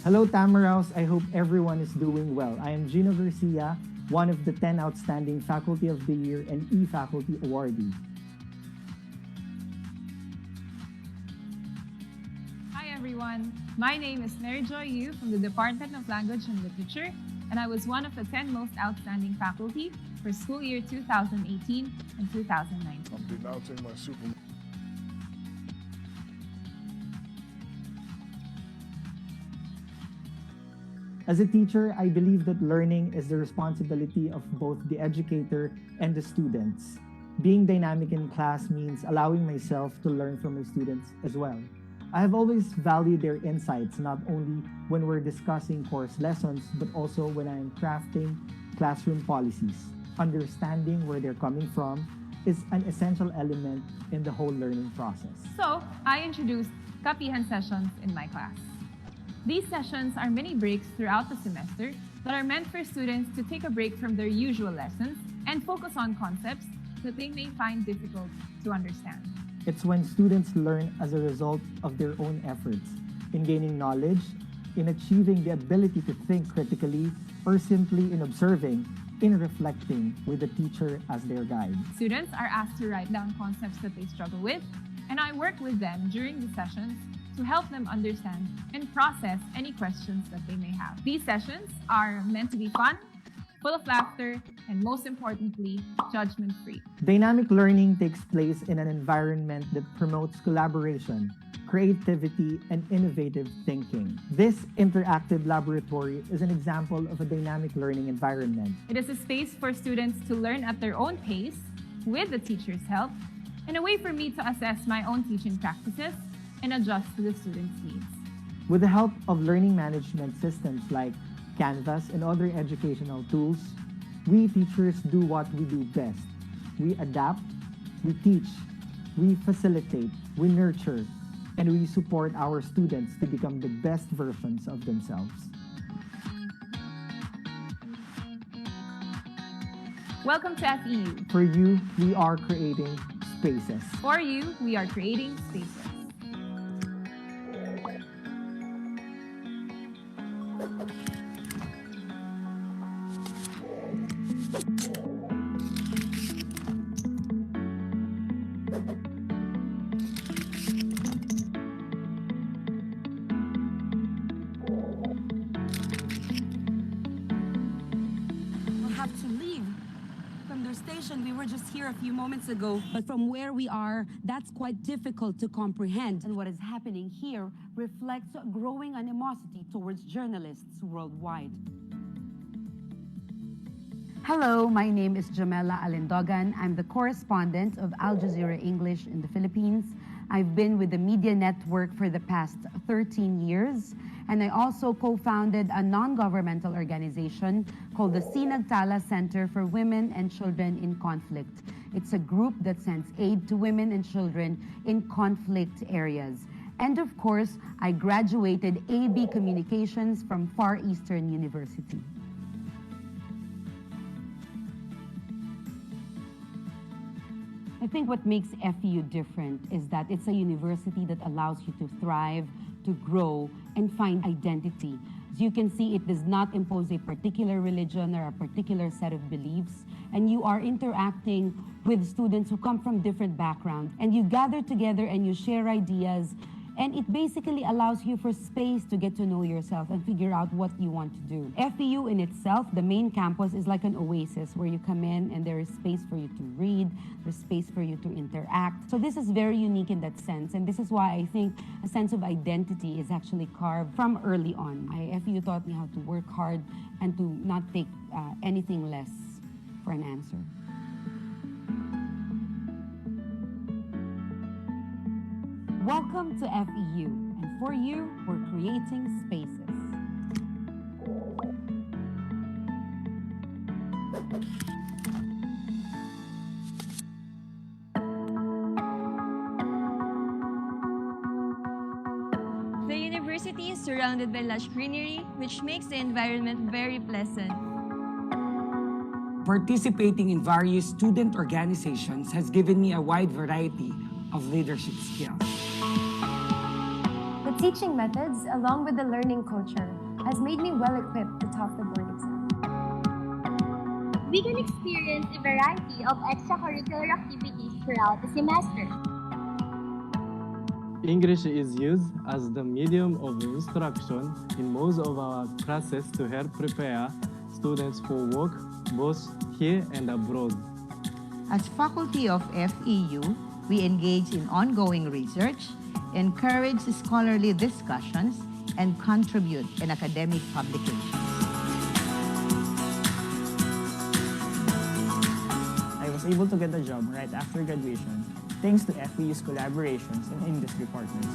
Hello, Tamaraos. I hope everyone is doing well. I am Gino Garcia, one of the 10 Outstanding Faculty of the Year and E-Faculty Awardee. Hi, everyone. My name is Mary Joy Yu from the Department of Language and Literature, and I was one of the 10 most outstanding faculty for school year 2018 and 2019. I'm denouncing my super. As a teacher, I believe that learning is the responsibility of both the educator and the students. Being dynamic in class means allowing myself to learn from my students as well. I have always valued their insights, not only when we're discussing course lessons, but also when I'm crafting classroom policies. Understanding where they're coming from is an essential element in the whole learning process. So, I introduced Kapihan sessions in my class. These sessions are mini breaks throughout the semester that are meant for students to take a break from their usual lessons and focus on concepts that they may find difficult to understand. It's when students learn as a result of their own efforts, in gaining knowledge, in achieving the ability to think critically, or simply in observing, in reflecting with the teacher as their guide. Students are asked to write down concepts that they struggle with, and I work with them during the sessions to help them understand and process any questions that they may have. These sessions are meant to be fun, full of laughter, and most importantly, judgment-free. Dynamic learning takes place in an environment that promotes collaboration, creativity, and innovative thinking. This interactive laboratory is an example of a dynamic learning environment. It is a space for students to learn at their own pace with the teacher's help, and a way for me to assess my own teaching practices and adjust to the students' needs. With the help of learning management systems like Canvas and other educational tools, we teachers do what we do best. We adapt, we teach, we facilitate, we nurture, and we support our students to become the best versions of themselves. Welcome to FEU. For you, we are creating spaces. For you, we are creating spaces. To leave from their station. We were just here a few moments ago, but from where we are, that's quite difficult to comprehend. And what is happening here reflects growing animosity towards journalists worldwide. Hello, my name is Jamela Alindogan. I'm the correspondent of Al Jazeera English in the Philippines. I've been with the media network for the past 13 years. And I also co-founded a non-governmental organization called the Sinagtala Center for Women and Children in Conflict. It's a group that sends aid to women and children in conflict areas. And of course, I graduated AB Communications from Far Eastern University. I think what makes FEU different is that it's a university that allows you to thrive, to grow, and find identity. As you can see, it does not impose a particular religion or a particular set of beliefs, and you are interacting with students who come from different backgrounds, and you gather together and you share ideas, and it basically allows you for space to get to know yourself and figure out what you want to do. FEU in itself, the main campus, is like an oasis where you come in and there is space for you to read, there's space for you to interact. So this is very unique in that sense, and this is why I think a sense of identity is actually carved from early on. FEU taught me how to work hard and to not take anything less for an answer. Welcome to FEU, and for you, we're creating spaces. The university is surrounded by lush greenery, which makes the environment very pleasant. Participating in various student organizations has given me a wide variety of leadership skills. The teaching methods, along with the learning culture, has made me well-equipped to top the board exam. We can experience a variety of extracurricular activities throughout the semester. English is used as the medium of instruction in most of our classes to help prepare students for work, both here and abroad. As faculty of FEU, we engage in ongoing research, encourage scholarly discussions, and contribute in academic publications. I was able to get a job right after graduation thanks to FEU's collaborations and industry partners.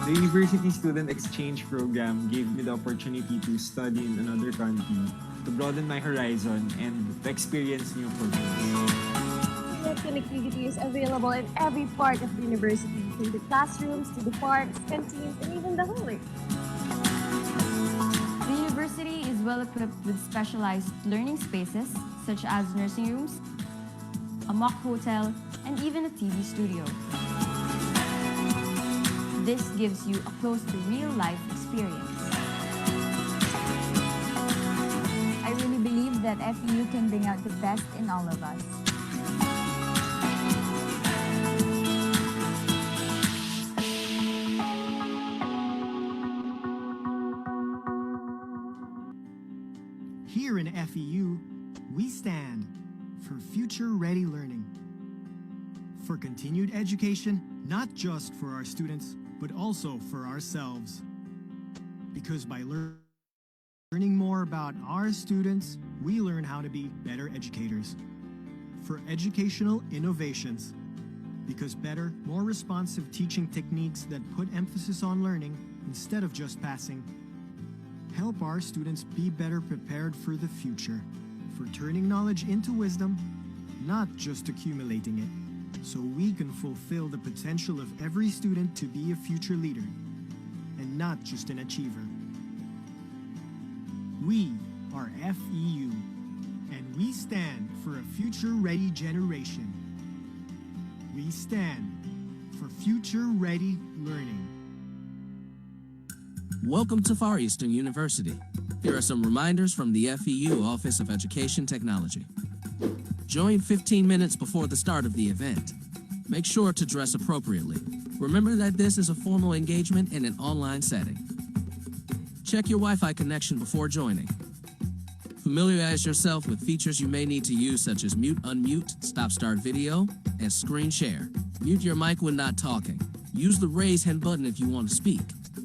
The University Student Exchange Program gave me the opportunity to study in another country, to broaden my horizon, and to experience new cultures. Connectivity is available in every part of the university, from the classrooms to the parks, canteens, and even the hallways. The university is well equipped with specialized learning spaces such as nursing rooms, a mock hotel, and even a TV studio. This gives you a close to real-life experience. I really believe that FEU can bring out the best in all of us. Here in FEU, we stand for future-ready learning. For continued education, not just for our students, but also for ourselves. Because by learning more about our students, we learn how to be better educators. For educational innovations. Because better, more responsive teaching techniques that put emphasis on learning instead of just passing. Help our students be better prepared for the future. For turning knowledge into wisdom, not just accumulating it. So we can fulfill the potential of every student to be a future leader, and not just an achiever. We are FEU, and we stand for a future-ready generation. We stand for future-ready learning. Welcome to Far Eastern University. Here are some reminders from the FEU Office of Education Technology. Join 15 minutes before the start of the event. Make sure to dress appropriately. Remember that this is a formal engagement in an online setting. Check your Wi-Fi connection before joining. Familiarize yourself with features you may need to use, such as mute, unmute, stop start video, and screen share. Mute your mic when not talking. Use the raise hand button if you want to speak.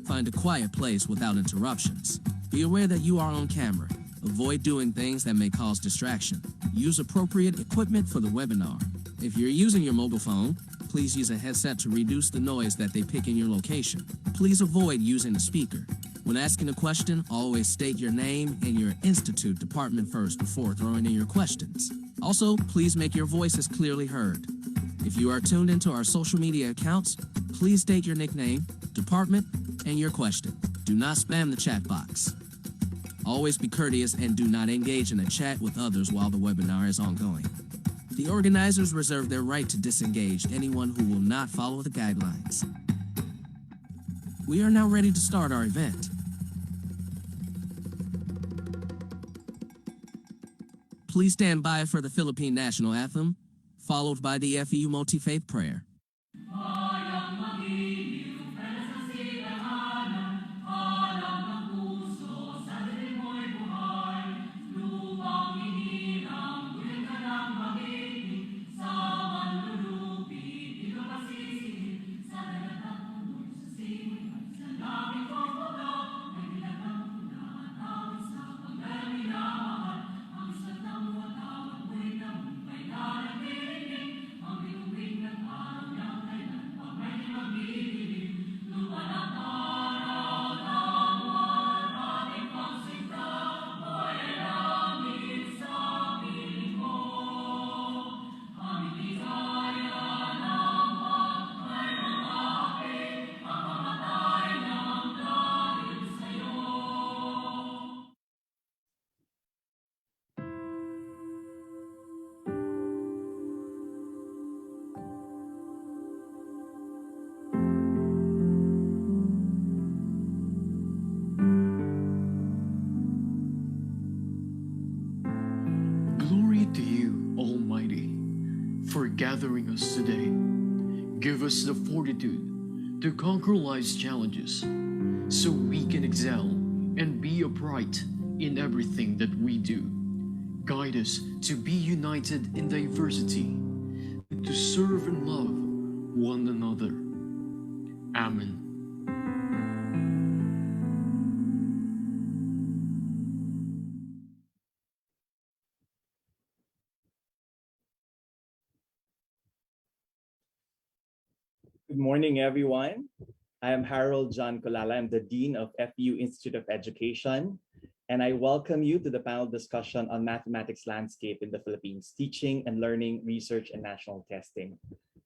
Find a quiet place without interruptions. Be aware that you are on camera. Avoid doing things that may cause distraction. Use appropriate equipment for the webinar. If you're using your mobile phone, please use a headset to reduce the noise that they pick in your location. Please avoid using a speaker. When asking a question, always state your name and your institute department first before throwing in your questions. Also, please make your voices clearly heard. If you are tuned into our social media accounts, please state your nickname, department, and your question. Do not spam the chat box. Always be courteous and do not engage in a chat with others while the webinar is ongoing. The organizers reserve their right to disengage anyone who will not follow the guidelines. We are now ready to start our event. Please stand by for the Philippine National Anthem, followed by the FEU Multi-Faith Prayer. Glory to you, Almighty, for gathering us today. Give us the fortitude to conquer life's challenges so we can excel and be upright in everything that we do. Guide us to be united in diversity, to serve and love one another. Amen. Good morning, everyone. I am Harold John Colala. I'm the Dean of FEU Institute of Education, and I welcome you to the panel discussion on mathematics landscape in the Philippines, teaching and learning, research, and national testing.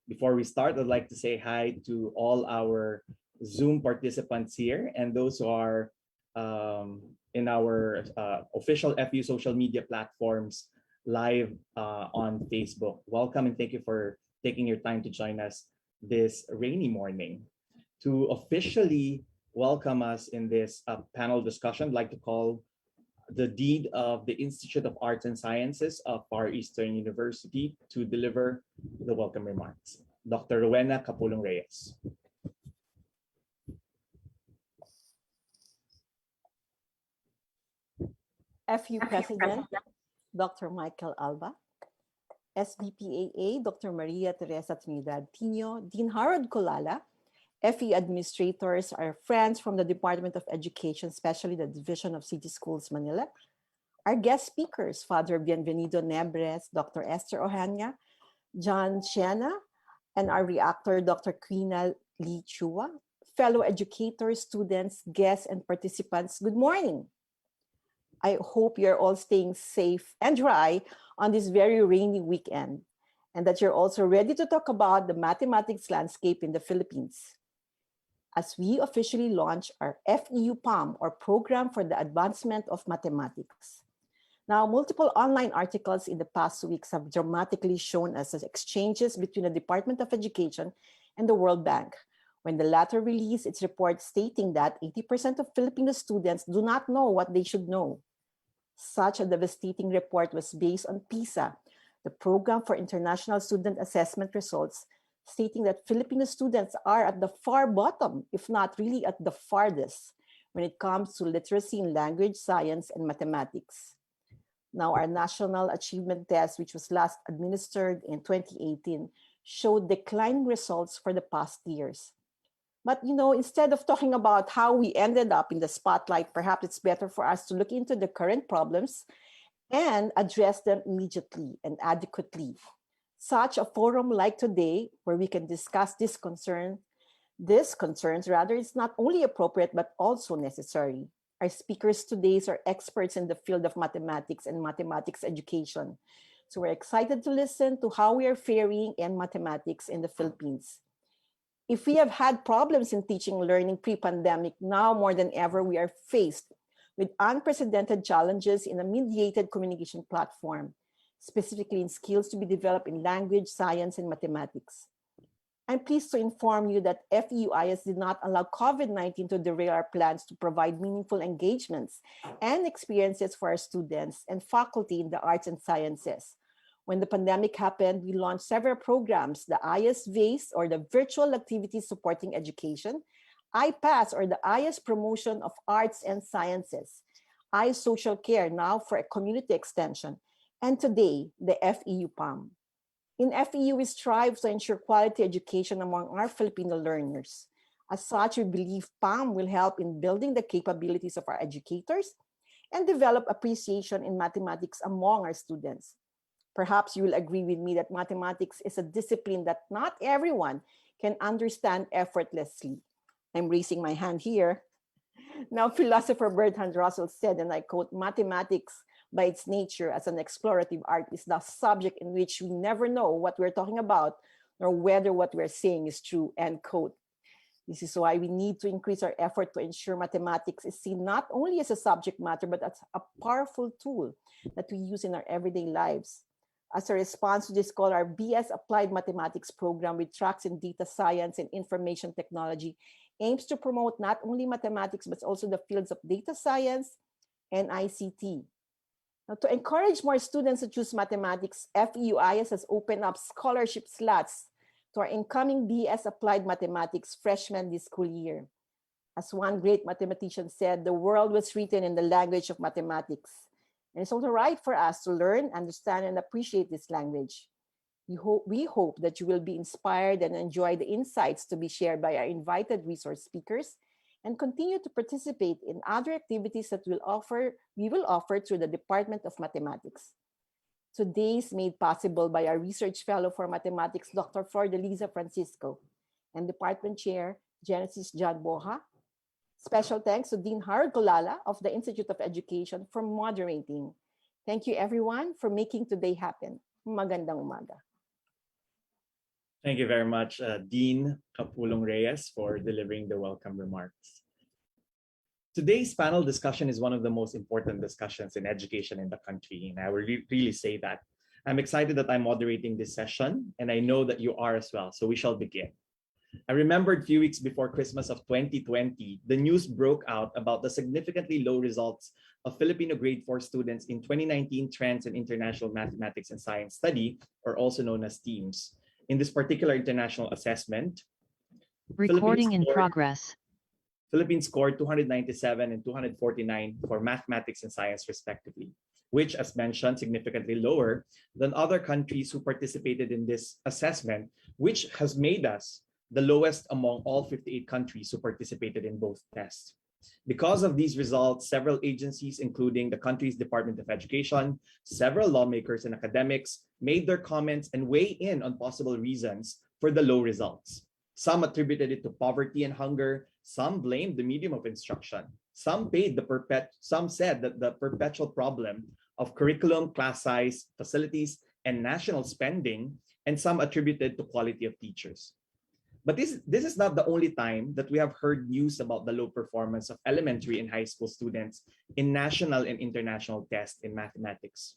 Before we start, I'd like to say hi to all our Zoom participants here and those who are in our official FEU social media platforms live on Facebook. Welcome and thank you for taking your time to join us this rainy morning. To officially welcome us in this panel discussion, I'd like to call the Dean of the Institute of Arts and Sciences of Far Eastern University to deliver the welcome remarks. Dr. Rowena Capulong Reyes. FEU President, Dr. Michael Alba, SBPAA, Dr. Maria Teresa Trinidad Tino, Dean Harold Colala, FEU administrators, our friends from the Department of Education, especially the Division of City Schools Manila, our guest speakers, Father Bienvenido Nebres, Dr. Esther Ohania, John Siena, and our reactor, Dr. Quina Lee Chua, fellow educators, students, guests, and participants, good morning. I hope you're all staying safe and dry on this very rainy weekend, and that you're also ready to talk about the mathematics landscape in the Philippines. As we officially launch our FEU PAM, or Program for the Advancement of Mathematics. Now, multiple online articles in the past weeks have dramatically shown us the exchanges between the Department of Education and the World Bank, when the latter released its report stating that 80% of Filipino students do not know what they should know. Such a devastating report was based on PISA, the Program for International Student Assessment Results, stating that Filipino students are at the far bottom, if not really at the farthest, when it comes to literacy in language, science, and mathematics. Now, our National Achievement Test, which was last administered in 2018, showed declining results for the past years. But, instead of talking about how we ended up in the spotlight, perhaps it's better for us to look into the current problems and address them immediately and adequately. Such a forum like today, where we can discuss these concerns, is not only appropriate, but also necessary. Our speakers today are experts in the field of mathematics and mathematics education. So we're excited to listen to how we are faring in mathematics in the Philippines. If we have had problems in teaching and learning pre-pandemic, now more than ever, we are faced with unprecedented challenges in a mediated communication platform, specifically in skills to be developed in language, science, and mathematics. I'm pleased to inform you that FEUIS did not allow COVID-19 to derail our plans to provide meaningful engagements and experiences for our students and faculty in the arts and sciences. When the pandemic happened, we launched several programs: the IS VASE, or the Virtual Activities Supporting Education, IPASS, or the IS Promotion of Arts and Sciences, IS Social Care, now for a community extension, and today, the FEU PAM. In FEU, we strive to ensure quality education among our Filipino learners. As such, we believe PAM will help in building the capabilities of our educators and develop appreciation in mathematics among our students. Perhaps you will agree with me that mathematics is a discipline that not everyone can understand effortlessly. I'm raising my hand here. Now, philosopher Bertrand Russell said, and I quote, "Mathematics, by its nature as an explorative art, is the subject in which we never know what we're talking about, nor whether what we're saying is true," end quote. This is why we need to increase our effort to ensure mathematics is seen not only as a subject matter, but as a powerful tool that we use in our everyday lives. As a response to this call, our BS Applied Mathematics program, with tracks in data science and information technology, aims to promote not only mathematics, but also the fields of data science and ICT. Now, to encourage more students to choose mathematics, FEUIS has opened up scholarship slots to our incoming BS Applied Mathematics freshmen this school year. As one great mathematician said, the world was written in the language of mathematics. And it's also right for us to learn, understand, and appreciate this language. We hope that you will be inspired and enjoy the insights to be shared by our invited resource speakers, and continue to participate in other activities that we will offer through the Department of Mathematics. Today is made possible by our Research Fellow for Mathematics, Dr. Flordelisa Francisco, and Department Chair, Genesis John Boha. Special thanks to Dean Harold Colala of the Institute of Education for moderating. Thank you, everyone, for making today happen. Magandang umaga. Thank you very much, Dean Capulong Reyes, for delivering the welcome remarks. Today's panel discussion is one of the most important discussions in education in the country, and I will really say that. I'm excited that I'm moderating this session, and I know that you are as well, so we shall begin. I remembered a few weeks before Christmas of 2020, the news broke out about the significantly low results of Filipino grade 4 students in 2019 Trends in International Mathematics and Science Study, or also known as TEAMS. In this particular international assessment, Recording in progress. Philippines scored 297 and 249 for mathematics and science respectively, which, as mentioned, significantly lower than other countries who participated in this assessment, which has made us the lowest among all 58 countries who participated in both tests. Because of these results, several agencies, including the country's Department of Education, several lawmakers and academics, made their comments and weigh in on possible reasons for the low results. Some attributed it to poverty and hunger. Some blamed the medium of instruction. Some said that the perpetual problem of curriculum, class size, facilities, and national spending, and some attributed to quality of teachers. But this is not the only time that we have heard news about the low performance of elementary and high school students in national and international tests in mathematics.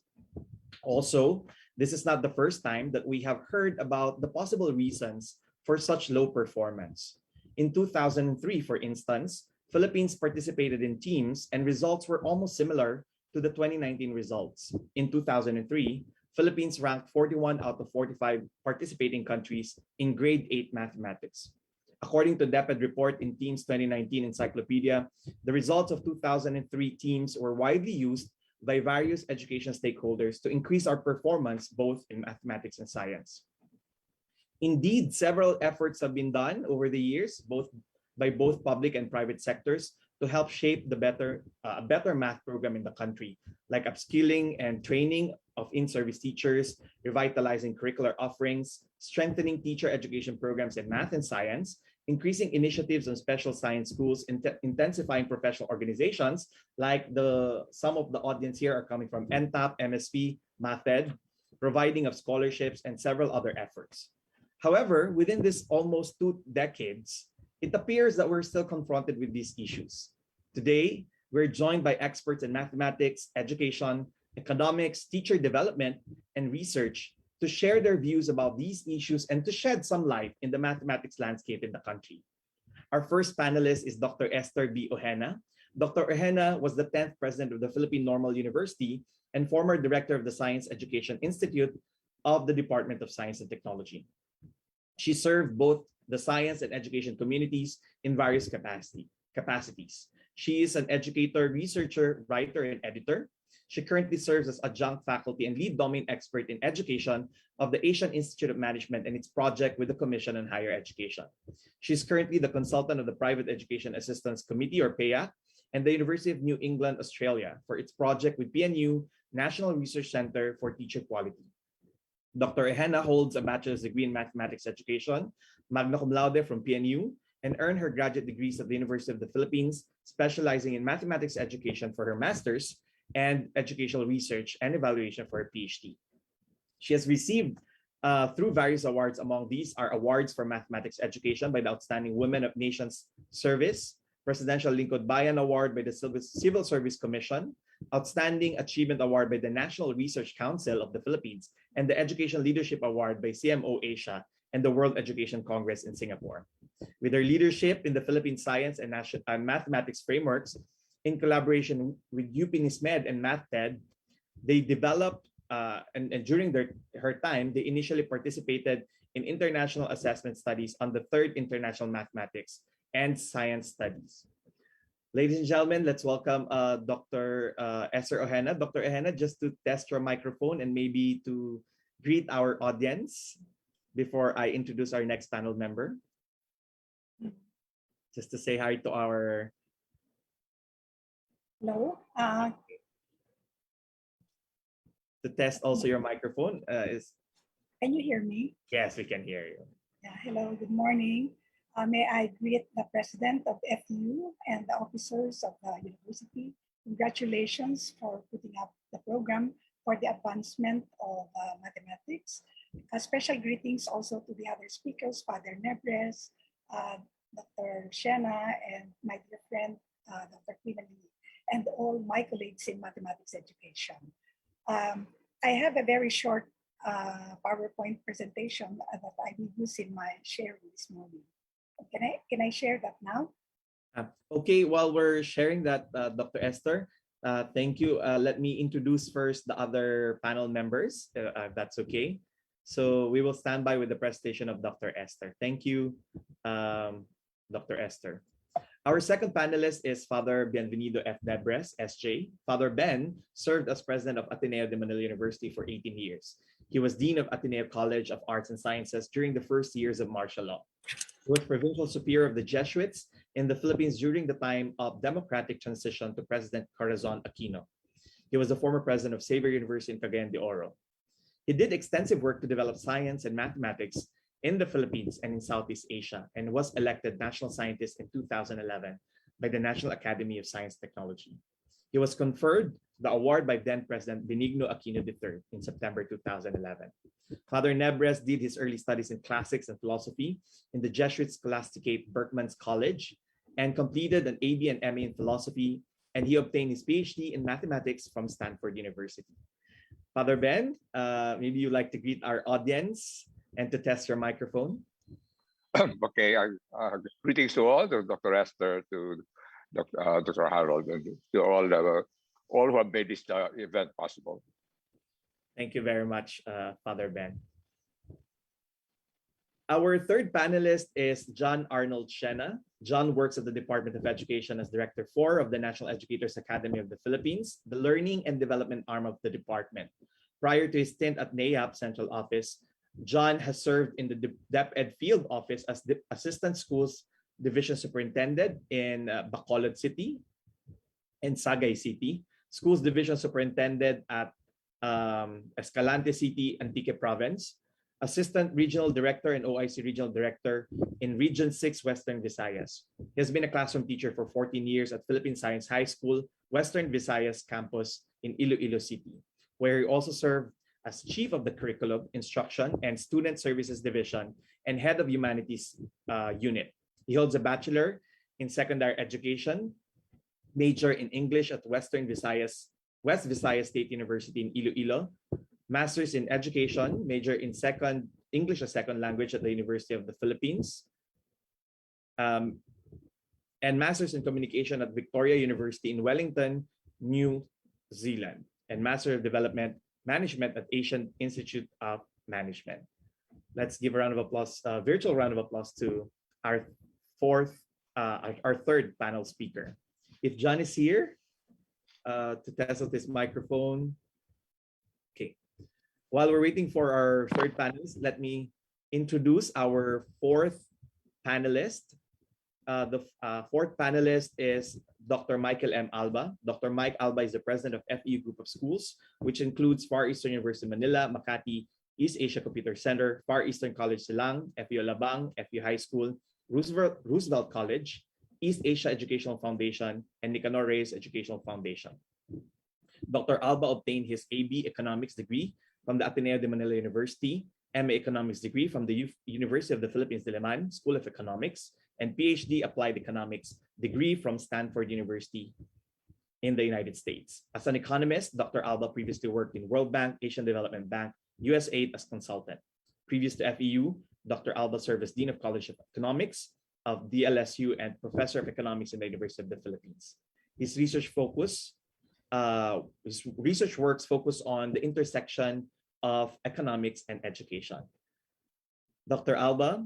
Also, this is not the first time that we have heard about the possible reasons for such low performance. In 2003, for instance, Philippines participated in TEAMS and results were almost similar to the 2019 results. In 2003, Philippines ranked 41 out of 45 participating countries in grade 8 mathematics. According to DepEd report in TEAMS 2019 Encyclopedia, the results of 2003 TEAMS were widely used by various education stakeholders to increase our performance both in mathematics and science. Indeed, several efforts have been done over the years, by both public and private sectors, to help shape a better math program in the country, like upskilling and training of in-service teachers, revitalizing curricular offerings, strengthening teacher education programs in math and science, increasing initiatives on special science schools, intensifying professional organizations, like some of the audience here are coming from NTAP, MSP, MathEd, providing of scholarships, and several other efforts. However, within this almost 2 decades, it appears that we're still confronted with these issues. Today, we're joined by experts in mathematics, education, economics, teacher development, and research to share their views about these issues and to shed some light in the mathematics landscape in the country. Our first panelist is Dr. Esther B. Ojena. Dr. Ojena was the 10th president of the Philippine Normal University and former director of the Science Education Institute of the Department of Science and Technology. She served both the science and education communities in various capacities. She is an educator, researcher, writer, and editor. She currently serves as adjunct faculty and lead domain expert in education of the Asian Institute of Management and its project with the Commission on Higher Education. She's currently the consultant of the Private Education Assistance Committee, or PEAC, and the University of New England, Australia, for its project with PNU, National Research Center for Teacher Quality. Dr. Ojena holds a bachelor's degree in mathematics education, magna cum laude from PNU, and earned her graduate degrees at the University of the Philippines, specializing in mathematics education for her master's and educational research and evaluation for her PhD. She has received through various awards. Among these are awards for mathematics education by the Outstanding Women of Nations Service, Presidential Lingkod Bayan Award by the Civil Service Commission, Outstanding Achievement Award by the National Research Council of the Philippines, and the Education Leadership Award by CMO Asia and the World Education Congress in Singapore. With her leadership in the Philippine Science and Mathematics frameworks, in collaboration with UP NISMED and MathTed, they developed, and during her time, they initially participated in international assessment studies on the 3rd International Mathematics and Science Studies. Ladies and gentlemen, let's welcome Dr. Esther Ojena. Dr. Ojena, just to test your microphone and maybe to greet our audience before I introduce our next panel member. Just to say hi to our... Hello. To test also your microphone is... Can you hear me? Yes, we can hear you. Yeah, hello, good morning. May I greet the president of FEU and the officers of the university. Congratulations for putting up the program for the advancement of mathematics. Special greetings also to the other speakers, Father Nebres, Dr. Shena, and my dear friend, Dr. Quinali, and all my colleagues in mathematics education. I have a very short PowerPoint presentation that I will use in my sharing this morning. Can I share that now? Okay, while we're sharing that, Dr. Esther, thank you. Let me introduce first the other panel members, if that's okay. So we will stand by with the presentation of Dr. Esther. Thank you, Dr. Esther. Our second panelist is Father Bienvenido F. Debres, SJ. Father Ben served as president of Ateneo de Manila University for 18 years. He was dean of Ateneo College of Arts and Sciences during the first years of martial law. He was provincial superior of the Jesuits in the Philippines during the time of democratic transition to President Corazon Aquino. He was the former president of Xavier University in Cagayan de Oro. He did extensive work to develop science and mathematics in the Philippines and in Southeast Asia, and was elected National Scientist in 2011 by the National Academy of Science and Technology. He was conferred the award by then President Benigno Aquino III in September 2011. Father Nebres did his early studies in classics and philosophy in the Jesuit Scholasticate Berkman's College and completed an AB and MA in philosophy, and he obtained his PhD in mathematics from Stanford University. Father Ben, maybe you'd like to greet our audience and to test your microphone. Okay, greetings to all, to Dr. Esther, to Dr. Harold, and to all who have made this event possible. Thank you very much, Father Ben. Our third panelist is John Arnold Shena. John works at the Department of Education as Director 4 of the National Educators Academy of the Philippines, the learning and development arm of the department. Prior to his stint at NAIAP Central Office, John has served in the DepEd Field Office as the Assistant Schools Division Superintendent in Bacolod City and Sagay City, Schools Division Superintendent at Escalante City, Antique Province, Assistant Regional Director and OIC Regional Director in Region 6 Western Visayas. He has been a classroom teacher for 14 years at Philippine Science High School, Western Visayas Campus in Iloilo City, where he also served as Chief of the Curriculum, Instruction, and Student Services Division and Head of Humanities Unit. He holds a Bachelor in Secondary Education, major in English at West Visayas State University in Iloilo, Master's in Education, major in English as Second Language at the University of the Philippines, and Master's in Communication at Victoria University in Wellington, New Zealand, and Master of Development Management at Asian Institute of Management. Let's give a round of applause, virtual round of applause to our third panel speaker. If John is here to test out this microphone. Okay. While we're waiting for our third panelist, let me introduce our fourth panelist. The fourth panelist is Dr. Michael M. Alba. Dr. Mike Alba is the president of FEU Group of Schools, which includes Far Eastern University Manila, Makati, East Asia Computer Center, Far Eastern College Silang, FEU Alabang, FEU High School, Roosevelt College, East Asia Educational Foundation, and Nicanor Reyes Educational Foundation. Dr. Alba obtained his AB Economics degree from the Ateneo de Manila University, MA Economics degree from the University of the Philippines Diliman School of Economics, and PhD Applied Economics degree from Stanford University in the United States. As an economist, Dr. Alba previously worked in World Bank, Asian Development Bank, USAID as consultant. Previous to FEU, Dr. Alba served as Dean of College of Economics of DLSU and Professor of Economics in the University of the Philippines. His research works focus on the intersection of economics and education. Dr. Alba,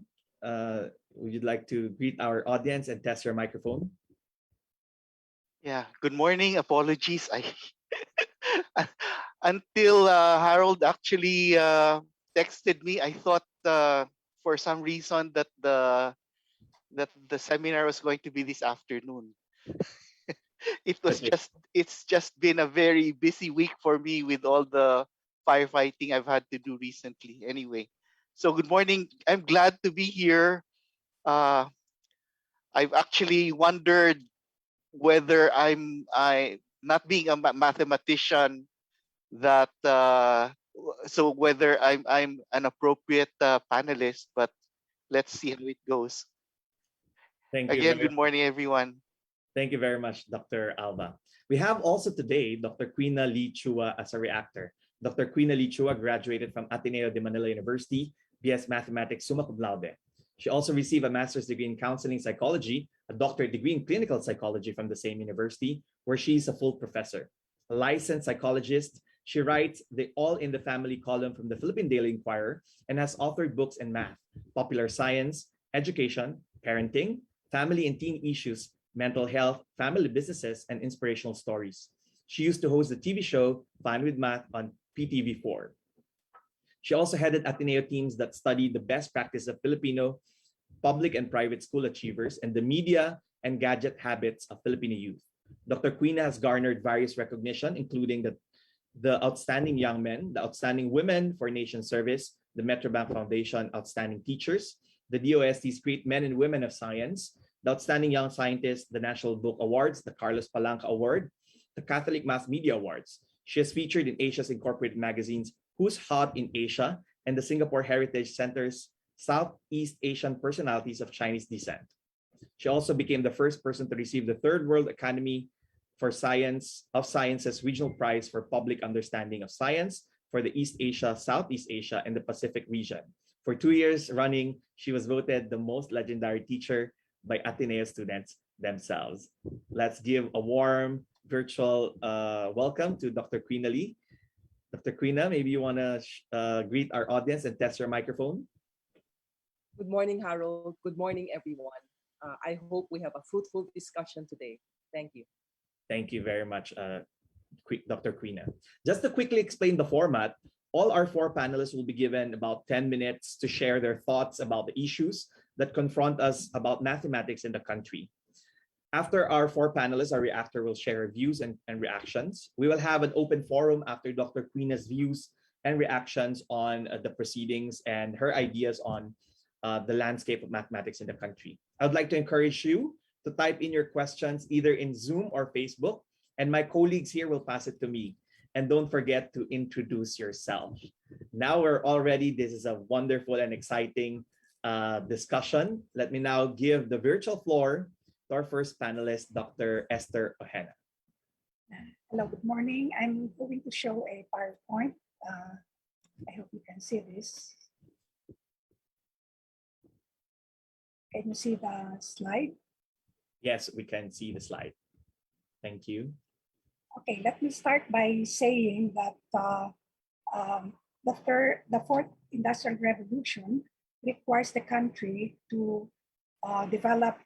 would you like to greet our audience and test your microphone? Yeah, good morning. Apologies. Until Harold actually texted me, I thought for some reason that the seminar was going to be this afternoon. It's just been a very busy week for me with all the firefighting I've had to do recently. Anyway, so good morning. I'm glad to be here. I've actually wondered whether I not being a mathematician that so whether I'm an appropriate panelist, but let's see how it goes. Thank you. Again, good morning, everyone. Thank you very much, Dr. Alba. We have also today Dr. Quina Lee Chua as a reactor. Dr. Quinali Chua graduated from Ateneo de Manila University, BS Mathematics summa cum laude. She also received a master's degree in counseling psychology, a doctorate degree in clinical psychology from the same university, where she is a full professor. A licensed psychologist, she writes the All in the Family column from the Philippine Daily Inquirer and has authored books in math, popular science, education, parenting, family and teen issues, mental health, family businesses, and inspirational stories. She used to host the TV show Fun with Math on PTV4. She also headed Ateneo teams that studied the best practice of Filipino public and private school achievers and the media and gadget habits of Filipino youth. Dr. Quina has garnered various recognition, including the Outstanding Young Men, the Outstanding Women for Nation Service, the Metrobank Foundation Outstanding Teachers, the DOST's Great Men and Women of Science, the Outstanding Young Scientist, the National Book Awards, the Carlos Palanca Award, the Catholic Mass Media Awards. She has featured in Asia's Incorporated magazines Who's Hot in Asia and the Singapore Heritage Center's Southeast Asian Personalities of Chinese Descent. She also became the first person to receive the Third World Academy for Science's Regional Prize for Public Understanding of Science for the East Asia, Southeast Asia, and the Pacific region. For 2 years running, she was voted the most legendary teacher by Ateneo students themselves. Let's give a warm virtual welcome to Dr. Quina Lee. Dr. Quina, maybe you want to greet our audience and test your microphone. Good morning, Harold. Good morning, everyone. I hope we have a fruitful discussion today. Thank you. Thank you very much, Dr. Quina. Just to quickly explain the format, all our four panelists will be given about 10 minutes to share their thoughts about the issues that confront us about mathematics in the country. After our four panelists, our reactor will share views and reactions. We will have an open forum after Dr. Quina's views and reactions on the proceedings and her ideas on the landscape of mathematics in the country. I would like to encourage you to type in your questions either in Zoom or Facebook, and my colleagues here will pass it to me. And don't forget to introduce yourself. Now we're all ready. This is a wonderful and exciting discussion. Let me now give the virtual floor to our first panelist, Dr. Esther Ojeda. Hello, good morning. I'm going to show a PowerPoint. I hope you can see this. Can you see the slide? Yes, we can see the slide. Thank you. Okay, let me start by saying that the fourth industrial revolution requires the country to develop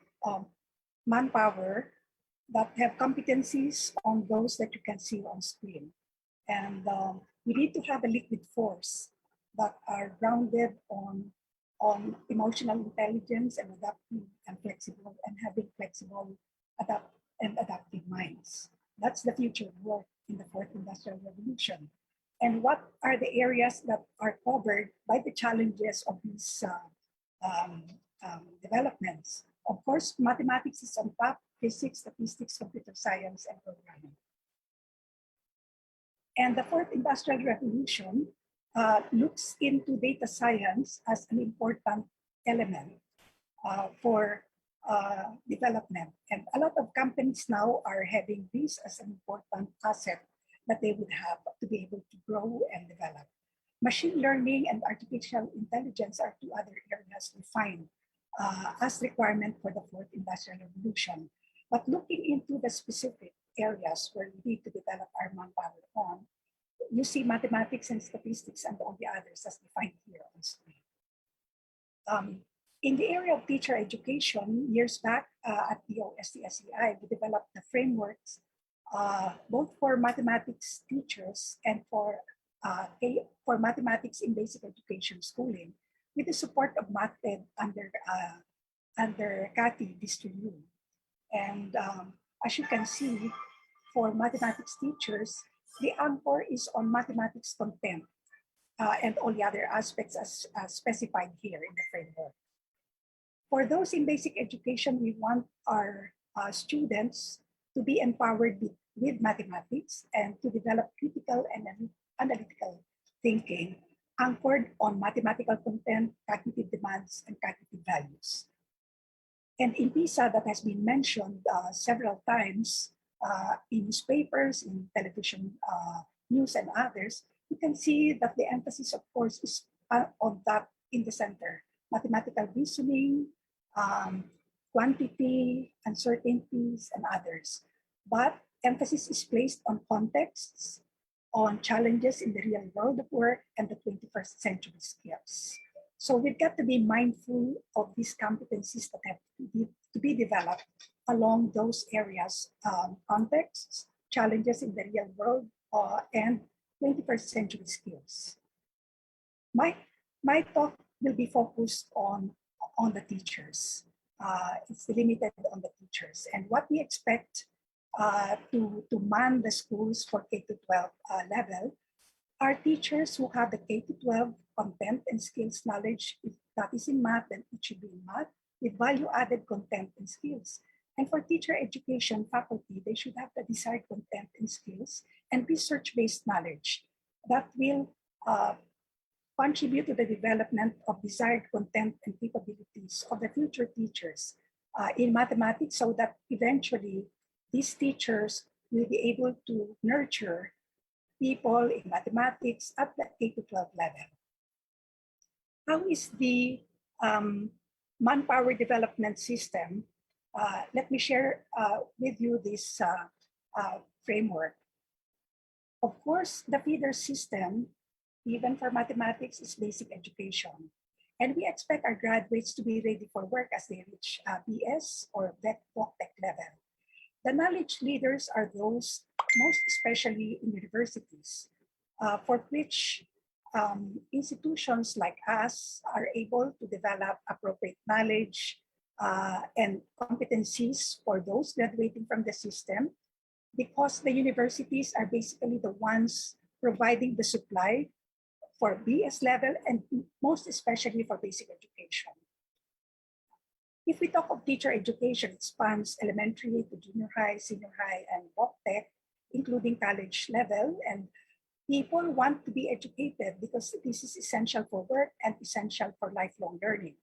manpower that have competencies on those that you can see on screen. And we need to have a liquid force that are grounded on emotional intelligence and adaptive and flexible and having flexible adaptive minds. That's the future of work in the fourth industrial revolution. And what are the areas that are covered by the challenges of these developments? Of course, mathematics is on top, physics, statistics, computer science, and programming. And the fourth industrial revolution looks into data science as an important element for development. And a lot of companies now are having this as an important asset that they would have to be able to grow and develop. Machine learning and artificial intelligence are two other areas defined as requirement for the fourth industrial revolution. But looking into the specific areas where we need to develop our manpower on, you see mathematics and statistics and all the others as defined here on screen. In the area of teacher education, years back at the OSTSEI, we developed the frameworks both for mathematics teachers and for mathematics in basic education schooling, with the support of MathEd under Cathy Distribu. And as you can see, for mathematics teachers, the anchor is on mathematics content and all the other aspects as specified here in the framework. For those in basic education, we want our students to be empowered with mathematics and to develop critical and analytical thinking anchored on mathematical content, cognitive demands, and cognitive values. And in PISA, that has been mentioned several times in newspapers, in television news and others, you can see that the emphasis, of course, is on that in the center. Mathematical reasoning, quantity, uncertainties, and others. But emphasis is placed on contexts, on challenges in the real world of work, and the 21st century skills. So we've got to be mindful of these competencies that have to be developed along those areas, contexts, challenges in the real world, and 21st century skills. My talk will be focused on the teachers. It's limited on the teachers and what we expect to man the schools for K-12 level are teachers who have the K-12 content and skills knowledge. If that is in math, then it should be in math with value-added content and skills. And for teacher education faculty, they should have the desired content and skills and research-based knowledge that will contribute to the development of desired content and capabilities of the future teachers in mathematics so that eventually these teachers will be able to nurture people in mathematics at the K-12 level. How is the manpower development system? Let me share with you this framework. Of course, the feeder system, even for mathematics, is basic education. And we expect our graduates to be ready for work as they reach BS or tech level. The knowledge leaders are those, most especially in universities, for which institutions like us are able to develop appropriate knowledge and competencies for those graduating from the system, because the universities are basically the ones providing the supply for BS level and most especially for basic education. If we talk of teacher education, it spans elementary to junior high, senior high, and tech, including college level. And people want to be educated because this is essential for work and essential for lifelong learning.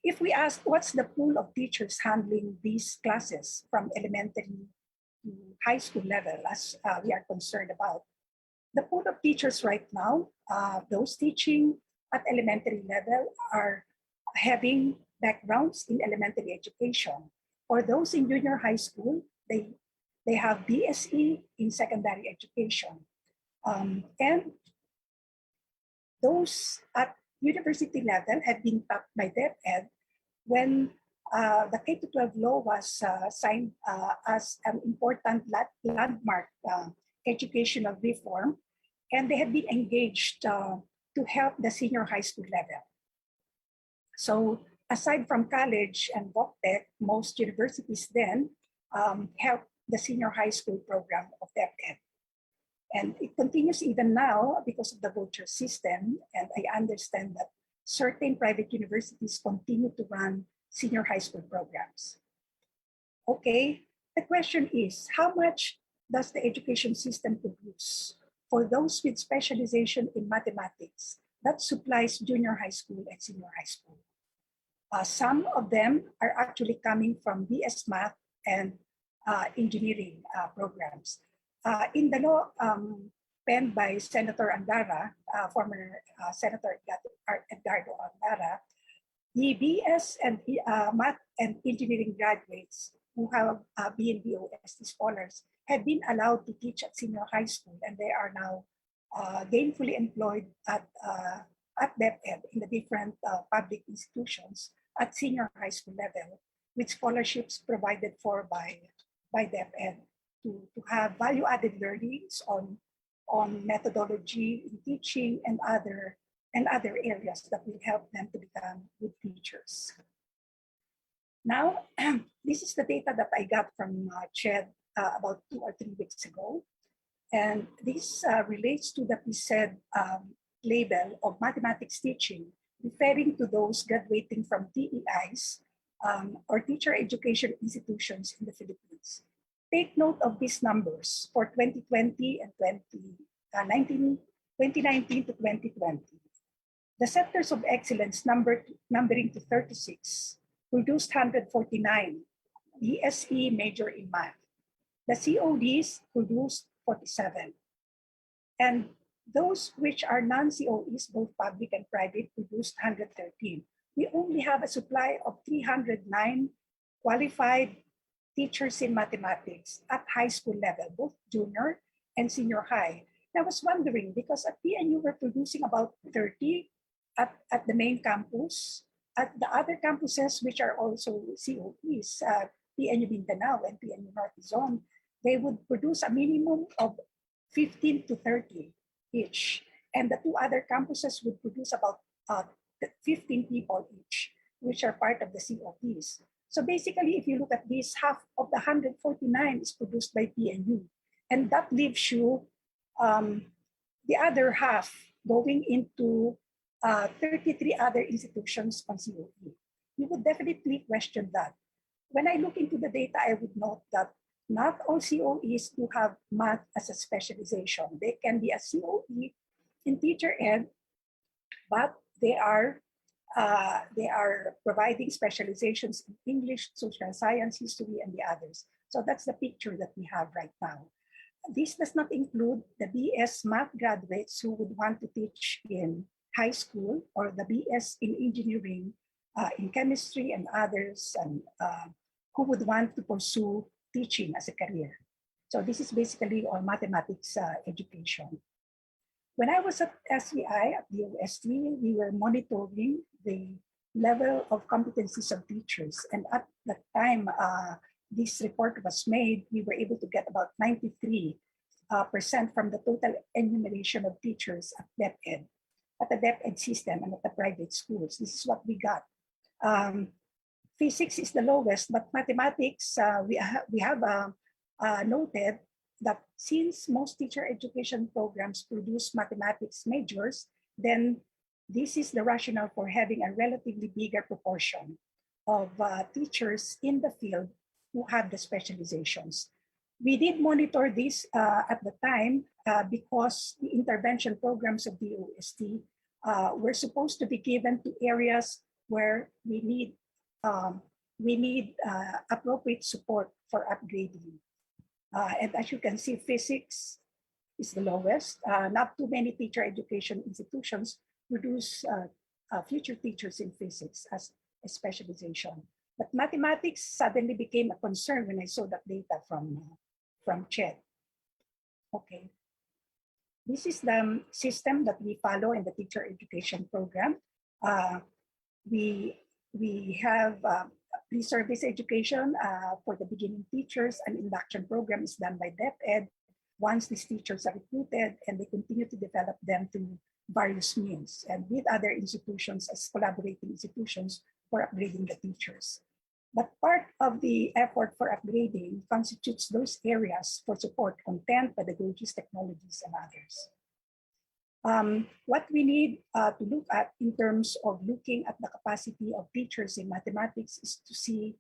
If we ask what's the pool of teachers handling these classes from elementary to high school level, as we are concerned about, the pool of teachers right now, those teaching at elementary level are having backgrounds in elementary education. For those in junior high school, they have BSE in secondary education. And those at university level have been taught by DepEd when the K-12 law was signed as an important landmark educational reform, and they have been engaged to help the senior high school level. So aside from college and tech, most universities then help the senior high school program of DepEd. And it continues even now because of the voucher system, and I understand that certain private universities continue to run senior high school programs. Okay, the question is, how much does the education system produce for those with specialization in mathematics that supplies junior high school and senior high school? Some of them are actually coming from BS Math and engineering programs. In the law penned by Senator Andara, former Senator Edgardo Andara, the BS and Math and engineering graduates who have BNBOST scholars have been allowed to teach at senior high school, and they are now gainfully employed at DepEd in the different public institutions at senior high school level, with scholarships provided for by DepEd to have value-added learnings on methodology in teaching and other areas that will help them to become good teachers. Now, this is the data that I got from CHED about 2 or 3 weeks ago. And this relates to the PSED label of mathematics teaching, referring to those graduating from TEIs or teacher education institutions in the Philippines. Take note of these numbers for 2020 and 2019 to 2020. The centers of excellence numbering to 36 produced 149 BSE major in math. The CODs produced 47. And Those which are non-COEs, both public and private, produced 113. We only have a supply of 309 qualified teachers in mathematics at high school level, both junior and senior high. And I was wondering, because at PNU we're producing about 30 at the main campus. At the other campuses, which are also COEs, PNU Mindanao and PNU North Zone, they would produce a minimum of 15 to 30 each. And the two other campuses would produce about 15 people each, which are part of the COEs. So basically, if you look at this, half of the 149 is produced by PNU. And that leaves you the other half going into 33 other institutions on COE. You would definitely question that. When I look into the data, I would note that not all COEs do have math as a specialization. They can be a COE in teacher ed, but they are providing specializations in English, social science, history, and the others. So that's the picture that we have right now. This does not include the BS math graduates who would want to teach in high school, or the BS in engineering, in chemistry and others, and who would want to pursue teaching as a career. So this is basically on mathematics education. When I was at SEI, at the OST, we were monitoring the level of competencies of teachers. And at the time this report was made, we were able to get about 93% from the total enumeration of teachers at DepEd, at the DepEd system and at the private schools. This is what we got. Physics is the lowest, but mathematics, we have noted that since most teacher education programs produce mathematics majors, then this is the rationale for having a relatively bigger proportion of teachers in the field who have the specializations. We did monitor this at the time because the intervention programs of the OST were supposed to be given to areas where we need appropriate support for upgrading. And as you can see, physics is the lowest. Not too many teacher education institutions produce future teachers in physics as a specialization. But mathematics suddenly became a concern when I saw that data from CHED. Okay. This is the system that we follow in the teacher education program. We have pre-service education for the beginning teachers. An induction program is done by DepEd once these teachers are recruited, and they continue to develop them through various means and with other institutions as collaborating institutions for upgrading the teachers. But part of the effort for upgrading constitutes those areas for support, content, pedagogies, technologies, and others. What we need to look at in terms of looking at the capacity of teachers in mathematics is to see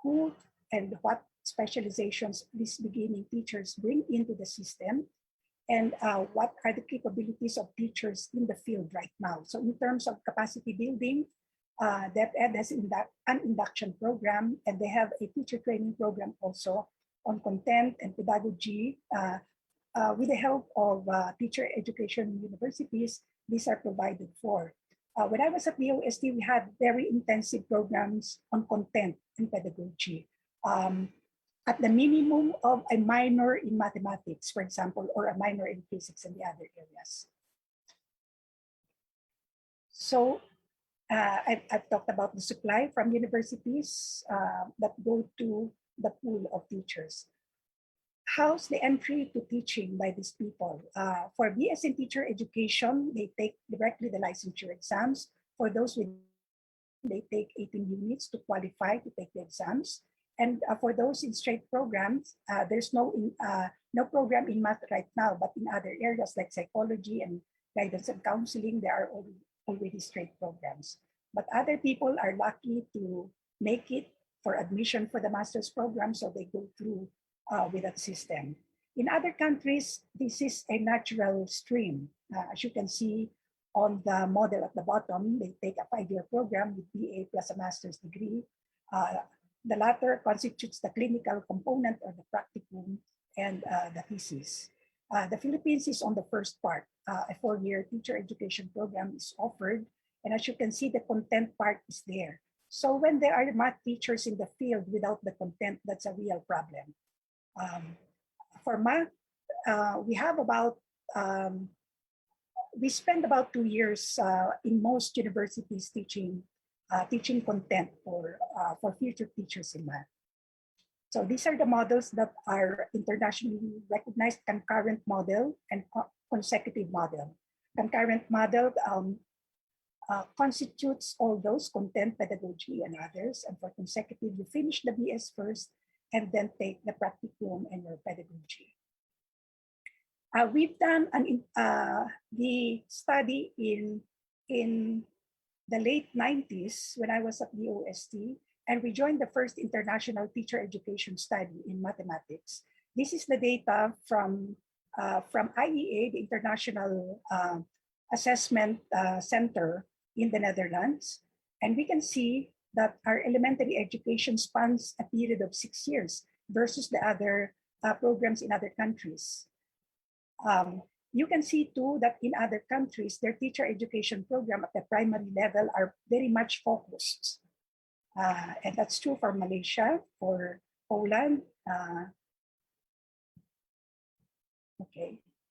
who and what specializations these beginning teachers bring into the system, and what are the capabilities of teachers in the field right now. So in terms of capacity building, DepEd has an induction program, and they have a teacher training program also on content and pedagogy. With the help of teacher education universities, these are provided for. When I was at the OST, we had very intensive programs on content and pedagogy. At the minimum of a minor in mathematics, for example, or a minor in physics and the other areas. So I've talked about the supply from universities that go to the pool of teachers. How's the entry to teaching by these people? For BS in teacher education, they take directly the licensure exams. For those with, they take 18 units to qualify to take the exams. And for those in straight programs, there's no program in math right now, but in other areas like psychology and guidance and counseling, there are already straight programs. But other people are lucky to make it for admission for the master's program, so they go through with that system. In other countries, this is a natural stream. As you can see on the model at the bottom, they take a 5-year program with BA plus a master's degree. The latter constitutes the clinical component or the practicum and the thesis. The Philippines is on the first part. A 4-year teacher education program is offered. And as you can see, the content part is there. So when there are math teachers in the field without the content, that's a real problem. For math, we have about, we spend about 2 years in most universities teaching content for future teachers in math. So these are the models that are internationally recognized: concurrent model and consecutive model. Concurrent model constitutes all those: content, pedagogy, and others. And for consecutive, you finish the BS first and then take the practicum and your pedagogy. We've done the study in the late 90s when I was at the OST, and we joined the first international teacher education study in mathematics. This is the data from IEA, the International Assessment Center in the Netherlands. And we can see that our elementary education spans a period of 6 years versus the other programs in other countries. You can see too that in other countries, their teacher education program at the primary level are very much focused. And that's true for Malaysia, for Poland,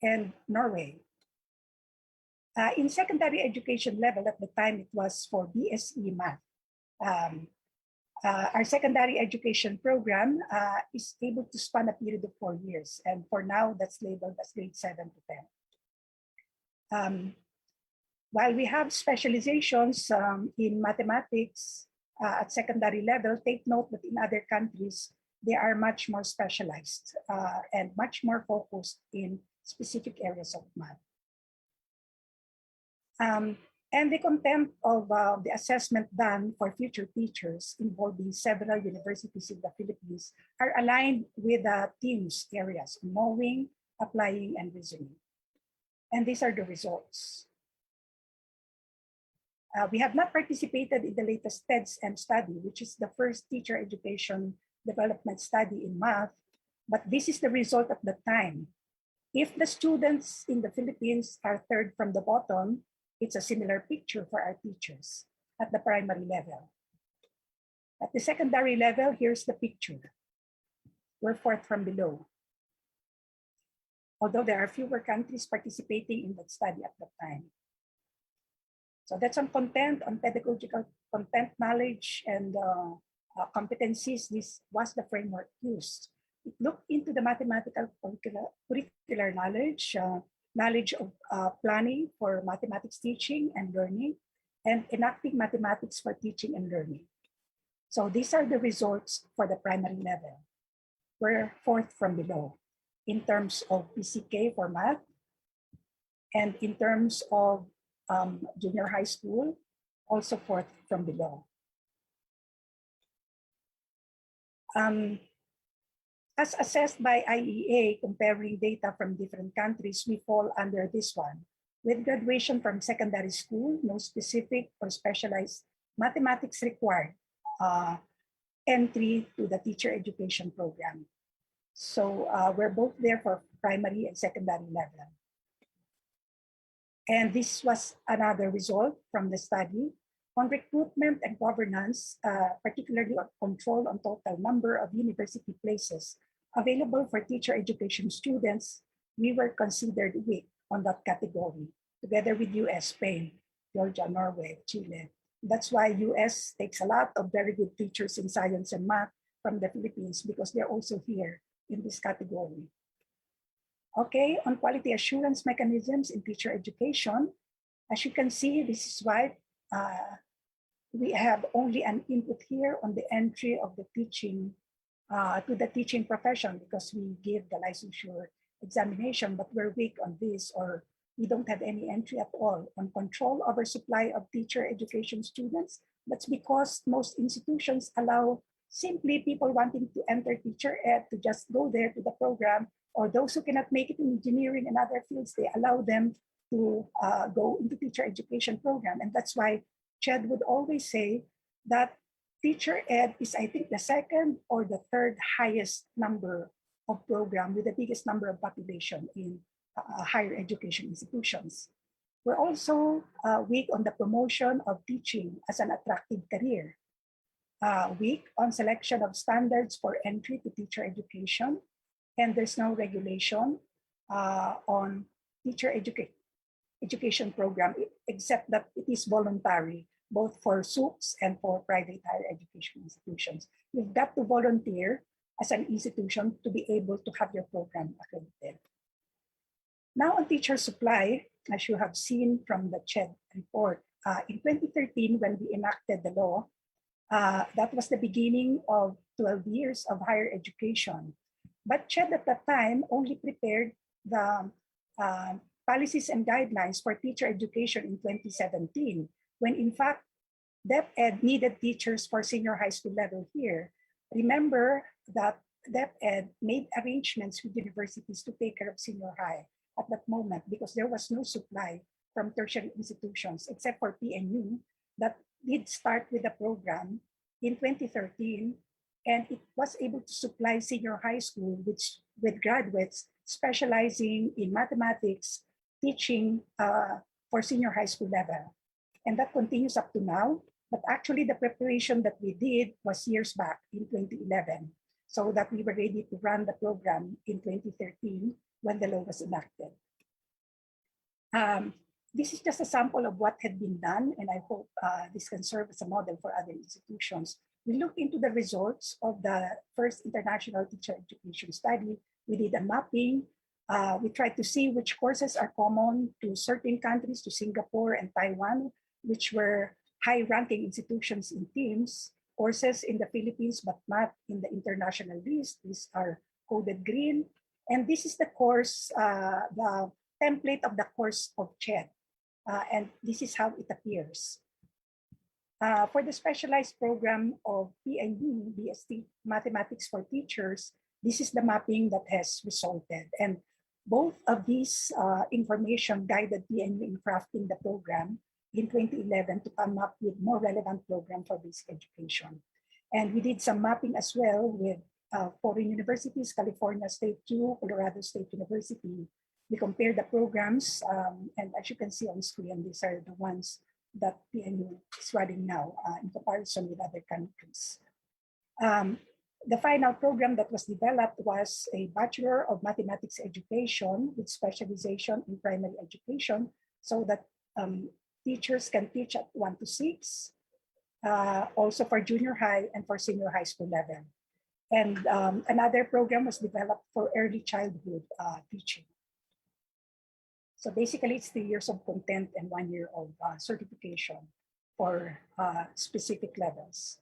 and Norway. In secondary education level at the time, it was for BSE Math. Our secondary education program is able to span a period of 4 years. And for now, that's labeled as grade 7 to 10. While we have specializations in mathematics at secondary level, take note that in other countries, they are much more specialized and much more focused in specific areas of math. And the content of the assessment done for future teachers involving several universities in the Philippines are aligned with the themes areas: knowing, applying, and reasoning. And these are the results. We have not participated in the latest TEDS-M study, which is the first teacher education development study in math, but this is the result at the time. If the students in the Philippines are third from the bottom, it's a similar picture for our teachers at the primary level. At the secondary level, here's the picture. We're fourth from below. Although there are fewer countries participating in that study at that time. So that's on content, on pedagogical content knowledge and competencies. This was the framework used. It looked into the mathematical curricular knowledge, knowledge of planning for mathematics teaching and learning, and enacting mathematics for teaching and learning. So these are the results for the primary level. We're fourth from below in terms of PCK for math, and in terms of junior high school, also fourth from below. As assessed by IEA, comparing data from different countries, we fall under this one. With graduation from secondary school, no specific or specialized mathematics required entry to the teacher education program. So we're both there for primary and secondary level. And this was another result from the study. On recruitment and governance, particularly on control on total number of university places available for teacher education students, we were considered weak on that category, together with US, Spain, Georgia, Norway, Chile. That's why US takes a lot of very good teachers in science and math from the Philippines, because they're also here in this category. Okay, on quality assurance mechanisms in teacher education, as you can see, this is why we have only an input here on the entry of the teaching to the teaching profession, because we give the licensure examination, but we're weak on this, or we don't have any entry at all on control over supply of teacher education students. That's because most institutions allow simply people wanting to enter teacher ed to just go there to the program, or those who cannot make it in engineering and other fields, they allow them to go into teacher education program. And that's why Ched would always say that teacher ed is, I think, the second or the third highest number of program with the biggest number of population in higher education institutions. We're also weak on the promotion of teaching as an attractive career, weak on selection of standards for entry to teacher education, and there's no regulation on teacher education program, except that it is voluntary, both for SUPs and for private higher education institutions. You've got to volunteer as an institution to be able to have your program accredited. Now on teacher supply, as you have seen from the CHED report, in 2013, when we enacted the law, that was the beginning of 12 years of higher education. But CHED at that time only prepared the policies and guidelines for teacher education in 2017, when in fact, DepEd needed teachers for senior high school level here. Remember that DepEd made arrangements with universities to take care of senior high at that moment because there was no supply from tertiary institutions except for PNU that did start with the program in 2013, and it was able to supply senior high school with graduates specializing in mathematics teaching for senior high school level. And that continues up to now. But actually the preparation that we did was years back in 2011, so that we were ready to run the program in 2013 when the law was enacted. This is just a sample of what had been done, and I hope this can serve as a model for other institutions. We looked into the results of the first international teacher education study. We did a mapping. We tried to see which courses are common to certain countries, to Singapore and Taiwan, which were high-ranking institutions in teams, courses in the Philippines, but not in the international list. These are coded green. And this is the course, the template of the course of CHED. And this is how it appears. For the specialized program of PNU, BST Mathematics for Teachers, this is the mapping that has resulted. And both of these information guided PNU in crafting the program in 2011 to come up with more relevant program for basic education. And we did some mapping as well with foreign universities, California State U, Colorado State University. We compared the programs, and as you can see on screen, these are the ones that PNU is running now in comparison with other countries. The final program that was developed was a Bachelor of Mathematics Education with specialization in primary education, so that teachers can teach at 1 to 6, also for junior high and for senior high school level. And another program was developed for early childhood teaching. So basically, it's 3 years of content and 1 year of certification for specific levels.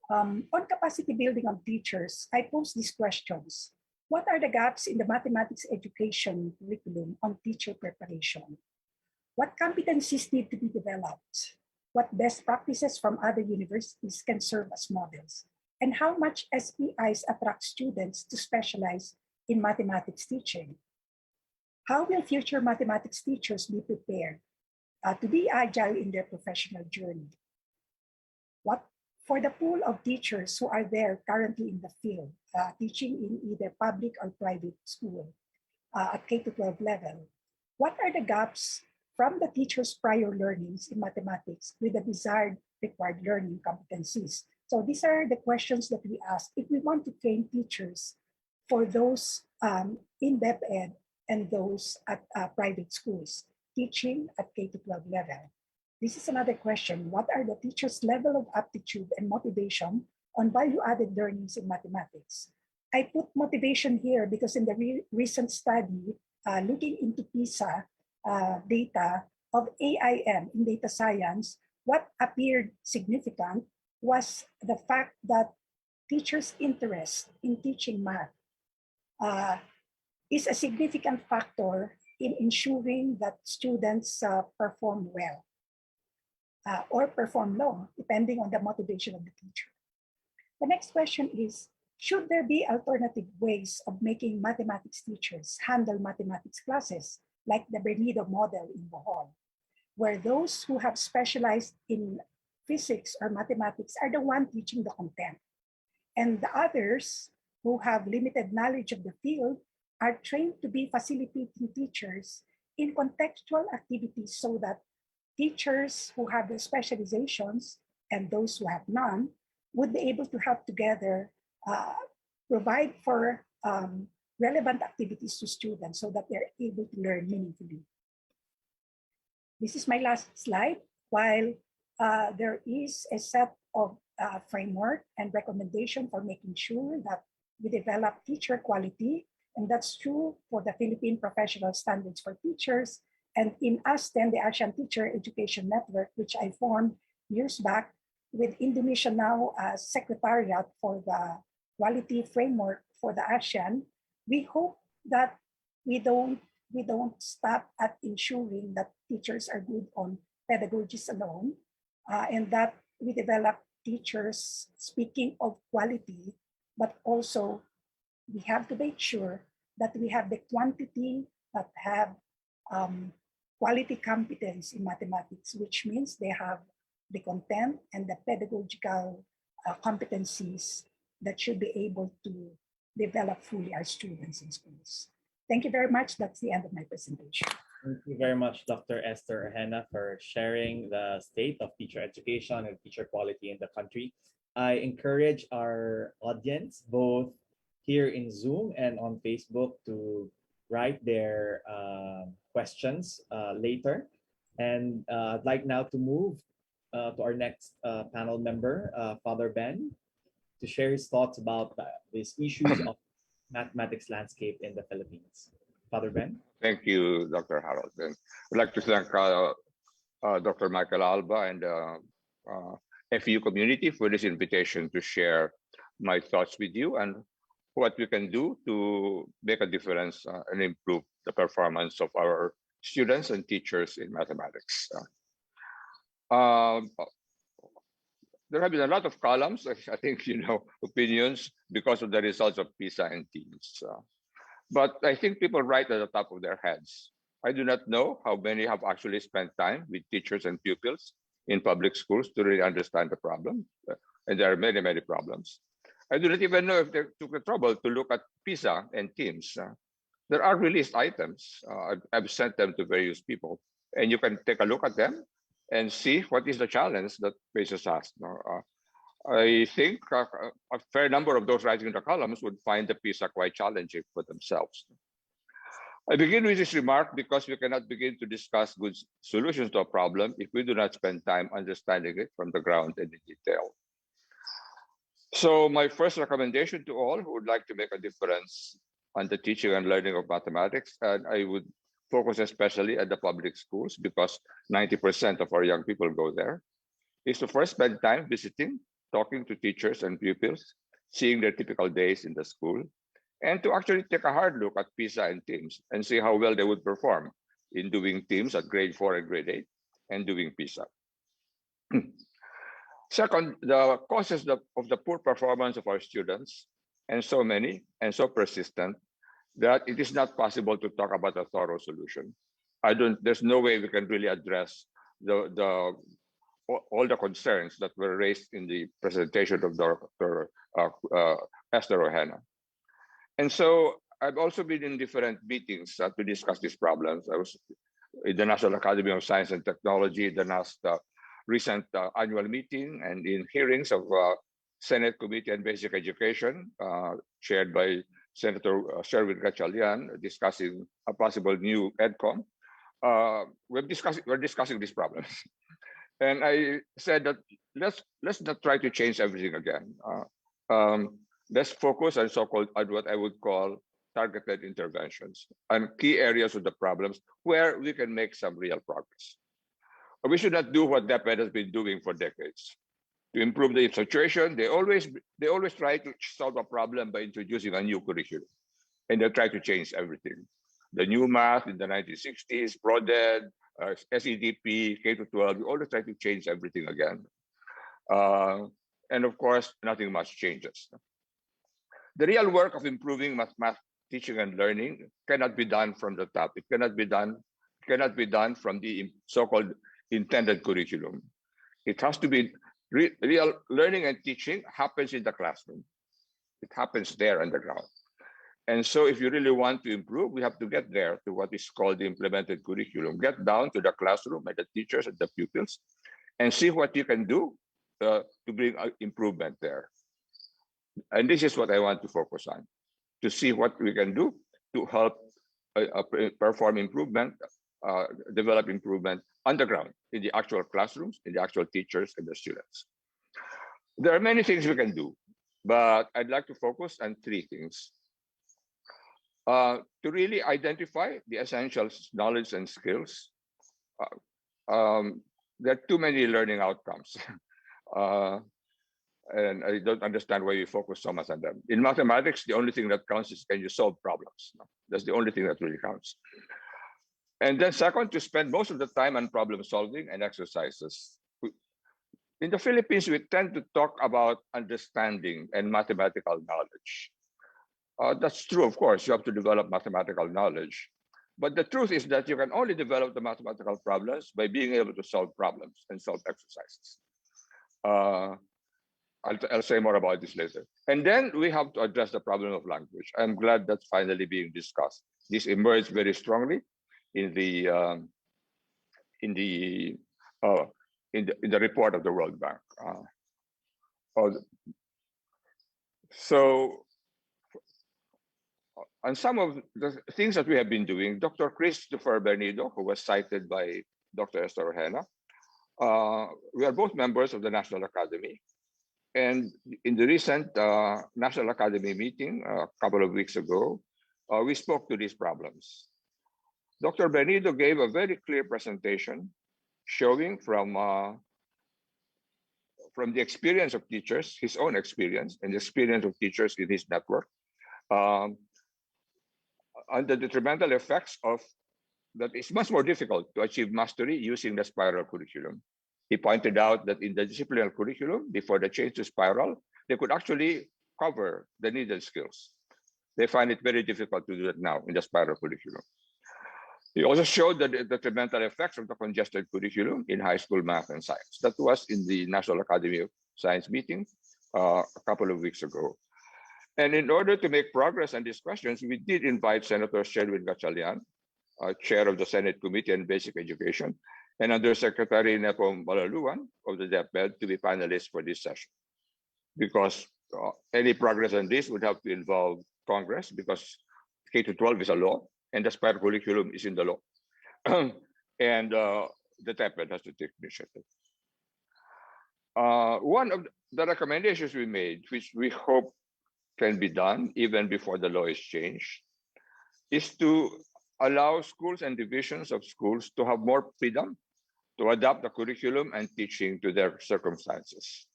On capacity building of teachers, I pose these questions. What are the gaps in the mathematics education curriculum on teacher preparation? What competencies need to be developed? What best practices from other universities can serve as models? And how much SPIs attract students to specialize in mathematics teaching? How will future mathematics teachers be prepared to be agile in their professional journey? What for the pool of teachers who are there currently in the field, teaching in either public or private school at K-12 level, what are the gaps from the teacher's prior learnings in mathematics with the desired required learning competencies? So these are the questions that we ask if we want to train teachers for those in DepEd and those at private schools, teaching at K-12 level. This is another question. What are the teachers' level of aptitude and motivation on value-added learnings in mathematics? I put motivation here because in the recent study, looking into PISA data of AIM in data science, what appeared significant was the fact that teachers' interest in teaching math is a significant factor in ensuring that students perform well or perform low, depending on the motivation of the teacher. The next question is, should there be alternative ways of making mathematics teachers handle mathematics classes, like the Bernido model in Bohol, where those who have specialized in physics or mathematics are the one teaching the content, and the others who have limited knowledge of the field are trained to be facilitating teachers in contextual activities so that teachers who have the specializations and those who have none would be able to help together provide for relevant activities to students so that they're able to learn meaningfully. This is my last slide. While there is a set of framework and recommendation for making sure that we develop teacher quality, and that's true for the Philippine Professional Standards for Teachers, and in ASTEN, the Asian Teacher Education Network, which I formed years back with Indonesia now as Secretariat for the Quality Framework for the ASEAN. We hope that we don't stop at ensuring that teachers are good on pedagogies alone, and that we develop teachers speaking of quality, but also we have to make sure that we have the quantity that have quality competence in mathematics, which means they have the content and the pedagogical competencies that should be able to develop fully our students in schools. Thank you very much. That's the end of my presentation. Thank you very much, Dr. Esther Ohena, for sharing the state of teacher education and teacher quality in the country. I encourage our audience, both here in Zoom and on Facebook, to write their questions later. And I'd like now to move to our next panel member, Father Ben, to share his thoughts about these issues of mathematics landscape in the Philippines. Father Ben? Thank you, Dr. Harold. And I'd like to thank Dr. Michael Alba and FEU community for this invitation to share my thoughts with you and what we can do to make a difference and improve the performance of our students and teachers in mathematics. There have been a lot of columns, I think, opinions because of the results of PISA and TEAMS. But I think people write at the top of their heads. I do not know how many have actually spent time with teachers and pupils in public schools to really understand the problem. And there are many, many problems. I do not even know if they took the trouble to look at PISA and TEAMS. There are released items. I've sent them to various people, and you can take a look at them and see what is the challenge that faces us. I think a fair number of those writing the columns would find the PISA quite challenging for themselves. I begin with this remark because we cannot begin to discuss good solutions to a problem if we do not spend time understanding it from the ground and in detail. So my first recommendation to all who would like to make a difference on the teaching and learning of mathematics, and I would focus especially at the public schools because 90% of our young people go there, is to first spend time visiting, talking to teachers and pupils, seeing their typical days in the school, and to actually take a hard look at PISA and TEAMS and see how well they would perform in doing TEAMS at grade 4 and grade 8 and doing PISA. Second, the causes of the poor performance of our students, and so many and so persistent that it is not possible to talk about a thorough solution. There's no way we can really address all the concerns that were raised in the presentation of Dr. Esther Ohena. And so I've also been in different meetings to discuss these problems. I was in the National Academy of Science and Technology, the recent annual meeting, and in hearings of Senate Committee on Basic Education, chaired by Senator Sherwin Gatchalian, discussing a possible new EDCOM. We're discussing these problems. And I said that let's not try to change everything again. Let's focus on what I would call targeted interventions on key areas of the problems where we can make some real progress. We should not do what DepEd has been doing for decades. To improve the situation, they always try to solve a problem by introducing a new curriculum, and they try to change everything. The new math in the 1960s, ProDed, SEDP, K-12, we always try to change everything again. And of course, nothing much changes. The real work of improving math teaching and learning cannot be done from the top. It cannot be done from the so-called intended curriculum. It has to be real learning and teaching happens in the classroom. It happens there on the ground. And so if you really want to improve, we have to get there to what is called the implemented curriculum. Get down to the classroom and the teachers and the pupils and see what you can do to bring improvement there. And this is what I want to focus on, to see what we can do to help perform improvement, develop improvement on the ground, in the actual classrooms, in the actual teachers and the students. There are many things we can do, but I'd like to focus on three things. To really identify the essential knowledge and skills, there are too many learning outcomes. And I don't understand why we focus so much on them. In mathematics, the only thing that counts is can you solve problems. That's the only thing that really counts. And then second, to spend most of the time on problem solving and exercises. In the Philippines, we tend to talk about understanding and mathematical knowledge. That's true, of course, you have to develop mathematical knowledge. But the truth is that you can only develop the mathematical problems by being able to solve problems and solve exercises. I'll say more about this later. And then we have to address the problem of language. I'm glad that's finally being discussed. This emerged very strongly in the report of the World Bank. So, on some of the things that we have been doing, Dr. Christopher Bernido, who was cited by Dr. Esther Ojena, we are both members of the National Academy. And in the recent National Academy meeting a couple of weeks ago, we spoke to these problems. Dr. Bernido gave a very clear presentation showing from the experience of teachers, his own experience, and the experience of teachers in his network, on the detrimental effects of that it's much more difficult to achieve mastery using the spiral curriculum. He pointed out that in the disciplinary curriculum, before the change to spiral, they could actually cover the needed skills. They find it very difficult to do that now in the spiral curriculum. He also showed the detrimental effects of the congested curriculum in high school math and science. That was in the National Academy of Science meeting a couple of weeks ago. And in order to make progress on these questions, we did invite Senator Sherwin Gatchalian, chair of the Senate Committee on Basic Education, and Undersecretary Nepo Malaluan of the DepEd to be panelists for this session. Because any progress on this would have to involve Congress, because K-12 is a law, and the spiral curriculum is in the law. And the DepEd has to take initiative. One of the recommendations we made, which we hope can be done even before the law is changed, is to allow schools and divisions of schools to have more freedom to adapt the curriculum and teaching to their circumstances.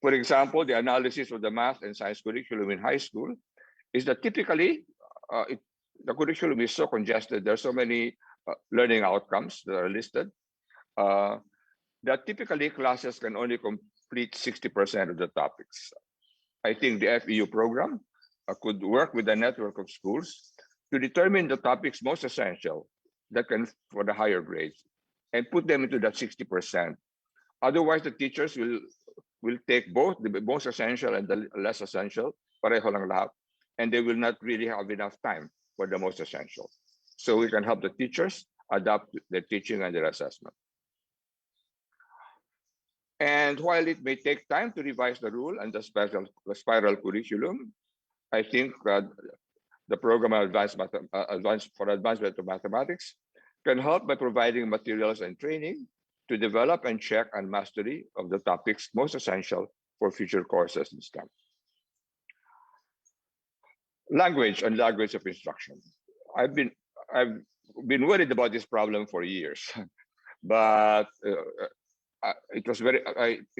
For example, the analysis of the math and science curriculum in high school is that typically the curriculum is so congested, there are so many learning outcomes that are listed, that typically classes can only complete 60% of the topics. I think the FEU program could work with a network of schools to determine the topics most essential that can for the higher grades and put them into that 60%. Otherwise, the teachers will take both the most essential and the less essential, pareho lang lahat, and they will not really have enough time for the most essential. So we can help the teachers adapt their teaching and their assessment. And while it may take time to revise the rule and the spiral curriculum, I think the program of advancement of mathematics can help by providing materials and training to develop and check on mastery of the topics most essential for future courses in STEM. Language and language of instruction. I've been worried about this problem for years, but it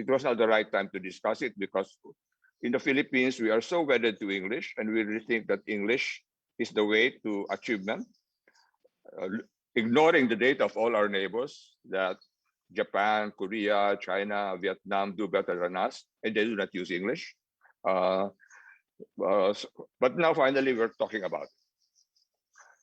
was not the right time to discuss it because in the Philippines we are so wedded to English, and we really think that English is the way to achievement, ignoring the data of all our neighbors that Japan, Korea, China, Vietnam do better than us, and they do not use English. But now finally we're talking about it.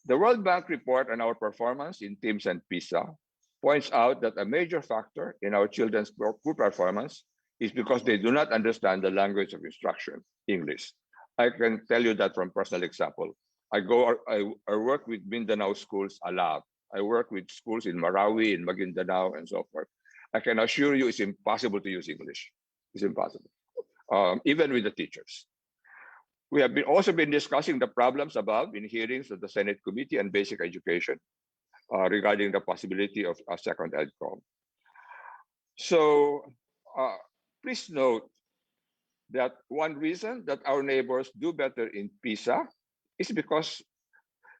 The World Bank report on our performance in TIMSS and PISA points out that a major factor in our children's poor performance is because they do not understand the language of instruction, English, I can tell you that from personal example. I work with Mindanao schools a lot. I work with schools in Marawi, in Maguindanao, and so forth. I can assure you it's impossible to use English. It's impossible, even with the teachers. We have also been discussing the problems above in hearings of the Senate Committee on Basic Education regarding the possibility of a second EdCom. So please note that one reason that our neighbors do better in PISA is because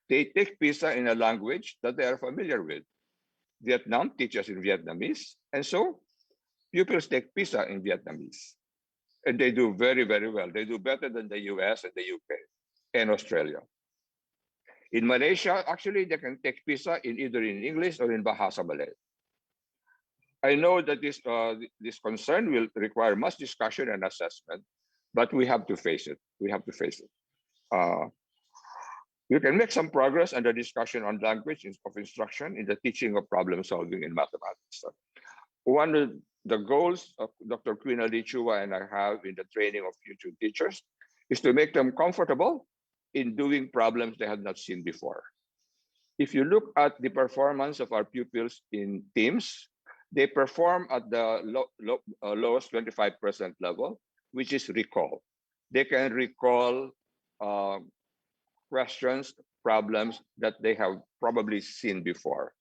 they take PISA in a language that they are familiar with. Vietnam teaches in Vietnamese, and so pupils take PISA in Vietnamese. And they do very, very well. They do better than the US and the UK and Australia. In Malaysia, actually, they can take PISA in either in English or in Bahasa Malay. I know that this concern will require much discussion and assessment, but we have to face it. We have to face it. You can make some progress on the discussion on language of instruction in the teaching of problem solving in mathematics. One of the goals of Dr. Queen Ali Chua and I have in the training of future teachers is to make them comfortable in doing problems they have not seen before. If you look at the performance of our pupils in teams, they perform at the lowest 25% level, which is recall. They can recall questions, problems that they have probably seen before.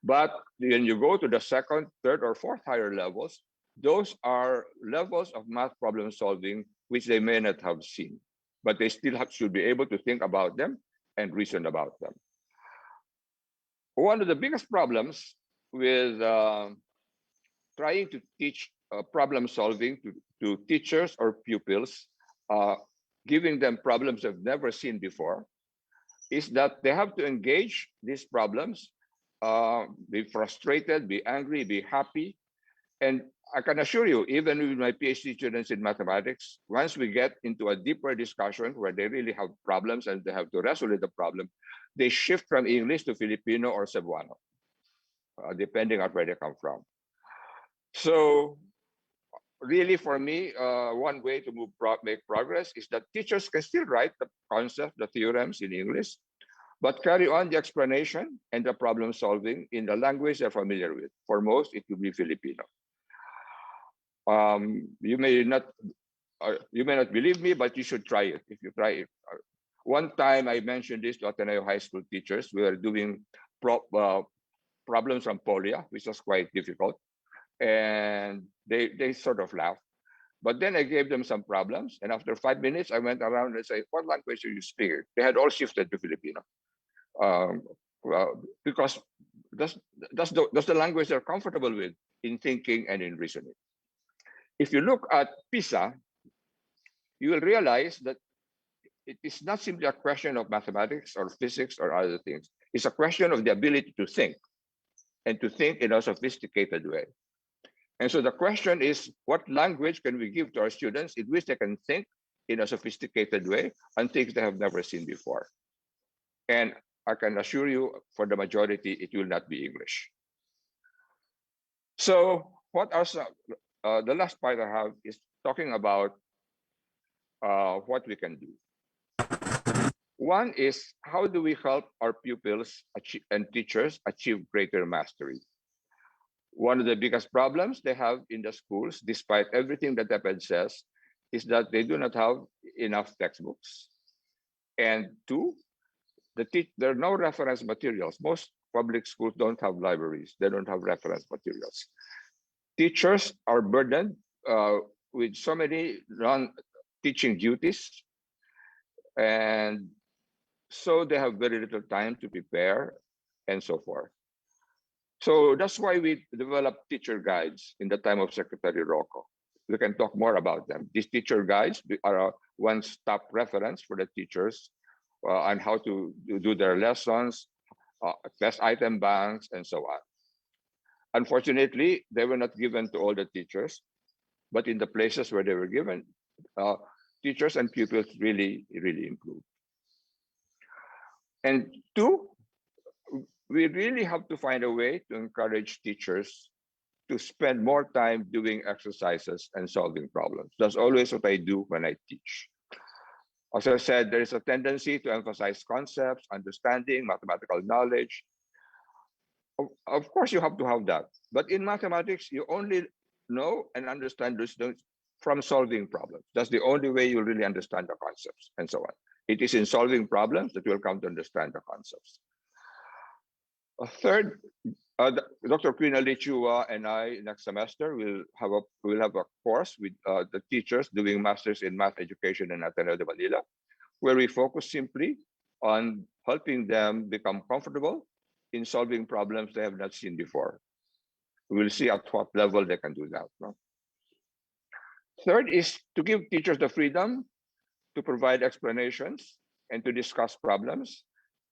But when you go to the second, third, or fourth higher levels, those are levels of math problem solving which they may not have seen, but they still should be able to think about them and reason about them. One of the biggest problems with trying to teach problem solving to teachers or pupils, giving them problems they've never seen before, is that they have to engage these problems, be frustrated, be angry, be happy. And I can assure you, even with my PhD students in mathematics, once we get into a deeper discussion where they really have problems and they have to wrestle with the problem, they shift from English to Filipino or Cebuano, depending on where they come from. So really, for me, one way to make progress is that teachers can still write the concepts, the theorems in English, but carry on the explanation and the problem solving in the language they're familiar with. For most, it will be Filipino. You may not believe me, but you should try it. If you try it, one time I mentioned this to Ateneo High School teachers. We were doing problems on polio, which was quite difficult, and they sort of laughed. But then I gave them some problems, and after 5 minutes, I went around and said, "What language do you speak?" They had all shifted to Filipino, because that's the language they're comfortable with in thinking and in reasoning. If you look at PISA, you will realize that it is not simply a question of mathematics or physics or other things. It's a question of the ability to think, and to think in a sophisticated way. And so the question is, what language can we give to our students in which they can think in a sophisticated way on things they have never seen before? And I can assure you, for the majority, it will not be English. So what are some, the last part I have is talking about what we can do. One is, how do we help our pupils and teachers achieve greater mastery? One of the biggest problems they have in the schools, despite everything that DepEd says, is that they do not have enough textbooks. And two, there are no reference materials. Most public schools don't have libraries. They don't have reference materials. Teachers are burdened with so many non-teaching duties, and so they have very little time to prepare and so forth. So that's why we developed teacher guides in the time of Secretary Rocco. We can talk more about them. These teacher guides are a one-stop reference for the teachers on how to do their lessons, test item banks, and so on. Unfortunately, they were not given to all the teachers, but in the places where they were given, teachers and pupils really improved. And two, we really have to find a way to encourage teachers to spend more time doing exercises and solving problems. That's always what I do when I teach. As I said, there is a tendency to emphasize concepts, understanding, mathematical knowledge. Of course, you have to have that. But in mathematics, you only know and understand those things from solving problems. That's the only way you really understand the concepts and so on. It is in solving problems that you'll come to understand the concepts. A third, Dr. Queen Alichua and I next semester will have a course with the teachers doing masters in math education in Ateneo de Manila, where we focus simply on helping them become comfortable in solving problems they have not seen before. We'll see at what level they can do that. No? Third is to give teachers the freedom to provide explanations and to discuss problems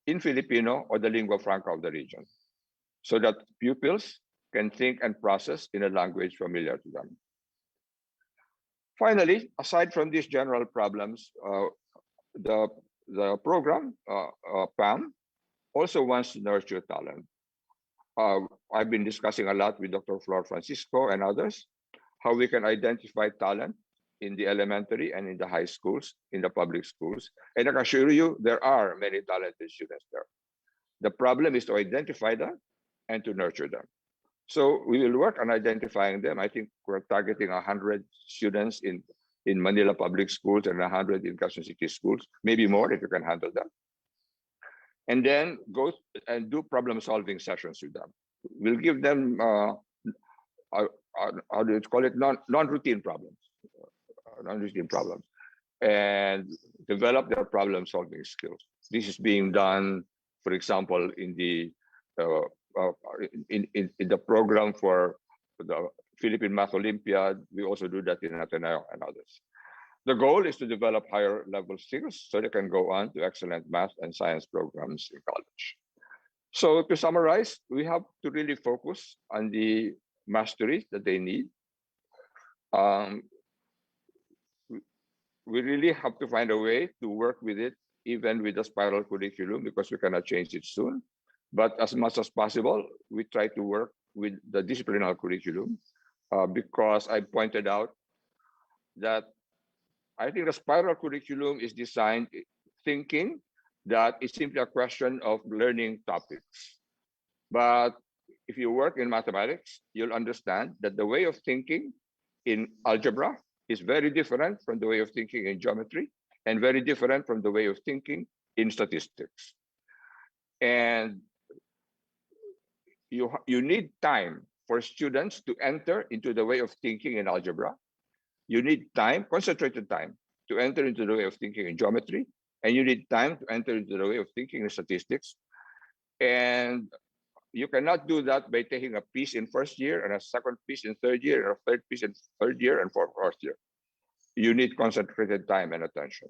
in Filipino or the lingua franca of the region, so that pupils can think and process in a language familiar to them. Finally, aside from these general problems, the program, PAM, also wants to nurture talent. I've been discussing a lot with Dr. Flor Francisco and others, how we can identify talent in the elementary and in the high schools, in the public schools. And I can assure you, there are many talented students there. The problem is to identify them and to nurture them. So we will work on identifying them. I think we're targeting 100 students in Manila public schools and 100 in Quezon City schools, maybe more if you can handle them. And then go and do problem-solving sessions with them. We'll give them, how do you call it, non-routine problems, and develop their problem-solving skills. This is being done, for example, in the program for the Philippine Math Olympiad. We also do that in Ateneo and others. The goal is to develop higher level skills so they can go on to excellent math and science programs in college. So to summarize, we have to really focus on the mastery that they need. We really have to find a way to work with it, even with the spiral curriculum, because we cannot change it soon. But as much as possible, we try to work with the disciplinary curriculum because I pointed out that I think the spiral curriculum is designed thinking that it's simply a question of learning topics. But if you work in mathematics, you'll understand that the way of thinking in algebra is very different from the way of thinking in geometry and very different from the way of thinking in statistics. And you need time for students to enter into the way of thinking in algebra. You need time, concentrated time, to enter into the way of thinking in geometry, and you need time to enter into the way of thinking in statistics. And you cannot do that by taking a piece in first year and a second piece in third year and a third piece in third year and fourth year. You need concentrated time and attention.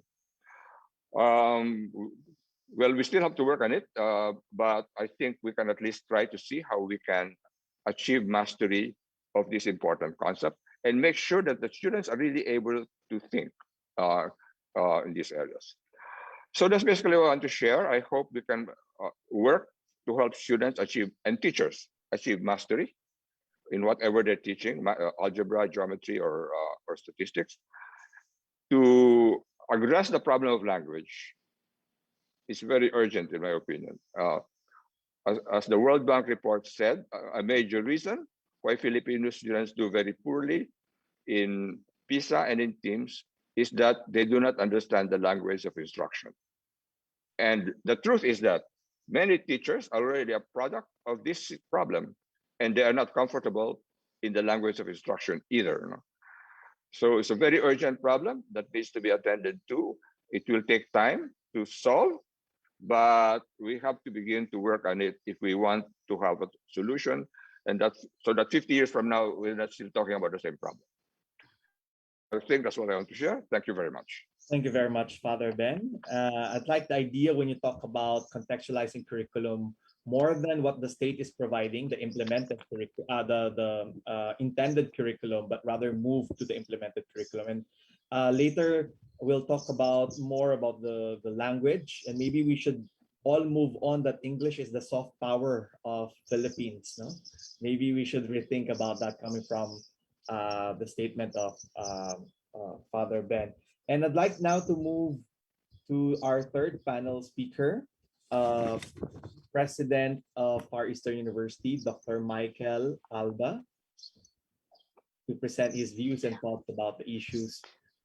Well, we still have to work on it, but I think we can at least try to see how we can achieve mastery of this important concept and make sure that the students are really able to think in these areas. So that's basically what I want to share. I hope we can work to help students achieve and teachers achieve mastery in whatever they're teaching, algebra, geometry, or statistics. To address the problem of language is very urgent, in my opinion. As the World Bank report said, a major reason why Filipino students do very poorly in PISA and in TIMSS is that they do not understand the language of instruction. And the truth is that many teachers are already a product of this problem, and they are not comfortable in the language of instruction either. No? So it's a very urgent problem that needs to be attended to. It will take time to solve, but we have to begin to work on it if we want to have a solution. And that's so that 50 years from now, we're not still talking about the same problem. I think that's what I want to share. Thank you very much. Thank you very much, Father Ben. I'd like the idea when you talk about contextualizing curriculum more than what the state is providing, the implemented curriculum, the intended curriculum, but rather move to the implemented curriculum. And later we'll talk about more about the language, and maybe we should all move on that English is the soft power of Philippines. No, maybe we should rethink about that coming from the statement of Father Ben. And I'd like now to move to our third panel speaker, uh, President of Far Eastern University, Dr. Michael Alba, to present his views and thoughts about the issues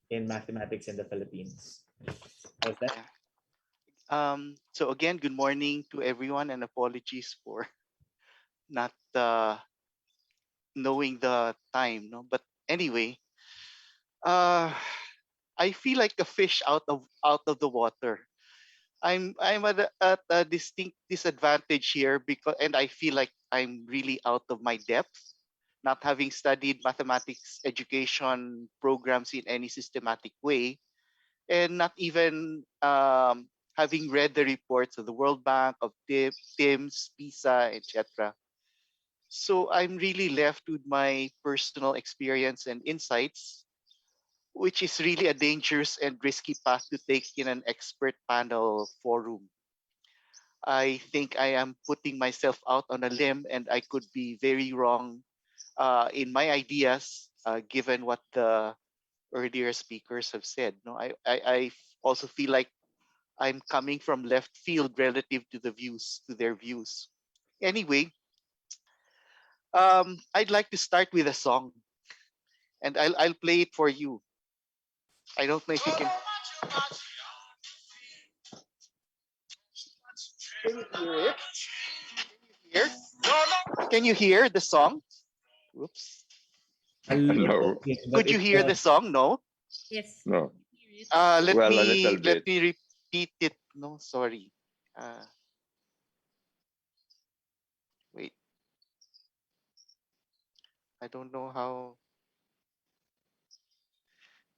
in mathematics in the Philippines. President? So again, good morning to everyone and apologies for not knowing the time. No, but anyway, uh, I feel like a fish out of the water. I'm at a distinct disadvantage here because, and I feel like I'm really out of my depth, not having studied mathematics education programs in any systematic way, and not even having read the reports of the World Bank, of TIMS, PISA, etc. So I'm really left with my personal experience and insights, which is really a dangerous and risky path to take in an expert panel forum. I think I am putting myself out on a limb and I could be very wrong in my ideas, given what the earlier speakers have said. No, I also feel like I'm coming from left field relative to their views. Anyway, I'd like to start with a song, and I'll play it for you. I don't know if you can. Can you hear it? Hear? Can you hear the song? Whoops. No. Could you hear the song? No. Yes. No. Let Well, a me little bit. repeat it. No, sorry. Wait. I don't know how.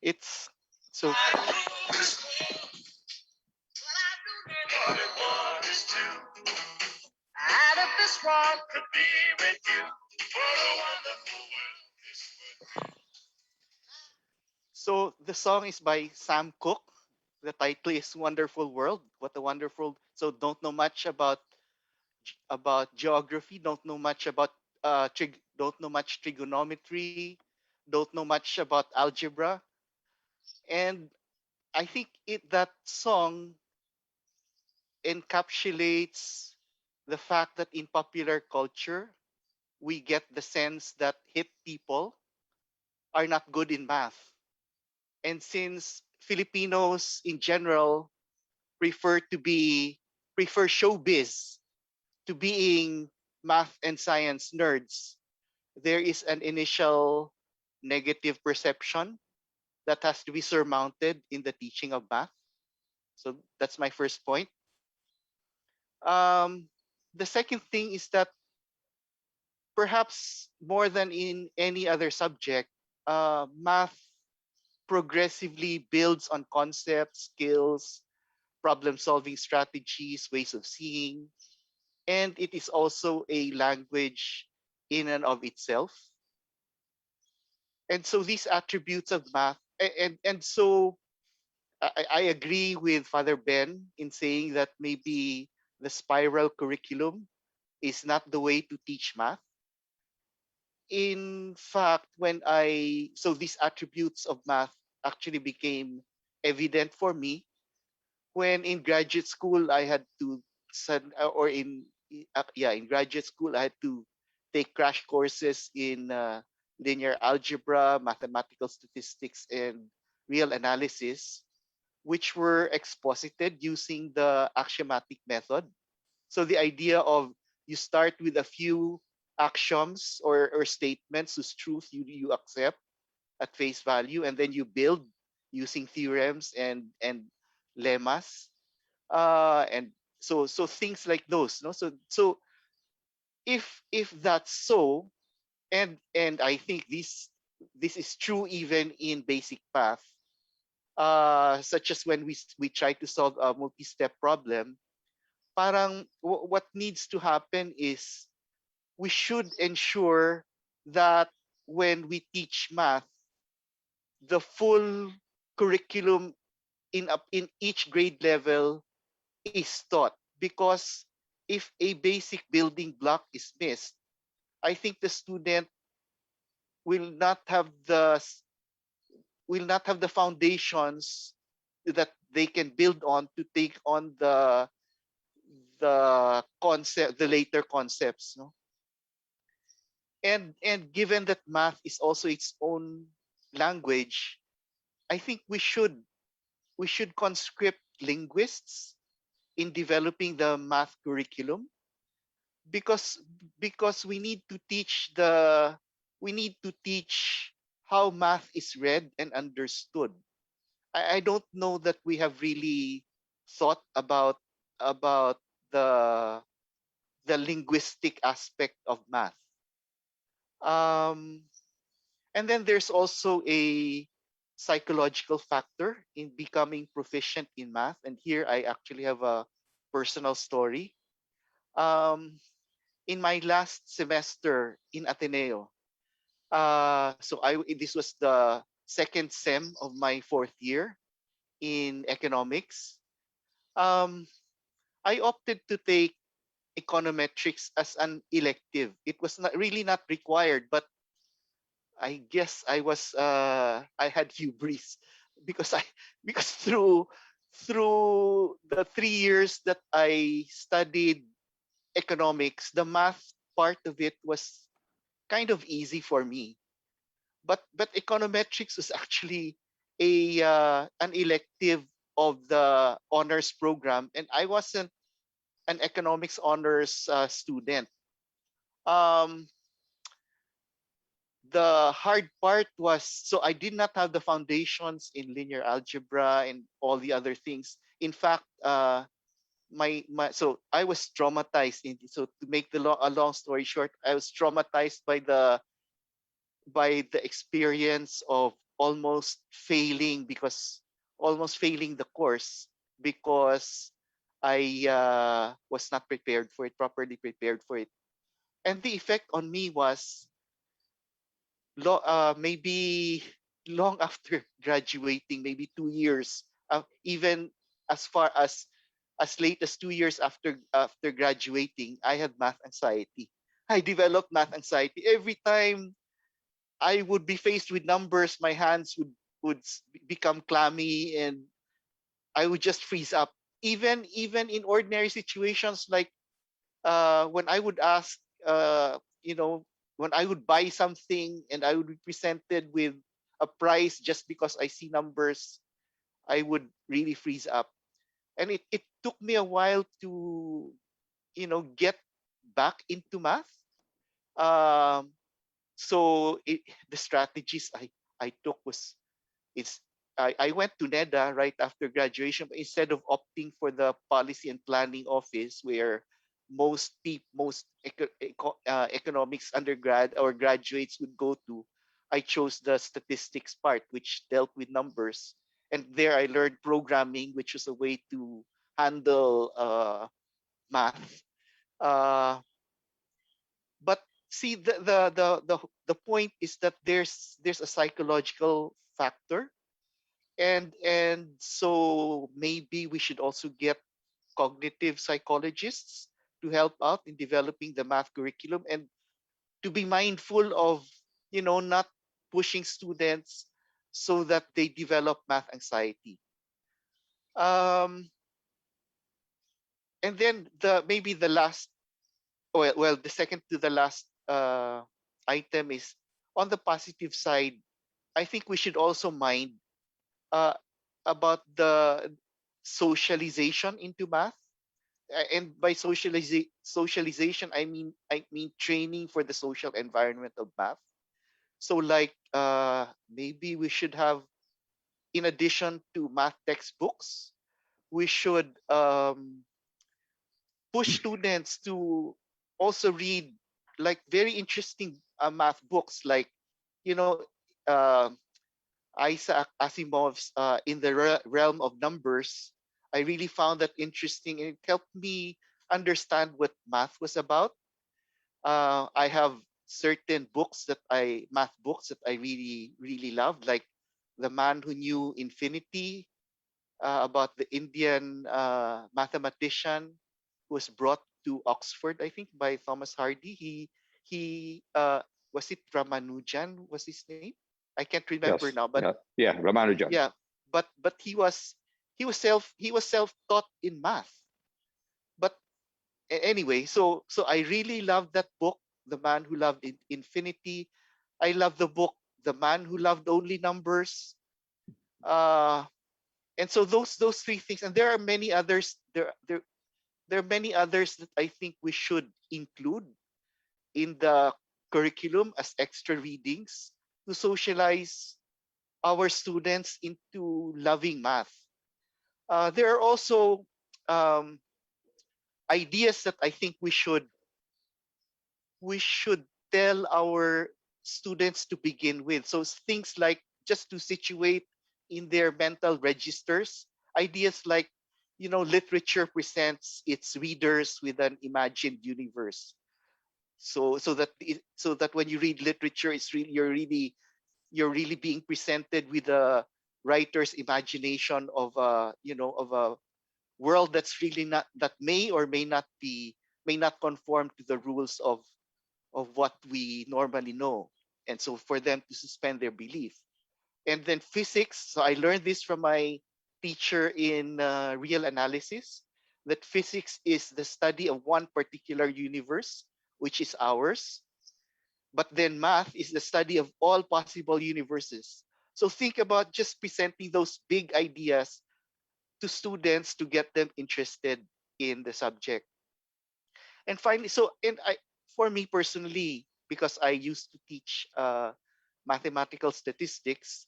It's so. So the song is by Sam Cooke. The title is "Wonderful World." What a wonderful! So don't know much about geography. Don't know much about don't know much trigonometry. Don't know much about algebra. And I think that song encapsulates the fact that in popular culture we get the sense that hip people are not good in math. And since Filipinos in general prefer showbiz to being math and science nerds, there is an initial negative perception that has to be surmounted in the teaching of math. So that's my first point. The second thing is that perhaps more than in any other subject, math progressively builds on concepts, skills, problem solving strategies, ways of seeing, and it is also a language in and of itself. And so these attributes of math, and so I agree with Father Ben in saying that maybe the spiral curriculum is not the way to teach math. In fact, so these attributes of math actually became evident for me when in graduate school I had to or in graduate school I had to take crash courses in linear algebra, mathematical statistics, and real analysis, which were exposited using the axiomatic method. So the idea of you start with a few axioms or statements whose truth you accept at face value, and then you build using theorems and lemmas, and so things like those. No, so if that's so, and I think this is true even in basic math, such as when we try to solve a multi-step problem, parang what needs to happen is we should ensure that when we teach math, the full curriculum in each grade level is taught, because if a basic building block is missed, I think the student will not have the foundations that they can build on to take on the later concepts, no? And given that math is also its own language, I think we should conscript linguists in developing the math curriculum, because we need to teach how math is read and understood. I don't know that we have really thought about the linguistic aspect of math. Um, and then there's also a psychological factor in becoming proficient in math. And here I actually have a personal story. Um, in my last semester in Ateneo, this was the second sem of my fourth year in economics. Um, I opted to take econometrics as an elective. It was not really not required, but I guess I had hubris because I because through the 3 years that I studied economics, the math part of it was kind of easy for me. But econometrics was actually a an elective of the honors program, and I wasn't an economics honors student. Um, the hard part was, so I did not have the foundations in linear algebra and all the other things. In fact, my so I was traumatized. So to make a long story short, I was traumatized by the experience of almost failing the course because I was not properly prepared for it. And the effect on me was maybe long after graduating, maybe 2 years, even as far as late as 2 years after graduating, I had math anxiety. I developed math anxiety every time I would be faced with numbers. My hands would become clammy, and I would just freeze up. Even in ordinary situations, like when I would ask, when I would buy something and I would be presented with a price just because I see numbers, I would really freeze up. And it took me a while to, get back into math. Um, the strategies I took was it's I went to NEDA right after graduation, but instead of opting for the policy and planning office where most economics undergrad or graduates would go to, I chose the statistics part, which dealt with numbers. And there I learned programming, which was a way to handle math. Uh, but see, the point is that there's a psychological factor, and so maybe we should also get cognitive psychologists to help out in developing the math curriculum, and to be mindful of not pushing students so that they develop math anxiety. um and then the last, well, the second to the last item is, on the positive side, I think we should also mind uh, about the socialization into math. And by socialization, I mean training for the social environment of math. So like maybe we should have, in addition to math textbooks, we should push students to also read like very interesting math books, like you know uh, Isaac Asimov's In the Realm of Numbers. I really found that interesting, and it helped me understand what math was about. I have certain math books that I really, really loved, like The Man Who Knew Infinity, about the Indian mathematician who was brought to Oxford, I think, by Thomas Hardy. He was it Ramanujan was his name? I can't remember Yes. now, but Yeah. Yeah. Ramanujan. yeah, but he was he was self-taught in math. But anyway, so I really love that book, The Man Who Loved Infinity. I love the book, The Man Who Loved Only Numbers. And so those three things, and there are many others. There are many others that I think we should include in the curriculum as extra readings to socialize our students into loving math. There are also um, ideas that I think we should tell our students to begin with. So things like, just to situate in their mental registers, ideas like, literature presents its readers with an imagined universe. So that when you read literature, you're really being presented with a writer's imagination of a world that's really not, that may or may not conform to the rules of what we normally know, and so for them to suspend their belief. And then physics, so I learned this from my teacher in real analysis, that physics is the study of one particular universe, which is ours, but then math is the study of all possible universes. So think about just presenting those big ideas to students to get them interested in the subject. And finally, for me personally, because I used to teach mathematical statistics,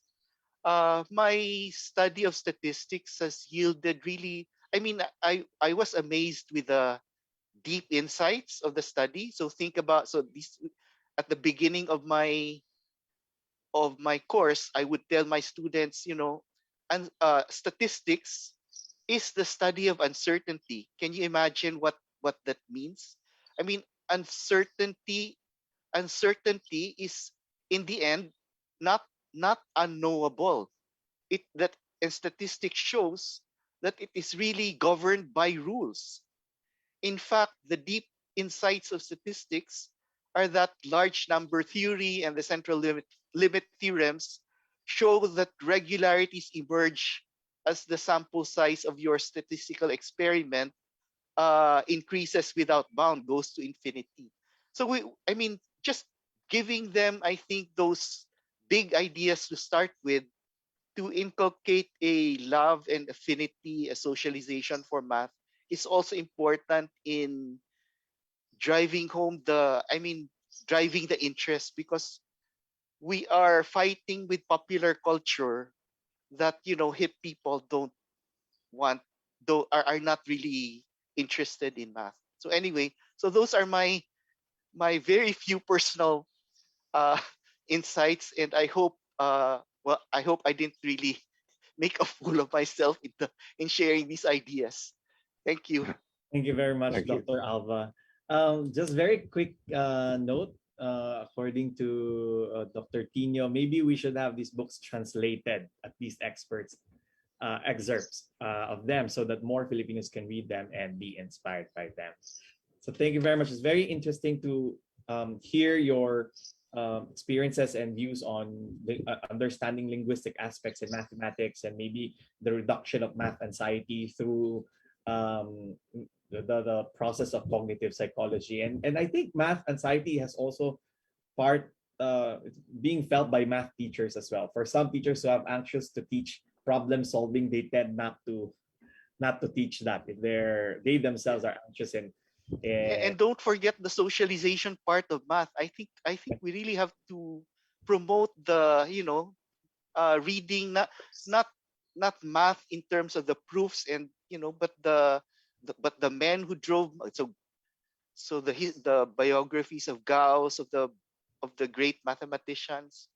my study of statistics has yielded really. I mean, I was amazed with the deep insights of the study. So think about, so this, at the beginning of my course, I would tell my students, and statistics is the study of uncertainty. Can you imagine what that means? I mean, uncertainty is, in the end, not unknowable. It that And statistics shows that it is really governed by rules. In fact, the deep insights of statistics are that large number theory and the central limit theorems show that regularities emerge as the sample size of your statistical experiment increases without bound, goes to infinity. So I mean, just giving them, I think, those big ideas to start with, to inculcate a love and affinity, a socialization for math, is also important in driving home driving the interest, because we are fighting with popular culture that, hip people don't want, though are not really interested in math. So anyway, so those are my very few personal uh, insights, and I hope I didn't really make a fool of myself in sharing these ideas. Thank you. Thank you very much, Thank you. Dr. Alva. Just very quick note, according to Dr. Tino, maybe we should have these books translated, at least experts excerpts of them, so that more Filipinos can read them and be inspired by them. So thank you very much. It's very interesting to hear your experiences and views on understanding linguistic aspects in mathematics, and maybe the reduction of math anxiety through the process of cognitive psychology. And I think math anxiety has also part being felt by math teachers as well. For some teachers who are anxious to teach problem solving, they tend not to teach that if they themselves are anxious And don't forget the socialization part of math. I think we really have to promote the, reading, not math in terms of the proofs, and but the men who drove. So the biographies of Gauss, of the great mathematicians.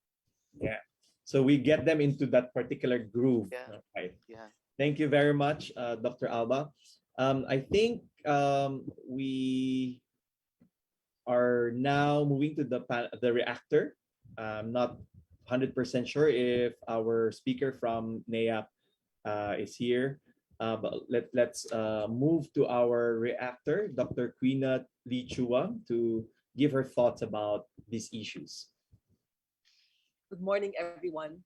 Yeah. So we get them into that particular groove. Yeah. Right. Yeah. Thank you very much, Dr. Alba. I think we are now moving to the reactor. I'm not 100% sure if our speaker from NEA is here, but let's move to our reactor, Dr. Quina Lee Chua, to give her thoughts about these issues. Good morning, everyone.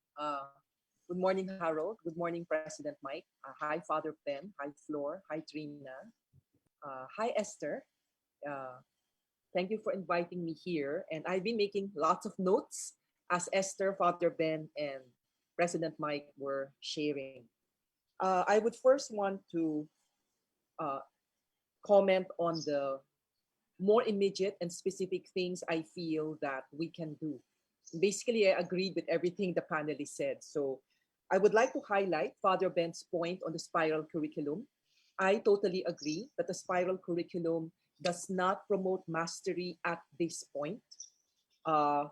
Good morning, Harold. Good morning, President Mike. Hi, Father Ben. Hi, Flor. Hi, Trina. Hi, Esther. Uh, Thank you for inviting me here. And I've been making lots of notes as Esther, Father Ben, and President Mike were sharing. I would first want to uh, comment on the more immediate and specific things I feel that we can do. Basically, I agreed with everything the panelists said. So I would like to highlight Father Ben's point on the spiral curriculum. I totally agree that the spiral curriculum does not promote mastery at this point. Uh,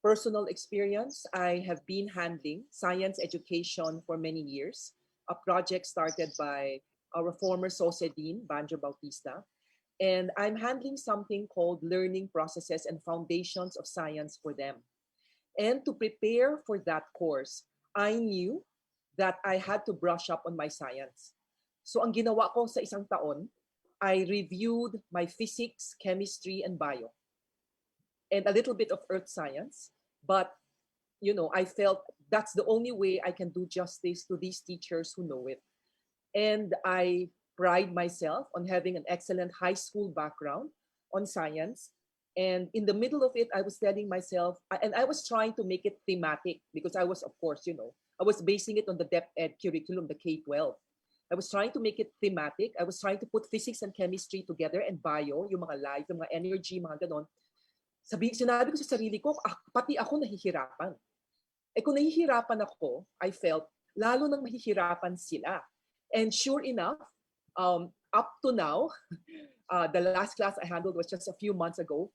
Personal experience, I have been handling science education for many years, a project started by our former SOSE Dean, Banjo Bautista, and I'm handling something called learning processes and foundations of science for them. And to prepare for that course, I knew that I had to brush up on my science. So ang ginawa ko sa isang taon, I reviewed my physics, chemistry, and bio, and a little bit of earth science. But, I felt that's the only way I can do justice to these teachers who know it. And I pride myself on having an excellent high school background on science. And in the middle of it, I was telling myself, and I was trying to make it thematic because I was, of course, I was basing it on the depth ed curriculum, the K-12. I was trying to make it thematic. I was trying to put physics and chemistry together and bio, yung mga life, yung mga energy, mga ganon. Sinabi ko sa sarili ko, pati ako nahihirapan. Kung nahihirapan ako, I felt, lalo nang mahihirapan sila. And sure enough, up to now, the last class I handled was just a few months ago.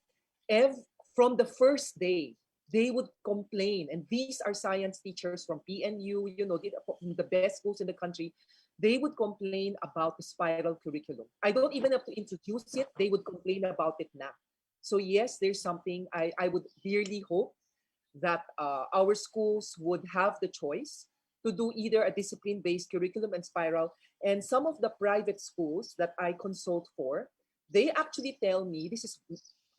From the first day, they would complain, and these are science teachers from PNU, the best schools in the country. They would complain about the spiral curriculum. I don't even have to introduce it. They would complain about it now. So yes, there's something I would dearly hope that our schools would have the choice to do either a discipline-based curriculum and spiral. And some of the private schools that I consult for, they actually tell me, this is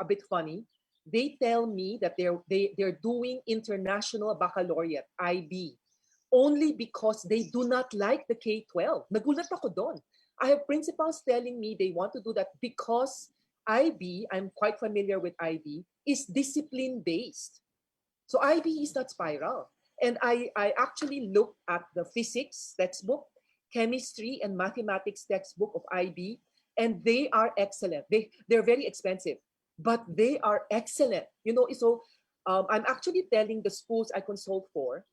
a bit funny, they tell me that they're doing international baccalaureate, IB, only because they do not like the K-12. Nagulat ako doon. I have principals telling me they want to do that because IB, I'm quite familiar with IB, is discipline-based. So IB is not spiral. And I actually looked at the physics textbook, chemistry and mathematics textbook of IB, and they are excellent. They're very expensive, but they are excellent. So I'm actually telling the schools I consult for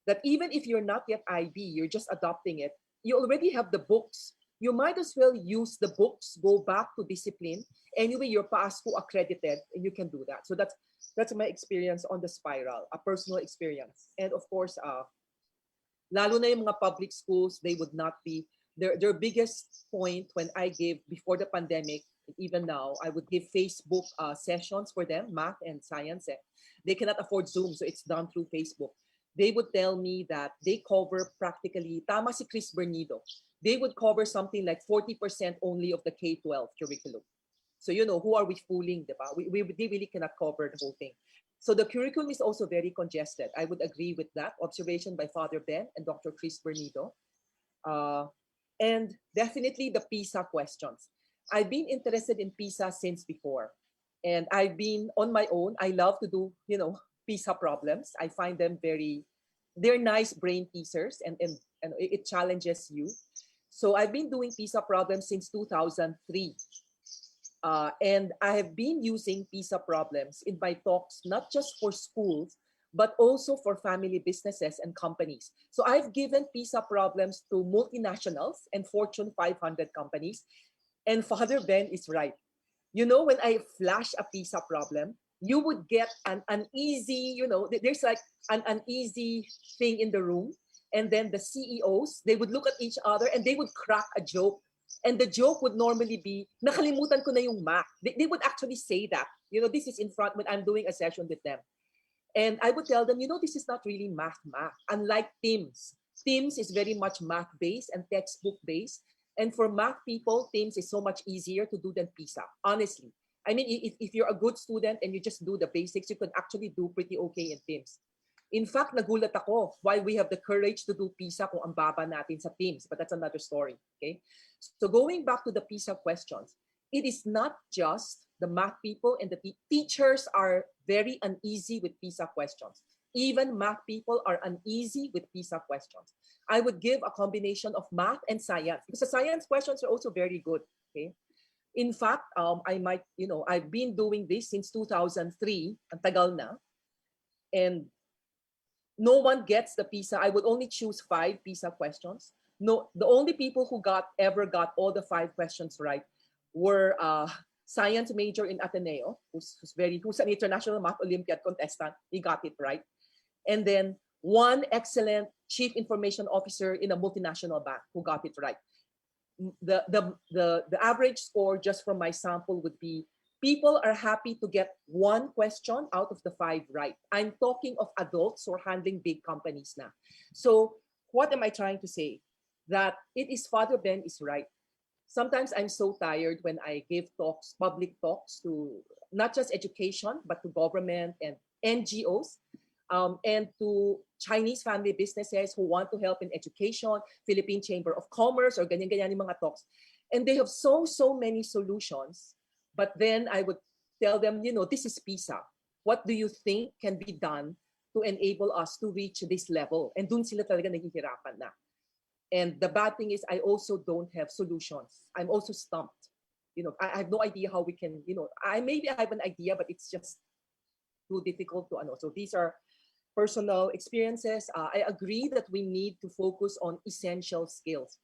that even if you're not yet IB, you're just adopting it, you already have the books. You might as well use the books, go back to discipline. Anyway, you're PASCO accredited, and you can do that. So that's my experience on the spiral, a personal experience. And of course, lalo na yung mga public schools, they would not be, their biggest point when I gave, before the pandemic, even now, I would give Facebook sessions for them, math and science. They cannot afford Zoom, so it's done through Facebook. They would tell me that they cover practically, tama si Chris Bernido, they would cover something like 40% only of the K-12 curriculum. So, who are we fooling, diba? They really cannot cover the whole thing. So the curriculum is also very congested. I would agree with that observation by Father Ben and Dr. Chris Bernido. And definitely the PISA questions. I've been interested in PISA since before. And I've been on my own. I love to do, PISA problems. I find them they're nice brain teasers and it challenges you. So I've been doing PISA problems since 2003. And I have been using PISA problems in my talks, not just for schools, but also for family businesses and companies. So I've given PISA problems to multinationals and Fortune 500 companies. And Father Ben is right. When I flash a PISA problem, you would get an uneasy, there's like an uneasy thing in the room. And then the CEOs, they would look at each other and they would crack a joke. And the joke would normally be, nakalimutan ko na yung math. They would actually say that. This is in front when I'm doing a session with them. And I would tell them, this is not really math. Unlike TIMS. TIMS is very much math-based and textbook-based. And for math people, TIMS is so much easier to do than PISA, honestly. I mean, if you're a good student and you just do the basics, you can actually do pretty okay in TIMS. In fact, nagulat ako why we have the courage to do PISA kung ang baba natin sa teams, but that's another story, okay? So going back to the PISA questions, it is not just the math people and the teachers are very uneasy with PISA questions. Even math people are uneasy with PISA questions. I would give a combination of math and science because the science questions are also very good, okay? In fact, I've been doing this since 2003, ang tagal na, and no one gets the PISA. I would only choose 5 PISA questions. No, the only people who ever got all the 5 questions right were science major in Ateneo, who's an international math Olympiad contestant. He got it right. And then one excellent chief information officer in a multinational bank who got it right. The average score just from my sample would be people are happy to get 1 question out of the 5 right. I'm talking of adults who are handling big companies now. So what am I trying to say? That it is Father Ben is right. Sometimes I'm so tired when I give talks, public talks to not just education, but to government and NGOs and to Chinese family businesses who want to help in education, Philippine Chamber of Commerce, or ganyan-ganyan yung mga talks. And they have so many solutions. But then I would tell them, this is PISA. What do you think can be done to enable us to reach this level? And dun sila talaga nahihirapan na. And the bad thing is I also don't have solutions. I'm also stumped. I have no idea how we can, maybe I have an idea, but it's just too difficult to know. So these are personal experiences. I agree that we need to focus on essential skills.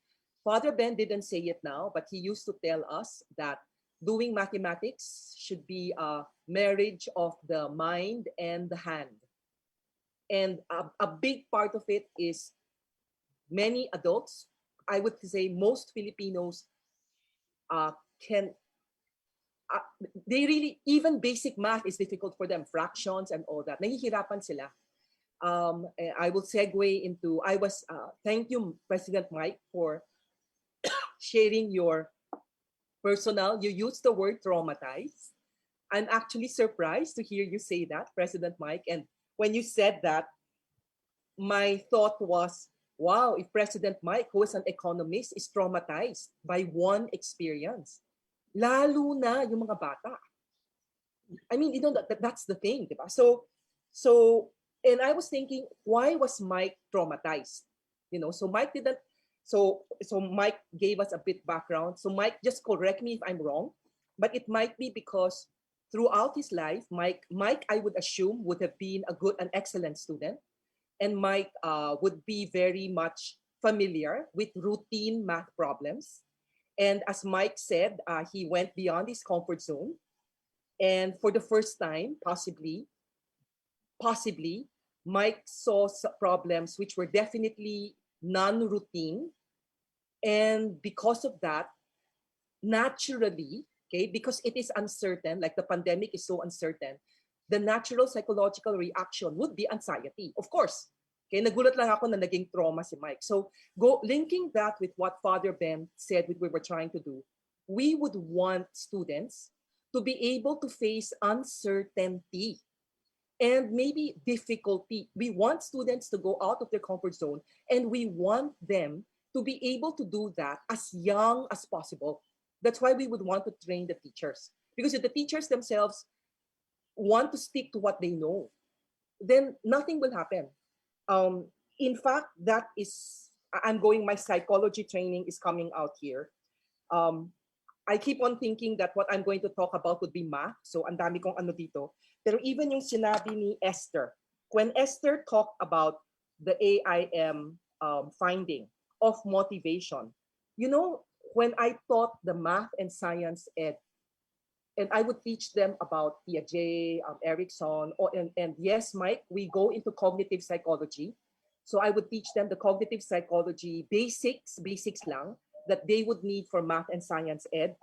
Father Ben didn't say it now, but he used to tell us that doing mathematics should be a marriage of the mind and the hand. And a big part of it is many adults, I would say most Filipinos they really, even basic math is difficult for them, fractions and all that. Nahihirapan sila. I will segue into, thank you, President Mike, for sharing your personal, you used the word traumatized. I'm actually surprised to hear you say that, President Mike. And when you said that, my thought was, wow, if President Mike, who is an economist, is traumatized by one experience, lalo na yung mga bata. I mean, that's the thing, diba? So, and I was thinking, why was Mike traumatized? So Mike didn't, so Mike gave us a bit background. So Mike, just correct me if I'm wrong, but it might be because throughout his life, Mike, I would assume, would have been an excellent student. And Mike would be very much familiar with routine math problems. And as Mike said, he went beyond his comfort zone. And for the first time, possibly, Mike saw problems which were definitely non-routine. And because of that, naturally, okay, because it is uncertain, like the pandemic is so uncertain, the natural psychological reaction would be anxiety, of course. Okay, nagulat lang ako na naging trauma si Mike. So linking that with what Father Ben said, what we were trying to do, we would want students to be able to face uncertainty and maybe difficulty. We want students to go out of their comfort zone, and we want them to be able to do that as young as possible. That's why we would want to train the teachers. Because if the teachers themselves want to stick to what they know, then nothing will happen. In fact, my psychology training is coming out here. I keep on thinking that what I'm going to talk about would be math. So ang dami kong ano dito. Pero even yung sinabi ni Esther, when Esther talked about the AIM finding of motivation, when I taught the math and science ed, and I would teach them about Piaget, Erikson, and yes, Mike, we go into cognitive psychology. So I would teach them the cognitive psychology basics lang, that they would need for math and science ed.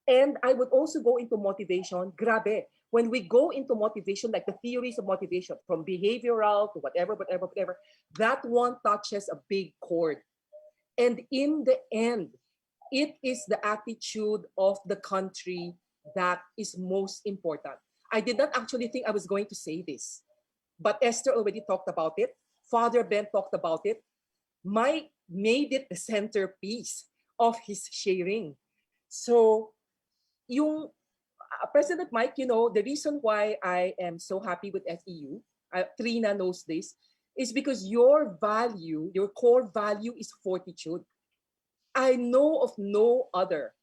And I would also go into motivation. Grabe, when we go into motivation, like the theories of motivation, from behavioral to whatever, that one touches a big chord. And in the end, it is the attitude of the country that is most important. I did not actually think I was going to say this. But Esther already talked about it. Father Ben talked about it. Mike made it the centerpiece of his sharing. So, yung President Mike, the reason why I am so happy with FEU, Trina knows this, is because your value, your core value is fortitude. I know of no other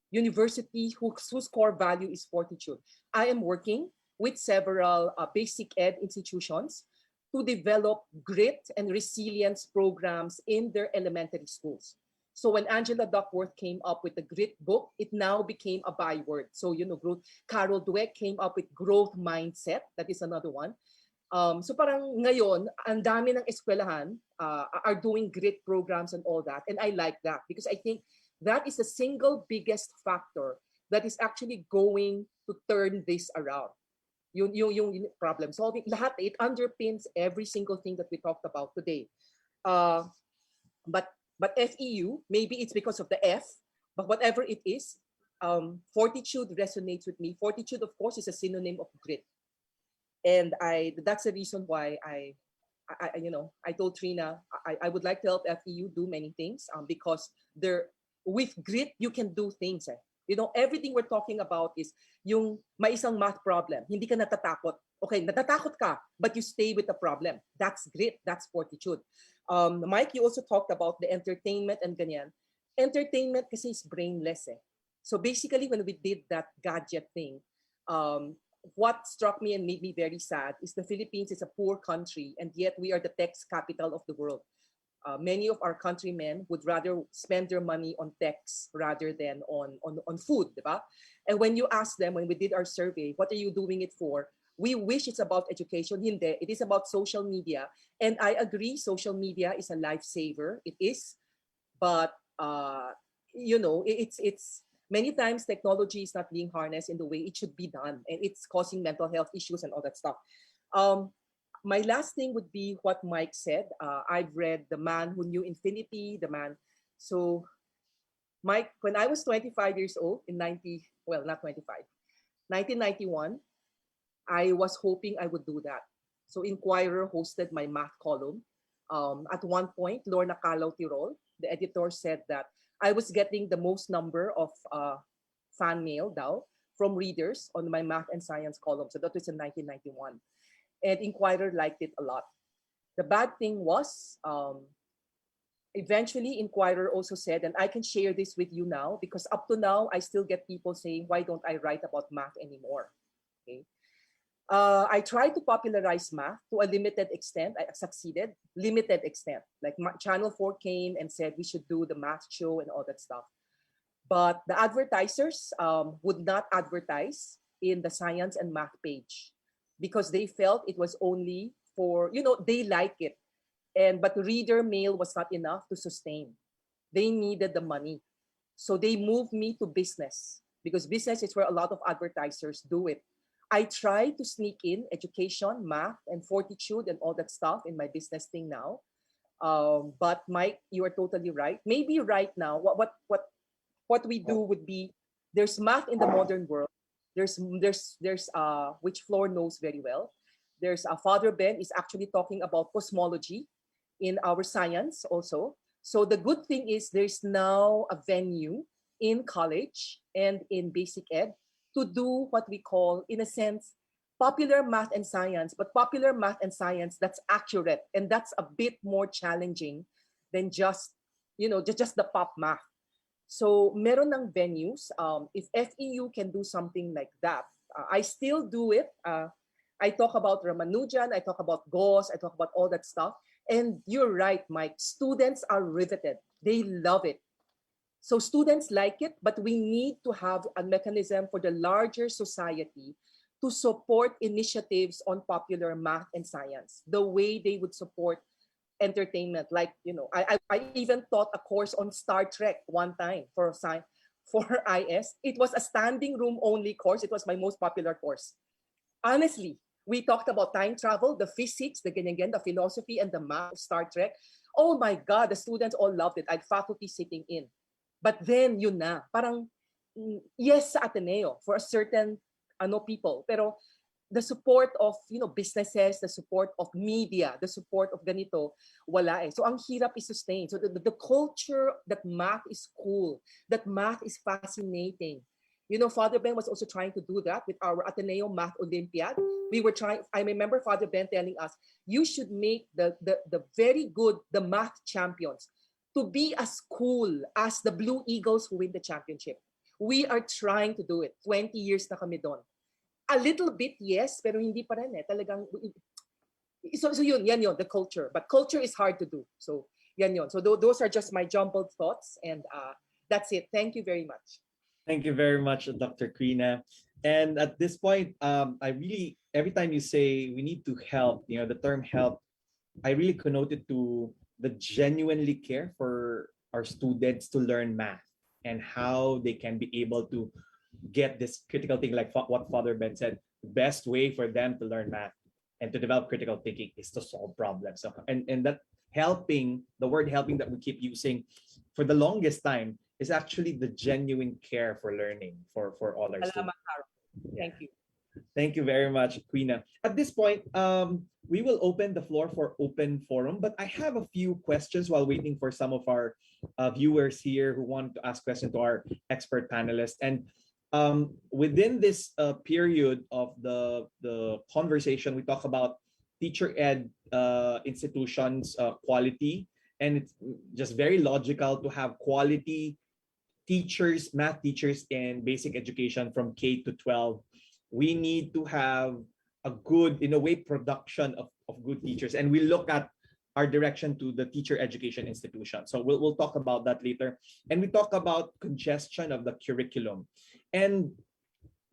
university whose core value is fortitude. I am working with several basic ed institutions to develop grit and resilience programs in their elementary schools. So when Angela Duckworth came up with the grit book, it now became a byword. So, growth. Carol Dweck came up with growth mindset. That is another one. So parang ngayon, ang dami ng eskwelahan are doing grit programs and all that. And I like that because I think that is the single biggest factor that is actually going to turn this around. Yung problem solving, lahat, it underpins every single thing that we talked about today. But FEU, maybe it's because of the F, but whatever it is, fortitude resonates with me. Fortitude, of course, is a synonym of grit. And that's the reason why I told Trina I would like to help FEU do many things because with grit you can do things. Everything we're talking about is yung may isang math problem, hindi ka natatakot. Okay, natatakot ka, but you stay with the problem. That's grit, that's fortitude. Mike, you also talked about the entertainment and ganyan. Entertainment kasi is brainless. So basically when we did that gadget thing, what struck me and made me very sad is the Philippines is a poor country and yet we are the tech capital of the world. Many of our countrymen would rather spend their money on techs rather than on food, diba? And when you ask them, when we did our survey, what are you doing it for? We wish it's about education. Hindi, it is about social media. And I agree, social media is a lifesaver. It is, but it's many times technology is not being harnessed in the way it should be done, and it's causing mental health issues and all that stuff. My last thing would be what Mike said. I've read The Man Who Knew Infinity, So, Mike, when I was 25 years old in 1991, I was hoping I would do that. So Inquirer hosted my math column. At one point, Lorna Calaw Tirol, the editor, said that I was getting the most number of fan mail from readers on my math and science column. So that was in 1991. And Inquirer liked it a lot. The bad thing was, eventually Inquirer also said, and I can share this with you now, because up to now, I still get people saying, why don't I write about math anymore? Okay. I tried to popularize math to a limited extent. I succeeded, limited extent. Like Channel 4 came and said we should do the math show and all that stuff. But the advertisers would not advertise in the science and math page because they felt it was only for, they like it. But reader mail was not enough to sustain. They needed the money. So they moved me to business because business is where a lot of advertisers do it. I try to sneak in education, math, and fortitude and all that stuff in my business thing now. But Mike, you are totally right. Maybe right now, what we do would be, there's math in the modern world. There's which Floor knows very well. There's Father Ben is actually talking about cosmology in our science also. So the good thing is there's now a venue in college and in basic ed to do what we call, in a sense, popular math and science, but popular math and science that's accurate, and that's a bit more challenging than just the pop math. So meron ng venues. If FEU can do something like that, I still do it. I talk about Ramanujan, I talk about Gauss, I talk about all that stuff. And you're right, Mike, students are riveted. They love it. So students like it, but we need to have a mechanism for the larger society to support initiatives on popular math and science, the way they would support entertainment. Like, I even taught a course on Star Trek one time for IS. It was a standing room only course. It was my most popular course. Honestly, we talked about time travel, the physics, the philosophy, and the math of Star Trek. Oh my God, the students all loved it. I had faculty sitting in. But then, yun na, parang, yes sa Ateneo for a certain people. Pero the support of businesses, the support of media, the support of ganito, wala eh. So ang hirap i-sustain. So the culture that math is cool, that math is fascinating. Father Ben was also trying to do that with our Ateneo Math Olympiad. We were trying, I remember Father Ben telling us, you should make the very good, the math champions to be as cool as the Blue Eagles who win the championship. We are trying to do it. 20 years na kami doon. A little bit, yes, pero hindi pa rin eh. Talagang, so yan yun, the culture. But culture is hard to do. So yan yun. So those are just my jumbled thoughts. And that's it. Thank you very much. Thank you very much, Dr. Krina. And at this point, every time you say we need to help, the term help, I really connote it to the genuinely care for our students to learn math and how they can be able to get this critical thinking, like what Father Ben said. The best way for them to learn math and to develop critical thinking is to solve problems. So, and that helping, the word helping that we keep using for the longest time is actually the genuine care for learning for all our students. Thank you. Thank you very much, Quina. At this point, we will open the floor for open forum, but I have a few questions while waiting for some of our viewers here who want to ask questions to our expert panelists. And within this period of the conversation, we talk about teacher ed institutions quality, and it's just very logical to have quality teachers, math teachers in basic education from K to 12. We need to have a good, in a way, production of good teachers. And we look at our direction to the teacher education institution. So we'll talk about that later. And we talk about congestion of the curriculum. And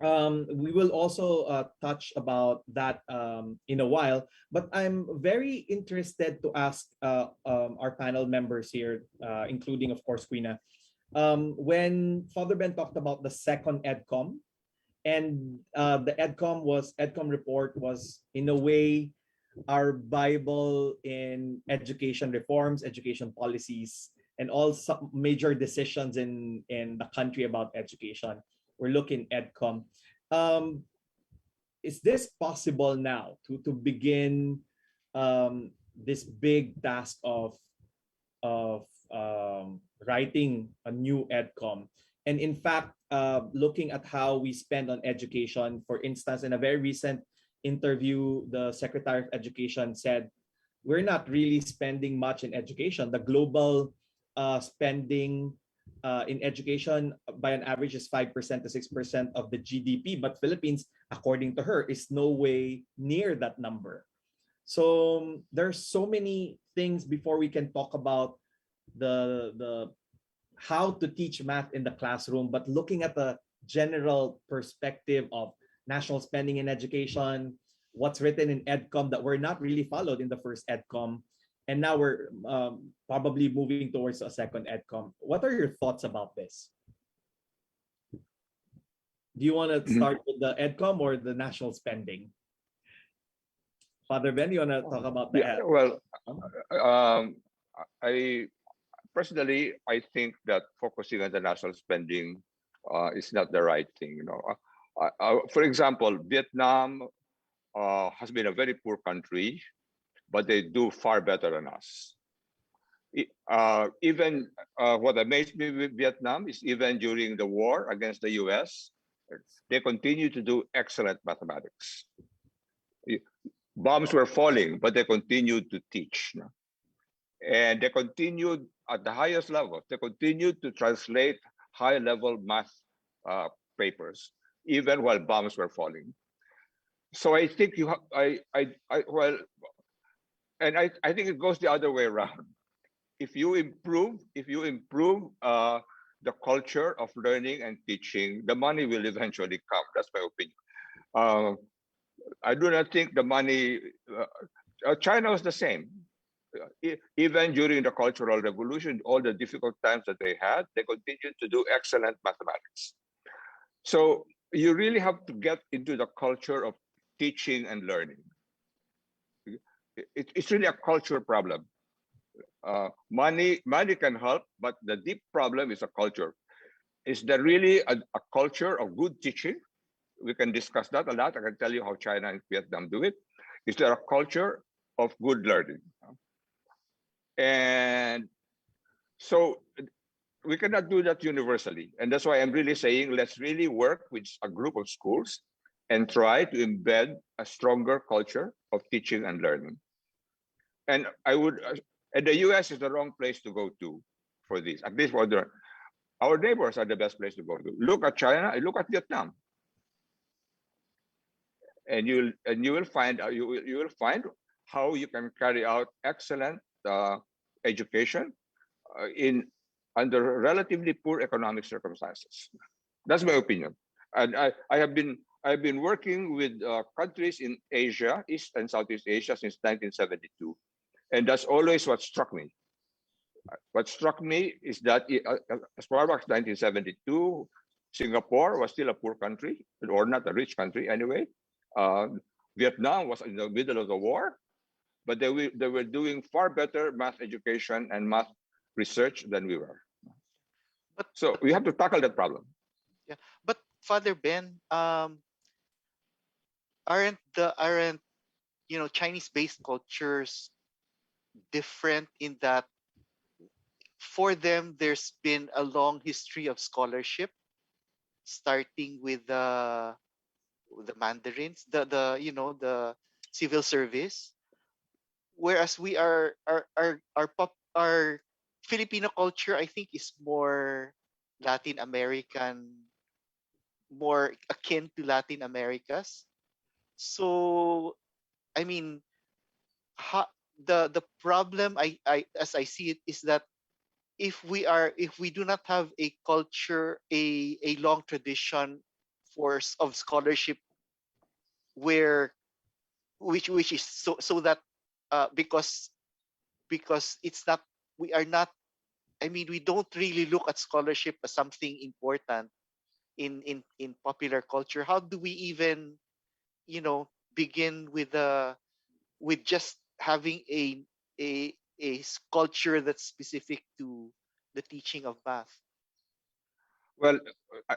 we will also touch about that in a while. But I'm very interested to ask our panel members here, including, of course, Quina, when Father Ben talked about the second EDCOM, and the EDCOM report was, in a way, our Bible in education reforms, education policies, and all some major decisions in the country about education. We're looking at EDCOM. Is this possible now to begin this big task of writing a new EDCOM? And in fact, looking at how we spend on education, for instance, in a very recent interview, the Secretary of Education said, we're not really spending much in education. The global spending in education by an average is 5% to 6% of the GDP, but Philippines, according to her, is no way near that number. So there's so many things before we can talk about the how to teach math in the classroom, but looking at the general perspective of national spending in education, what's written in EDCOM that were not really followed in the first EDCOM, and now we're probably moving towards a second EDCOM. What are your thoughts about this? Do you want to start with the EDCOM or the national spending? Father Ben, you want to talk about that? Well, personally, I think that focusing on the national spending is not the right thing. For example, Vietnam has been a very poor country, but they do far better than us. Even what amazed me with Vietnam is even during the war against the US, they continue to do excellent mathematics. Bombs were falling, but they continued to teach. And they continued at the highest level. They continued to translate high-level math papers, even while bombs were falling. So I think I think it goes the other way around. If you improve the culture of learning and teaching, the money will eventually come. That's my opinion. I do not think the money. China was the same. Even during the Cultural Revolution, all the difficult times that they had, they continued to do excellent mathematics. So you really have to get into the culture of teaching and learning. It's really a culture problem. Money can help, but the deep problem is a culture. Is there really a culture of good teaching? we can discuss that a lot. I can tell you how China and Vietnam do it. Is there a culture of good learning? And so we cannot do that universally. And that's why I'm really saying, let's really work with a group of schools and try to embed a stronger culture of teaching and learning. And and the US is the wrong place to go to for this. At least our neighbors are the best place to go to. Look at China and look at Vietnam. And you will find how you can carry out excellent education under relatively poor economic circumstances. That's my opinion. And I've been working with countries in Asia, East and Southeast Asia, since 1972, and that's always what struck me. What struck me is that as far as 1972, Singapore was still a poor country, or not a rich country anyway. Vietnam was in the middle of the war, but they were doing far better math education and math research than we were. So we have to tackle that problem. Yeah, but Father Ben, aren't Chinese-based cultures different in that for them there's been a long history of scholarship, starting with the Mandarins, the civil service, whereas we our Filipino culture, I think, is more Latin American, more akin to Latin America's. So, I mean, the problem as I see it is that if we do not have a culture, a long tradition of scholarship, which is so that because it's not we are not, I mean, we don't really look at scholarship as something important in popular culture. How do we even begin with just having a culture that's specific to the teaching of math? Well,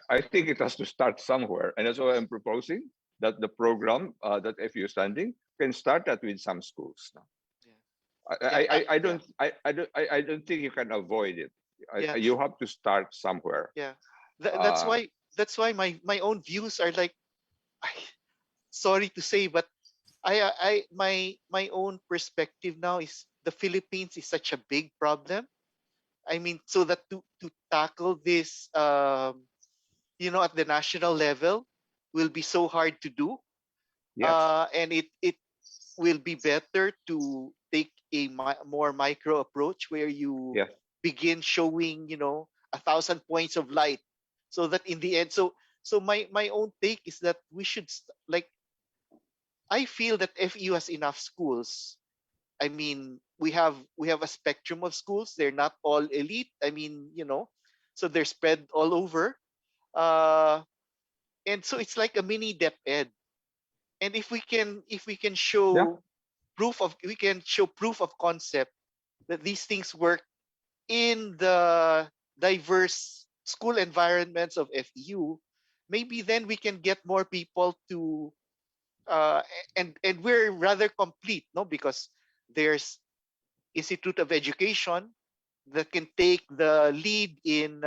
I think it has to start somewhere, and that's why I'm proposing that the program that FEU is standing can start that with some schools. I don't think you can avoid it. You have to start somewhere. Yeah, that's why my own views are like, sorry to say, but my own perspective now is the Philippines is such a big problem. I mean, so that to tackle this, at the national level, will be so hard to do. Yes. And it will be better to take a more micro approach where you begin showing 1,000 points of light, so that in the end, so my own take is that we should I feel that FEU has enough schools. I mean, we have a spectrum of schools. They're not all elite. I mean, so they're spread all over. And so it's like a mini DepEd. And if we can show proof of concept that these things work in the diverse school environments of FEU, maybe then we can get more people to and we're rather complete, no? Because there's Institute of Education that can take the lead in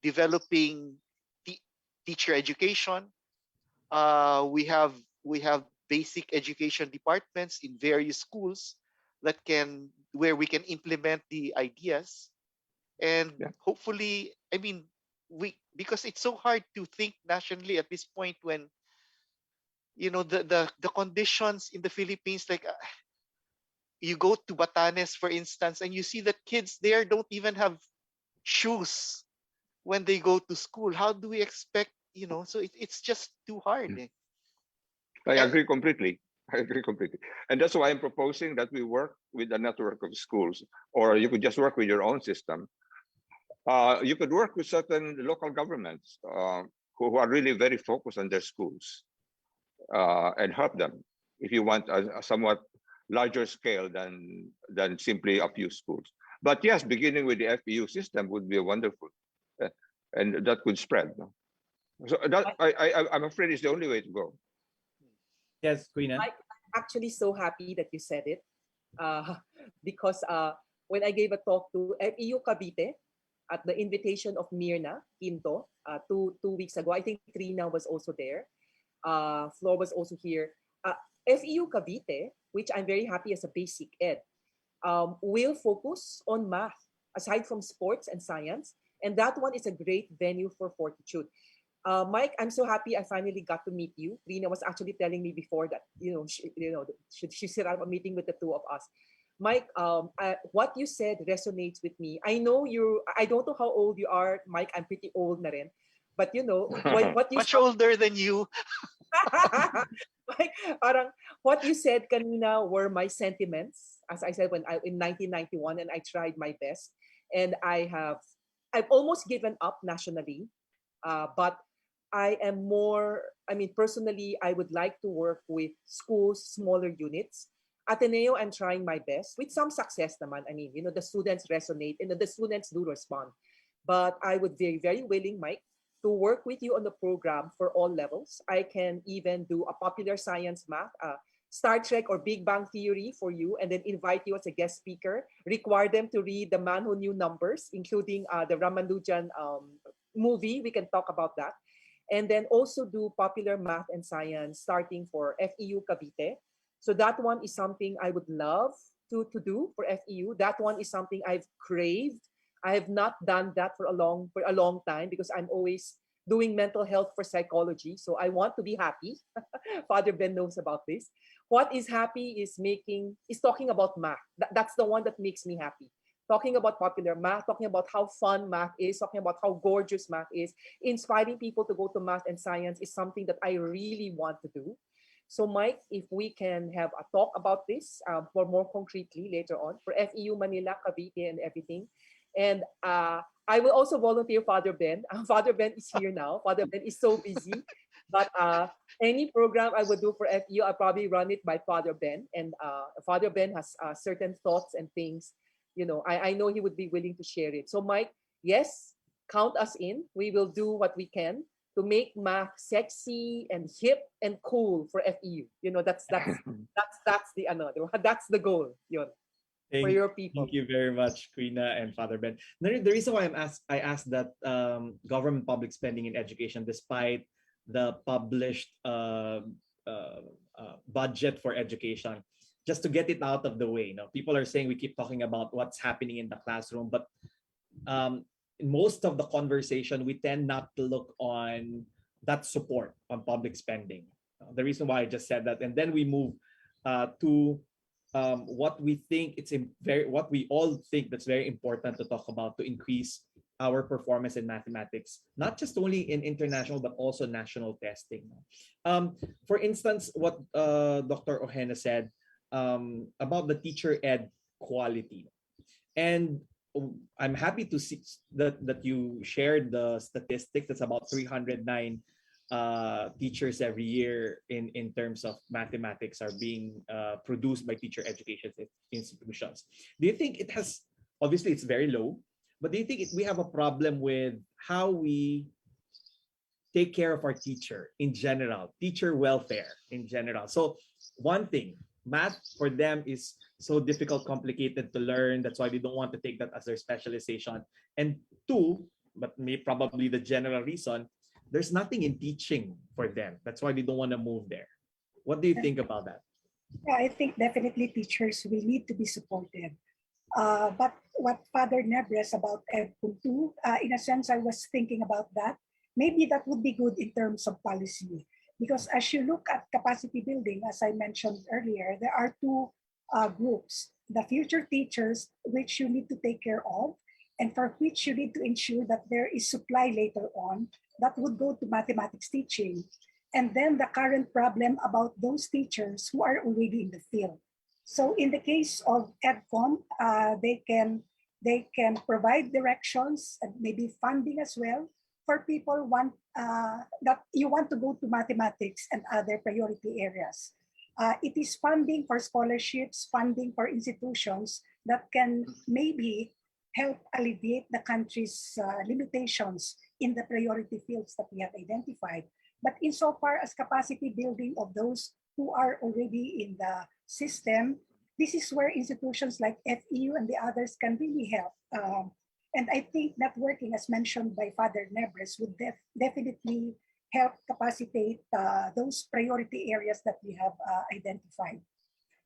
developing teacher education. We have basic education departments in various schools where we can implement the ideas, and hopefully, I mean, because it's so hard to think nationally at this point when the conditions in the Philippines, like you go to Batanes, for instance, and you see that kids there don't even have shoes when they go to school. How do we expect, so it's just too hard. I agree completely. And that's why I'm proposing that we work with a network of schools, or you could just work with your own system. You could work with certain local governments who are really very focused on their schools and help them if you want a somewhat larger scale than simply a few schools. But yes, beginning with the FEU system would be wonderful, and that could spread. So I'm afraid it's the only way to go. Yes, Queen. I'm actually so happy that you said it, uh, because when I gave a talk to FEU Cavite at the invitation of Mirna Quinto two weeks ago, I think Trina was also there. Flo was also here. FEU Cavite, which I'm very happy as a basic ed, will focus on math aside from sports and science. And that one is a great venue for fortitude. Mike, I'm so happy I finally got to meet you. Rina was actually telling me before that, she set up a meeting with the two of us. Mike, what you said resonates with me. I know I don't know how old you are, Mike. I'm pretty old na rin. But what you much older than you. Mike, parang what you said kanina were my sentiments. As I said in 1991, and I tried my best, and I've almost given up nationally, but I am more. I mean, personally, I would like to work with schools, smaller units. Ateneo, I'm trying my best with some success naman. I mean, the students resonate and the students do respond. But I would be very willing, Mike, to work with you on the program for all levels. I can even do a popular science math, Star Trek or Big Bang Theory for you, and then invite you as a guest speaker. Require them to read The Man Who Knew Numbers, including the Ramanujan movie. We can talk about that. And then also do popular math and science starting for FEU Cavite. So that one is something I would love to do for FEU. That one is something I've craved. I have not done that for a long time because I'm always doing mental health for psychology. So I want to be happy. Father Ben knows about this. What is happy is talking about math. That's the one that makes me happy. Talking about popular math, talking about how fun math is, talking about how gorgeous math is, inspiring people to go to math and science is something that I really want to do. So Mike, if we can have a talk about this for more concretely later on for FEU Manila, Cavite, and everything. And I will also volunteer Father Ben. Father Ben is here now. Father Ben is so busy. But any program I would do for FEU, I'll probably run it by Father Ben. And Father Ben has certain thoughts and things. I know he would be willing to share it. So Mike, yes, count us in. We will do what we can to make math sexy and hip and cool for FEU. That's that's the goal. For your people. Thank you very much, Quina and Father Ben. The reason why I asked that government public spending in education, despite the published budget for education, just to get it out of the way. People are saying we keep talking about what's happening in the classroom, but in most of the conversation, we tend not to look on that support on public spending. The reason why I just said that, and then we move to what we all think that's very important to talk about to increase our performance in mathematics, not just only in international but also national testing. For instance, what Dr. Ojena said about the teacher ed quality, and I'm happy to see that you shared the statistics. That's about 309 teachers every year in terms of mathematics are being produced by teacher education institutions. Do you think it has, obviously it's very low, but do you think we have a problem with how we take care of our teacher in general, teacher welfare in general? So one thing, math for them is so difficult, complicated to learn. That's why they don't want to take that as their specialization. And two, but probably the general reason, there's nothing in teaching for them. That's why they don't want to move there. What do you think about that? Yeah, I think definitely teachers will need to be supported. But what Father Nebres about EdPuntu, in a sense, I was thinking about that. Maybe that would be good in terms of policy. Because as you look at capacity building, as I mentioned earlier, there are two groups. The future teachers, which you need to take care of, and for which you need to ensure that there is supply later on that would go to mathematics teaching. And then the current problem about those teachers who are already in the field. So in the case of EdCom, they can provide directions and maybe funding as well for people that you want to go to mathematics and other priority areas. It is funding for scholarships, funding for institutions that can maybe help alleviate the country's limitations in the priority fields that we have identified. But insofar as capacity building of those who are already in the system, this is where institutions like FEU and the others can really help. And I think networking, as mentioned by Father Nebres, would definitely help capacitate those priority areas that we have identified.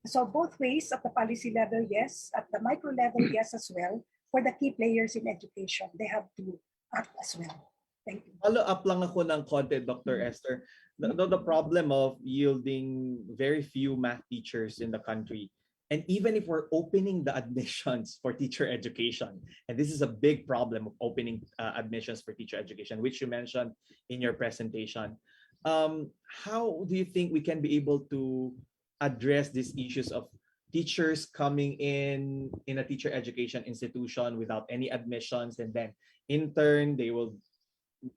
So both ways, at the policy level, yes. At the micro level, yes, as well. For the key players in education, they have to act as well. Thank you. Follow up lang ako ng konti, Dr. Esther. The problem of yielding very few math teachers in the country, and even if we're opening the admissions for teacher education, and this is a big problem of opening admissions for teacher education, which you mentioned in your presentation, how do you think we can be able to address these issues of teachers coming in a teacher education institution without any admissions, and then in turn they will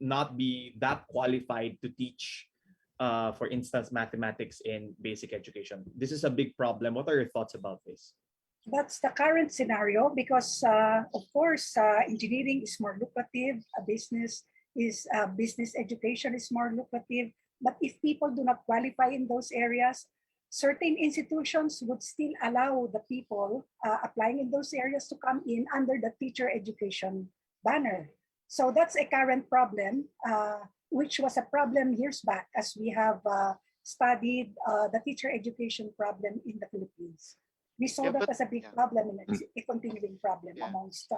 not be that qualified to teach, for instance, mathematics in basic education? This is a big problem. What are your thoughts about this? That's the current scenario because, of course, engineering is more lucrative. Business education is more lucrative. But if people do not qualify in those areas, certain institutions would still allow the people applying in those areas to come in under the teacher education banner. So that's a current problem, which was a problem years back as we have studied the teacher education problem in the Philippines. We saw that as a big problem and it's a continuing problem amongst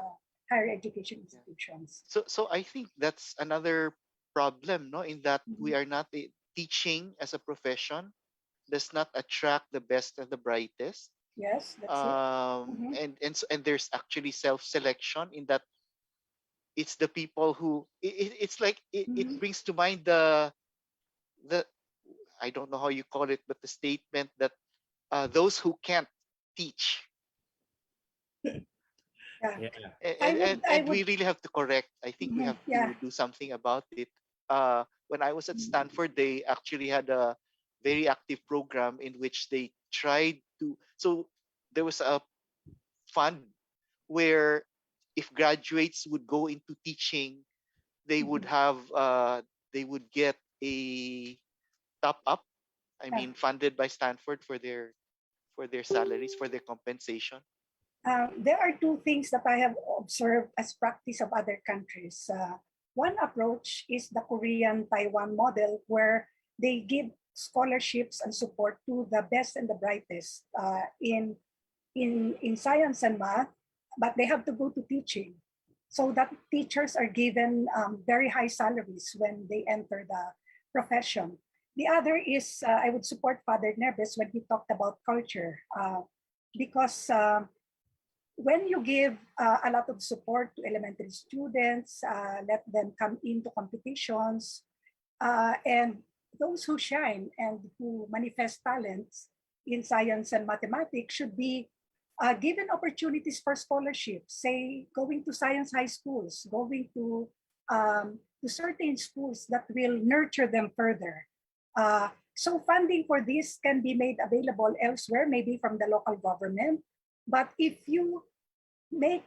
higher education institutions. So I think that's another problem, no, in that we are not teaching as a profession does not attract the best and the brightest. Yes, that's it. And there's actually self-selection in that it's the people who it's like it brings to mind the I don't know how you call it, but the statement that those who can't teach. And we really have to correct. I think we have to do something about it. When I was at Stanford, they actually had a very active program in which they tried to. So there was a fund where if graduates would go into teaching, they would have they would get a top up. I mean, funded by Stanford for their salaries, for their compensation. There are two things that I have observed as practice of other countries. One approach is the Korean-Taiwan model, where they give scholarships and support to the best and the brightest in science and math, but they have to go to teaching. So that teachers are given very high salaries when they enter the profession. The other is, I would support Father Neves when he talked about culture, because when you give a lot of support to elementary students, let them come into competitions, and those who shine and who manifest talents in science and mathematics should be given opportunities for scholarships, say going to science high schools, going to certain schools that will nurture them further. So funding for this can be made available elsewhere, maybe from the local government. But if you make,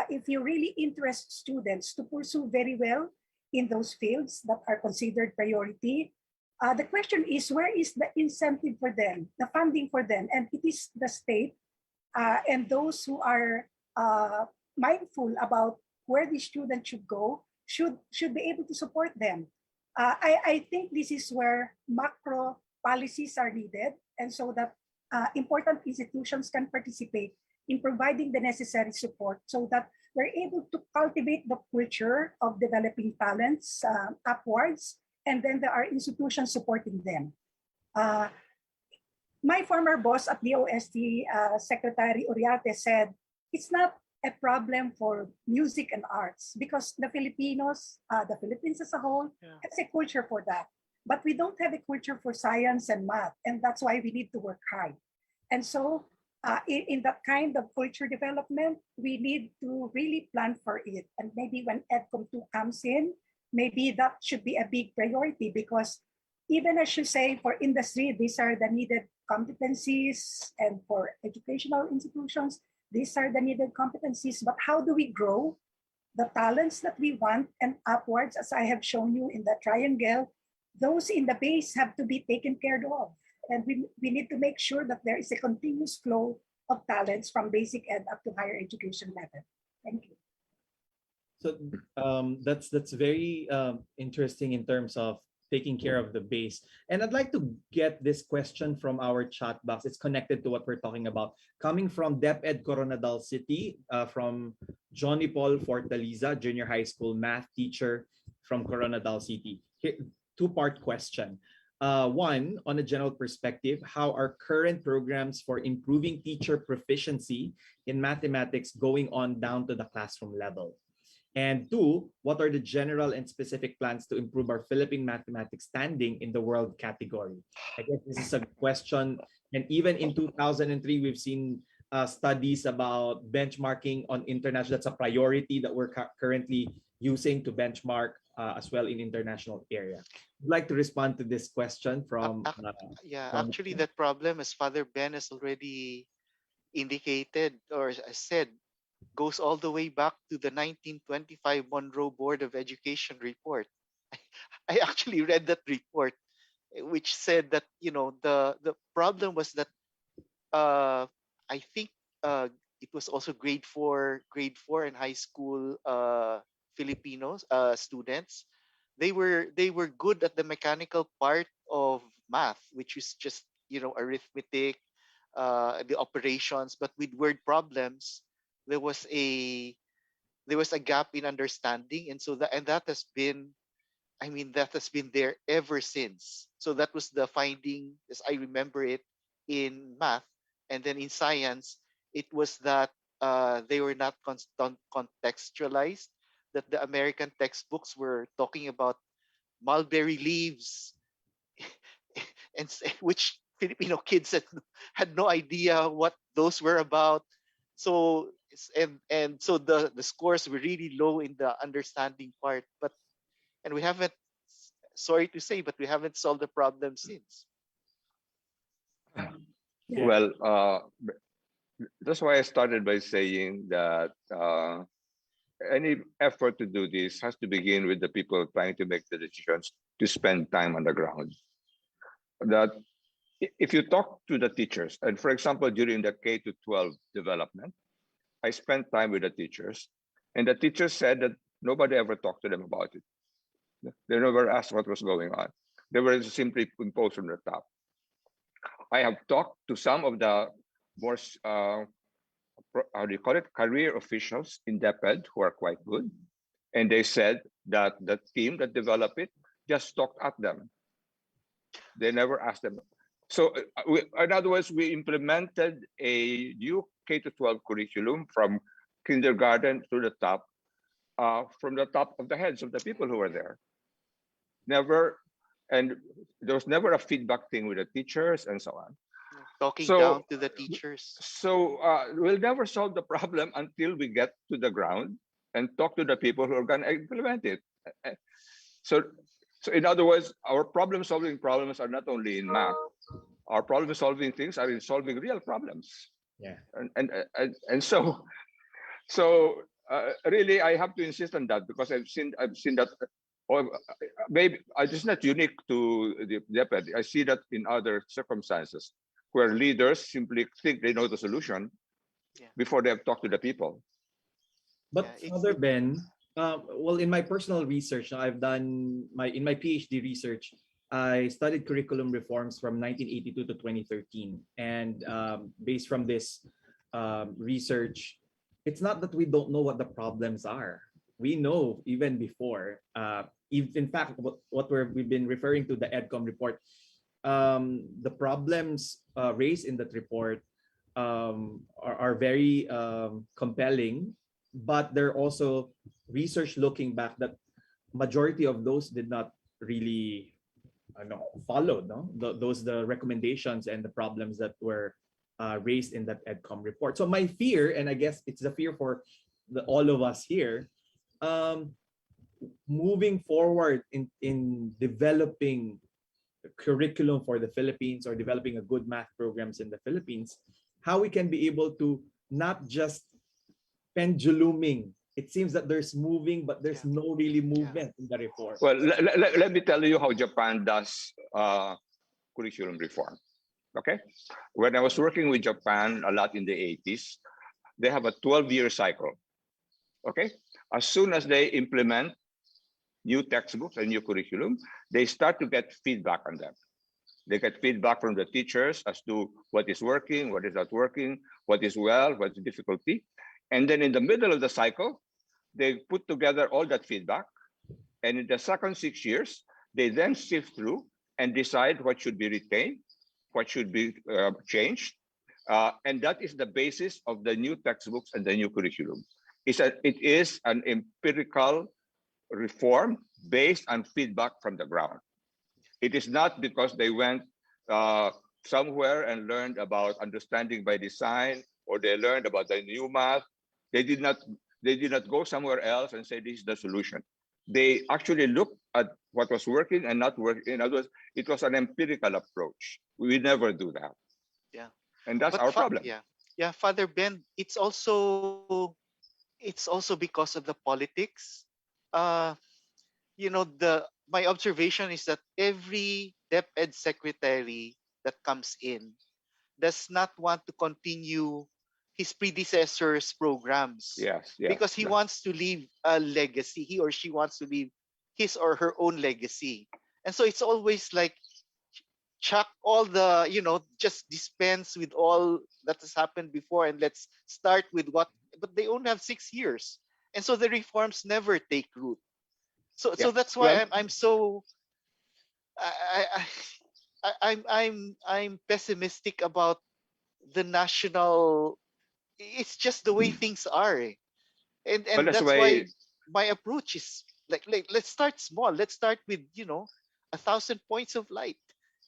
if you really interest students to pursue very well in those fields that are considered priority, the question is, where is the incentive for them, the funding for them? And it is the state and those who are mindful about where the student should go should be able to support them. I think this is where macro policies are needed, and so that important institutions can participate in providing the necessary support so that we're able to cultivate the culture of developing talents upwards, and then there are institutions supporting them. My former boss at the OST, Secretary Uriarte, said, it's not a problem for music and arts because the Filipinos, the Philippines as a whole, has a culture for that. But we don't have a culture for science and math, and that's why we need to work hard. And so in that kind of culture development, we need to really plan for it. And maybe when EDCOM 2 comes in, maybe that should be a big priority, because even as you say, for industry, these are the needed competencies, and for educational institutions, these are the needed competencies. But how do we grow the talents that we want and upwards, as I have shown you in the triangle, those in the base have to be taken care of. And we need to make sure that there is a continuous flow of talents from basic ed up to higher education level. Thank you. So that's very interesting in terms of taking care of the base. And I'd like to get this question from our chat box. It's connected to what we're talking about. Coming from DepEd Coronadal City, from Johnny Paul Fortaliza, junior high school math teacher from Coronadal City. Two-part question. One, on a general perspective, how are current programs for improving teacher proficiency in mathematics going on down to the classroom level? And two, what are the general and specific plans to improve our Philippine mathematics standing in the world category? I guess this is a question, and even in 2003, we've seen studies about benchmarking on international. That's a priority that we're currently using to benchmark as well in international area. I'd like to respond to this question from... actually that problem, as Father Ben has already indicated or said, goes all the way back to the 1925 Monroe Board of Education report. I actually read that report, which said that the problem was that I think it was also grade four and high school Filipinos students. They were good at the mechanical part of math, which is just arithmetic, the operations, but with word problems there was a gap in understanding, and that has been there ever since. So that was the finding, as I remember it, in math. And then in science, it was that they were not contextualized, that the American textbooks were talking about mulberry leaves and which Filipino kids had no idea what those were about. So so the scores were really low in the understanding part, and we haven't, sorry to say, but we haven't solved the problem since. Well, that's why I started by saying that any effort to do this has to begin with the people trying to make the decisions to spend time on the ground. That if you talk to the teachers, and for example, during the K to 12 development, I spent time with the teachers, and the teachers said that nobody ever talked to them about it. They never asked what was going on. They were simply imposed from the top. I have talked to some of the more, how do you call it, career officials in DepEd who are quite good. And they said that the team that developed it just talked at them. They never asked them. So in other words, we implemented a new K-12 curriculum from kindergarten to the top, from the top of the heads of the people who were there. And there was never a feedback thing with the teachers and so on. Talking down to the teachers. So we'll never solve the problem until we get to the ground and talk to the people who are going to implement it. So in other words, our problem-solving problems are not only in math. Our problem-solving things are in solving real problems. Yeah. And so really, I have to insist on that because I've seen that. Or maybe it's not unique to the DepEd. I see that in other circumstances where leaders simply think they know the solution before they have talked to the people. But Father Ben, well, in my personal research, I've done in my PhD research, I studied curriculum reforms from 1982 to 2013. And based from this research, it's not that we don't know what the problems are. We know even before. In fact, what we've been referring to, the EDCOM report, the problems raised in that report are very compelling, but there are also research looking back that majority of those did not really follow the recommendations and the problems that were raised in that EDCOM report. So my fear, and I guess it's a fear for all of us here, moving forward in developing curriculum for the Philippines or developing a good math programs in the Philippines, how we can be able to not just penduluming it seems that there's moving, but there's no really movement in the reform. Well, let me tell you how Japan does curriculum reform. Okay, when I was working with Japan a lot in the 80s, they have a 12-year cycle. Okay, as soon as they implement new textbooks and new curriculum, they start to get feedback on them. They get feedback from the teachers as to what is working, what is not working, what is well, what is difficulty. And then in the middle of the cycle, they put together all that feedback. And in the second 6 years, they then sift through and decide what should be retained, what should be changed. And that is the basis of the new textbooks and the new curriculum. It is an empirical reform based on feedback from the ground. It is not because they went somewhere and learned about understanding by design, or they learned about the new math. They did not go somewhere else and say this is the solution. They actually looked at what was working and not working. In other words, it was an empirical approach. We never do that. Yeah. And that's But our problem. Yeah, Father Ben, it's also because of the politics. My observation is that every DepEd secretary that comes in does not want to continue his predecessor's programs. Yes. Because he wants to leave a legacy. He or she wants to leave his or her own legacy. And so it's always like chuck all the, just dispense with all that has happened before and let's start with but they only have 6 years. And so the reforms never take root. So that's why I'm so I'm pessimistic about the national. It's just the way things are, and that's why my approach is like let's start small. Let's start with 1,000 points of light.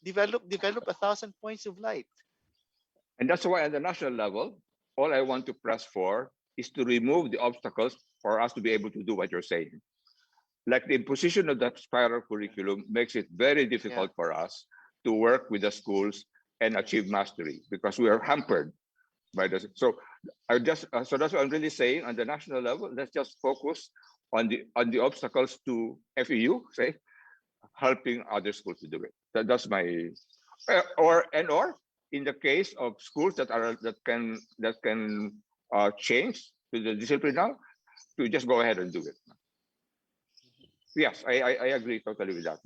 Develop 1,000 points of light. And that's why at the national level, all I want to press for is to remove the obstacles for us to be able to do what you're saying. Like the imposition of that spiral curriculum makes it very difficult for us to work with the schools and achieve mastery because we are hampered by this. So that's what I'm really saying on the national level. Let's just focus on the obstacles to FEU, say, helping other schools to do it. That's my or in the case of schools that can change to the discipline now, to just go ahead and do it. Yes, I agree totally with that.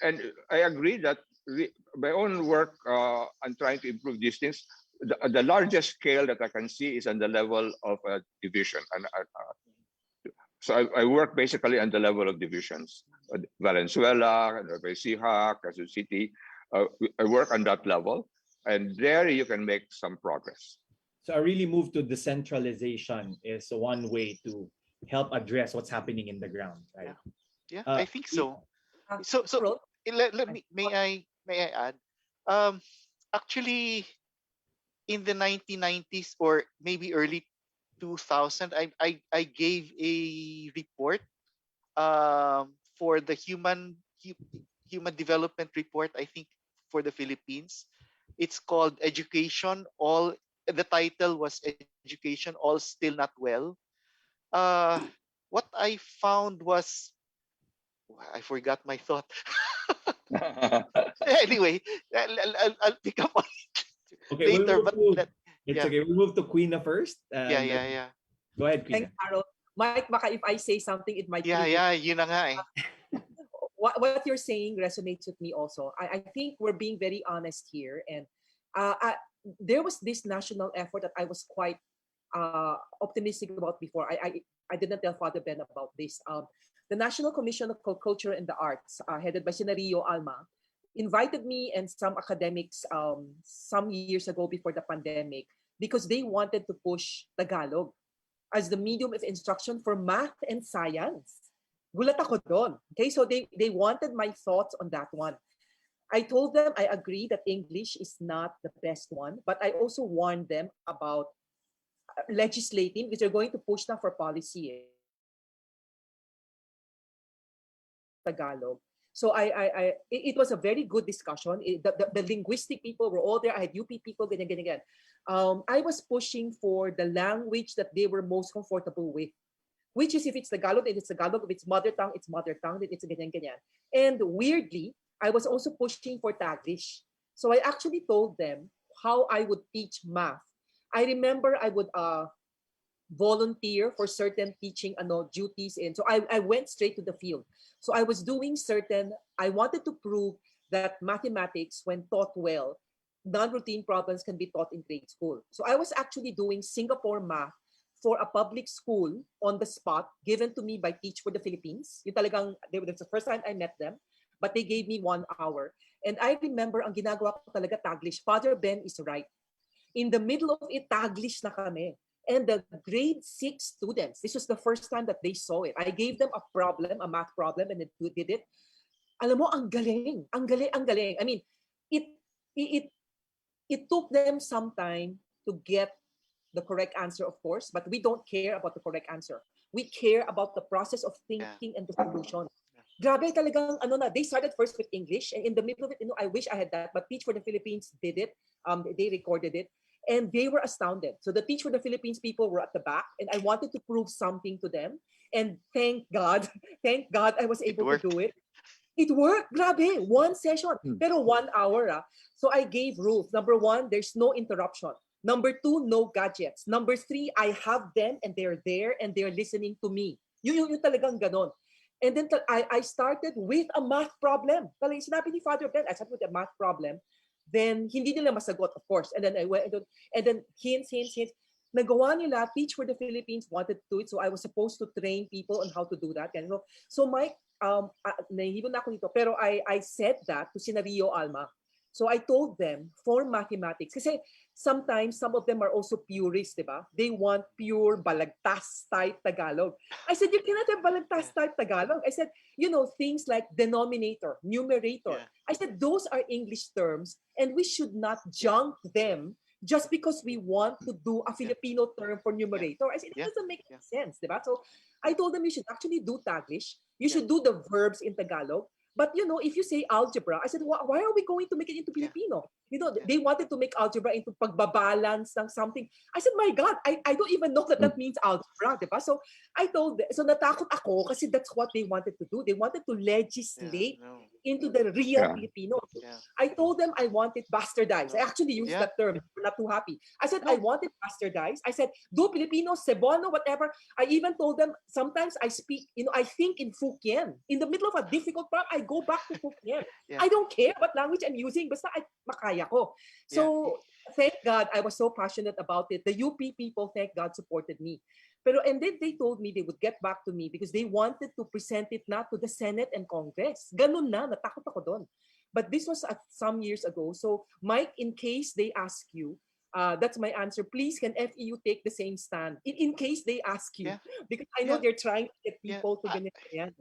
And I agree that my own work on trying to improve these things, the largest scale that I can see is on the level of division. And so I work basically on the level of divisions. Valenzuela, Siha, Quezon City. I work on that level, and there you can make some progress. So I really move to decentralization is one way to help address what's happening in the ground, right? Yeah, I think so. So let me may I add? Actually, in the 1990s or maybe early 2000, I gave a report for the human development report, I think, for the Philippines. It's called Education. The title was Education, All Still Not Well. What I found was, I forgot my thought. Anyway, I'll pick up on it later. It's okay. We'll move to Queena first. Yeah. Go ahead, Queena. Thanks, Harold. Mike, baka if I say something, it might yun na nga eh. What you're saying resonates with me also. I think we're being very honest here, and there was this national effort that I was quite optimistic about before. I did not tell Father Ben about this. The National Commission of Culture and the Arts, headed by Sinario Alma, invited me and some academics some years ago before the pandemic because they wanted to push Tagalog as the medium of instruction for math and science. Gulat ako doon. Okay, so they wanted my thoughts on that one. I told them I agree that English is not the best one, but I also warned them about legislating because they're going to push now for policy. Tagalog. So it was a very good discussion. The linguistic people were all there. I had UP people, ganyan, ganyan, ganyan. I was pushing for the language that they were most comfortable with, which is if it's Tagalog, then it's Tagalog. If it's mother tongue, it's mother tongue. Then it's ganyan, ganyan. And weirdly, I was also pushing for Taglish. So I actually told them how I would teach math. I remember I would volunteer for certain teaching duties, and so I went straight to the field. So I was doing I wanted to prove that mathematics, when taught well, non-routine problems can be taught in grade school. So I was actually doing Singapore math for a public school on the spot, given to me by Teach for the Philippines. Yung talagang, that's the first time I met them, but they gave me 1 hour. And I remember ang ginagawa ko talaga Taglish. Father Ben is right. In the middle of it, Taglish na kami. And the grade 6 students, this was the first time that they saw it. I gave them a problem, a math problem, and they did it. Alam mo, ang galing, ang galing, ang galing. I mean, it took them some time to get the correct answer, of course, but we don't care about the correct answer. We care about the process of thinking and the solution. Grabe talagang they started first with English, and in the middle of it, I wish I had that, but Teach for the Philippines did it. They recorded it. And they were astounded. So the Teach for the Philippines people were at the back, and I wanted to prove something to them. And thank God I was able to do it. It worked, grabe, 1 session, pero 1 hour. So I gave rules. Number 1, there's no interruption. Number 2, no gadgets. Number 3, I have them and they're there and they're listening to me. Yung talagang ganon. And then I started with a math problem. Talagang sinabi ni Father Ben, I started with a math problem. Then hindi nila masagot, of course. And then I went, and then hints. Nagawa nila, Teach for the Philippines wanted to do it, so I was supposed to train people on how to do that. And so Mike, nahihilo na ako nito, pero I said that to sina Rio Alma. So I told them for mathematics, kasi sometimes some of them are also purists, diba? They want pure balagtas type Tagalog. I said, you cannot have balagtas type Tagalog. I said, things like denominator, numerator. I said, those are English terms and we should not junk them just because we want to do a Filipino term for numerator. I said, it doesn't make any sense, diba? So I told them you should actually do Taglish. You should do the verbs in Tagalog. But, if you say algebra, I said, why are we going to make it into Filipino? They wanted to make algebra into pagbabalance ng something. I said, my God, I don't even know that means algebra, diba? So I told them, so natakot ako kasi that's what they wanted to do. They wanted to legislate into the real Filipino. I told them I wanted bastardized. I actually used that term. We're not too happy. I said, I wanted bastardized. I said, do Filipino, Cebuano, whatever. I even told them, sometimes I speak, I think in Fukien. In the middle of a difficult part, I go back to Fukien. I don't care what language I'm using, basta makaya ko. So, thank God, I was so passionate about it. The UP people, thank God, supported me. And then they told me they would get back to me because they wanted to present it not to the Senate and Congress. Ganun na, natakot ako doon. But this was some years ago. So, Mike, in case they ask you, that's my answer. Please, can FEU take the same stand? In case they ask you. Because I know they're trying to get people to ganyan.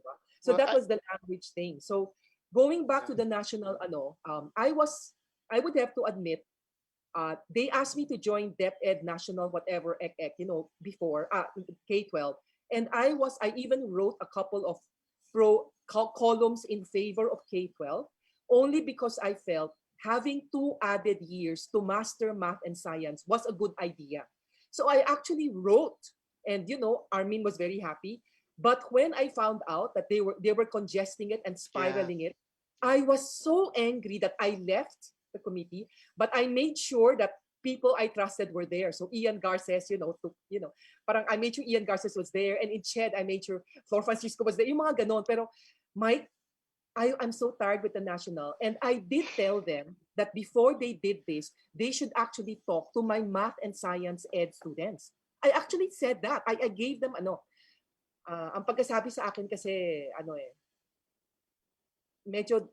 So that was the language thing. So going back to the national, I would have to admit, they asked me to join DepEd National, whatever, before K-12. And I even wrote a couple of columns in favor of K-12, only because I felt having 2 added years to master math and science was a good idea. So I actually wrote, and Armin was very happy. But when I found out that they were congesting it and spiraling it, I was so angry that I left the committee. But I made sure that people I trusted were there. So Ian Garces, parang I made sure Ian Garces was there, and in CHED I made sure Flor Francisco was there. Yung mga ganon. Pero Mike, I'm so tired with the national, and I did tell them that before they did this, they should actually talk to my math and science ed students. I actually said that. I gave them ang pagkasabi sa akin kasi medyo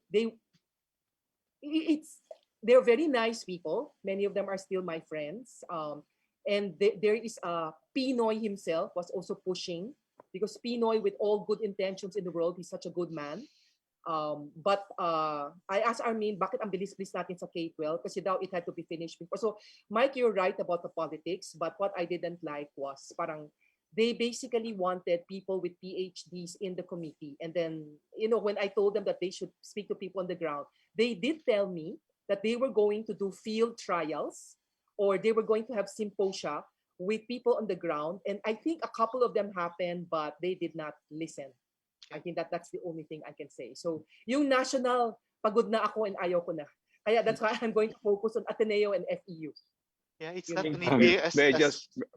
they're very nice people. Many of them are still my friends. And there is Pinoy himself was also pushing, because Pinoy, with all good intentions in the world, he's such a good man. But I asked Armin, bakit ang bilis-bilis natin sa K-12? Kasi daw it had to be finished before. So Mike, you're right about the politics, but what I didn't like was parang they basically wanted people with PhDs in the committee. And then, when I told them that they should speak to people on the ground, they did tell me that they were going to do field trials, or they were going to have symposia with people on the ground. And I think a couple of them happened, but they did not listen. I think that's the only thing I can say. So yung national, pagod na ako and ayaw ko na. Kaya that's why I'm going to focus on Ateneo and FEU. Yeah, it's You not know. an idea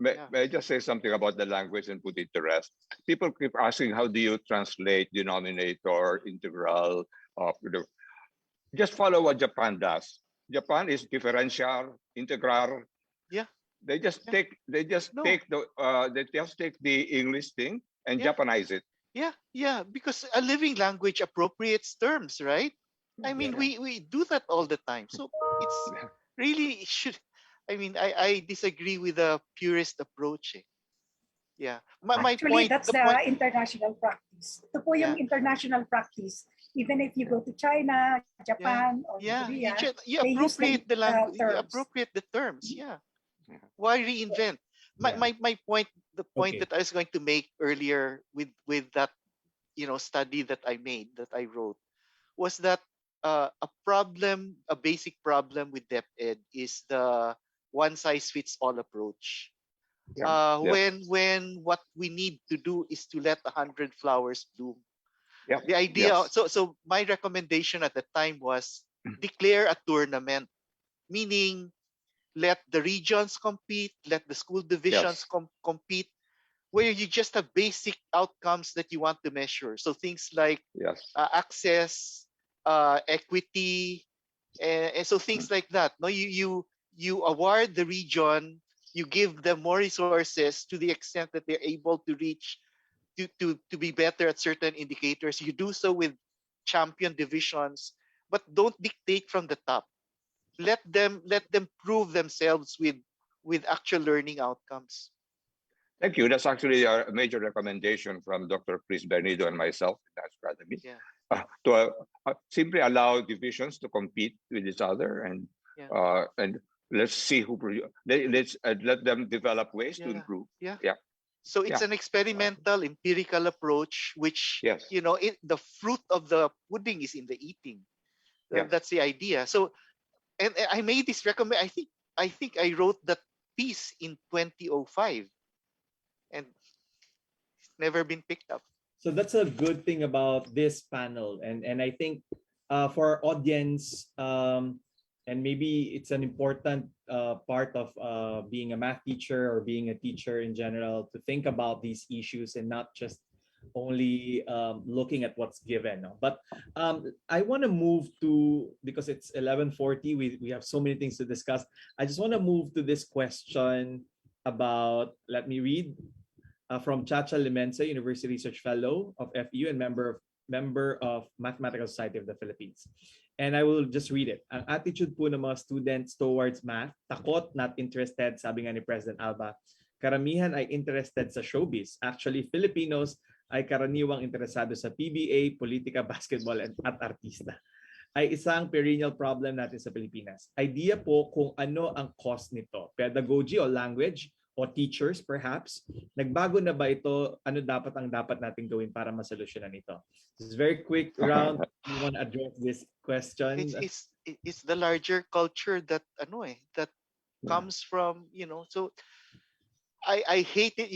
May I just say something about the language and put it to rest? People keep asking, how do you translate denominator, integral? Just follow what Japan does. Japan is differential, integral. Yeah. They just take take the English thing and Japanize it. Yeah, because a living language appropriates terms, right? I mean, we do that all the time. So it's really should. I mean, I disagree with the purist approach. Yeah, my Actually, point. that's the international practice. Ito po yung international practice. Even if you go to China, Japan, or Korea, you they use appropriate the language, you terms. appropriate the terms. Yeah. Why reinvent? My point, the point that I was going to make earlier with that, study that I made, that I wrote, was that a basic problem with DepEd is the one size fits all approach. When what we need to do is to let 100 flowers bloom. The idea. So my recommendation at the time was declare a tournament, meaning let the regions compete, let the school divisions compete, where you just have basic outcomes that you want to measure. So things like access, equity, and so things like that. No, you award the region, you give them more resources to the extent that they're able to reach to be better at certain indicators. You do so with champion divisions, but don't dictate from the top. Let them prove themselves with actual learning outcomes. Thank you. That's actually a major recommendation from Dr. Chris Bernido and myself in the academy. To simply allow divisions to compete with each other, and let's see let's let them develop ways to improve. So it's an experimental, empirical approach, which the fruit of the pudding is in the eating. That's the idea. So, and I made this recommend. I think I wrote that piece in 2005, and it's never been picked up. So that's a good thing about this panel, and I think for our audience, and maybe it's an important part of being a math teacher or being a teacher in general, to think about these issues and not just only looking at what's given. But I want to move to, because it's 11:40, we have so many things to discuss. I just want to move to this question about, let me read, from Chacha Limense, University Research Fellow of FEU and member of Mathematical Society of the Philippines. And I will just read it. Ang attitude po ng mga students towards math, takot, not interested, sabi nga ni President Alba. Karamihan ay interested sa showbiz. Actually, Filipinos ay karaniwang interesado sa PBA, politika, basketball, at artista. Ay isang perennial problem natin sa Pilipinas. Idea po kung ano ang cause nito. Pedagogy o language, o teachers perhaps. Nagbago na ba ito? Ano ang dapat natin gawin para masolusyonan ito? This is very quick round. You want to address this question? It's the larger culture that that comes from, so I hate it.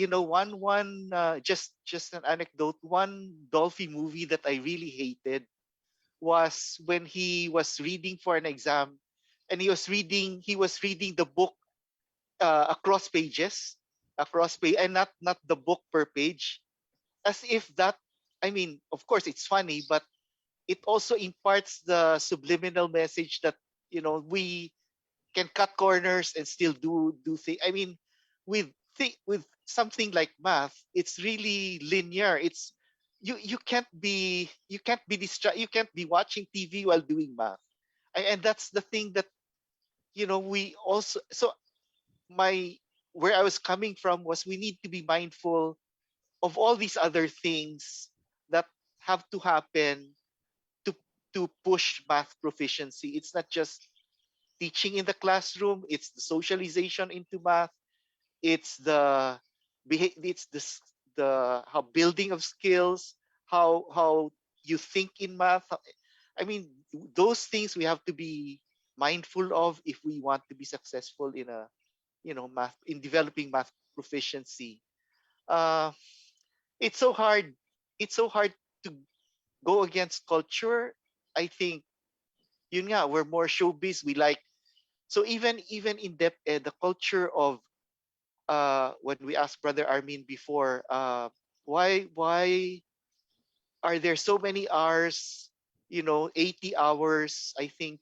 Just an anecdote. One Dolphy movie that I really hated was when he was reading for an exam, and he was reading the book across pages, and not the book per page, as if that. I mean, of course, it's funny, but it also imparts the subliminal message that we can cut corners and still do things. I mean, with something like math, it's really linear. It's you can't be distracted. You can't be watching TV while doing math, and that's the thing that we also. So where I was coming from was, we need to be mindful of all these other things that have to happen to push math proficiency. It's not just teaching in the classroom, it's the socialization into math, it's the it's the how building of skills, how you think in math. I mean, those things we have to be mindful of if we want to be successful in a math, in developing math proficiency. Uh, it's so hard. It's so hard to go against culture. I think yun nga, we're more showbiz. We like, so even in depth the culture of when we asked Brother Armin before, why are there so many hours, 80 hours, I think,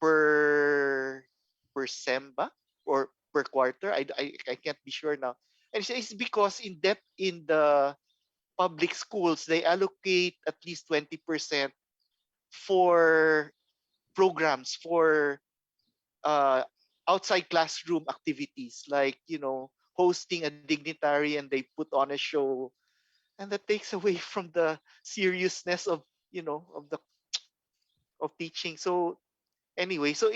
per semba or per quarter. I can't be sure now. And it's because in depth in the public schools, they allocate at least 20% for programs, for uh, outside classroom activities, like hosting a dignitary, and they put on a show, and that takes away from the seriousness of of the of teaching. So anyway, so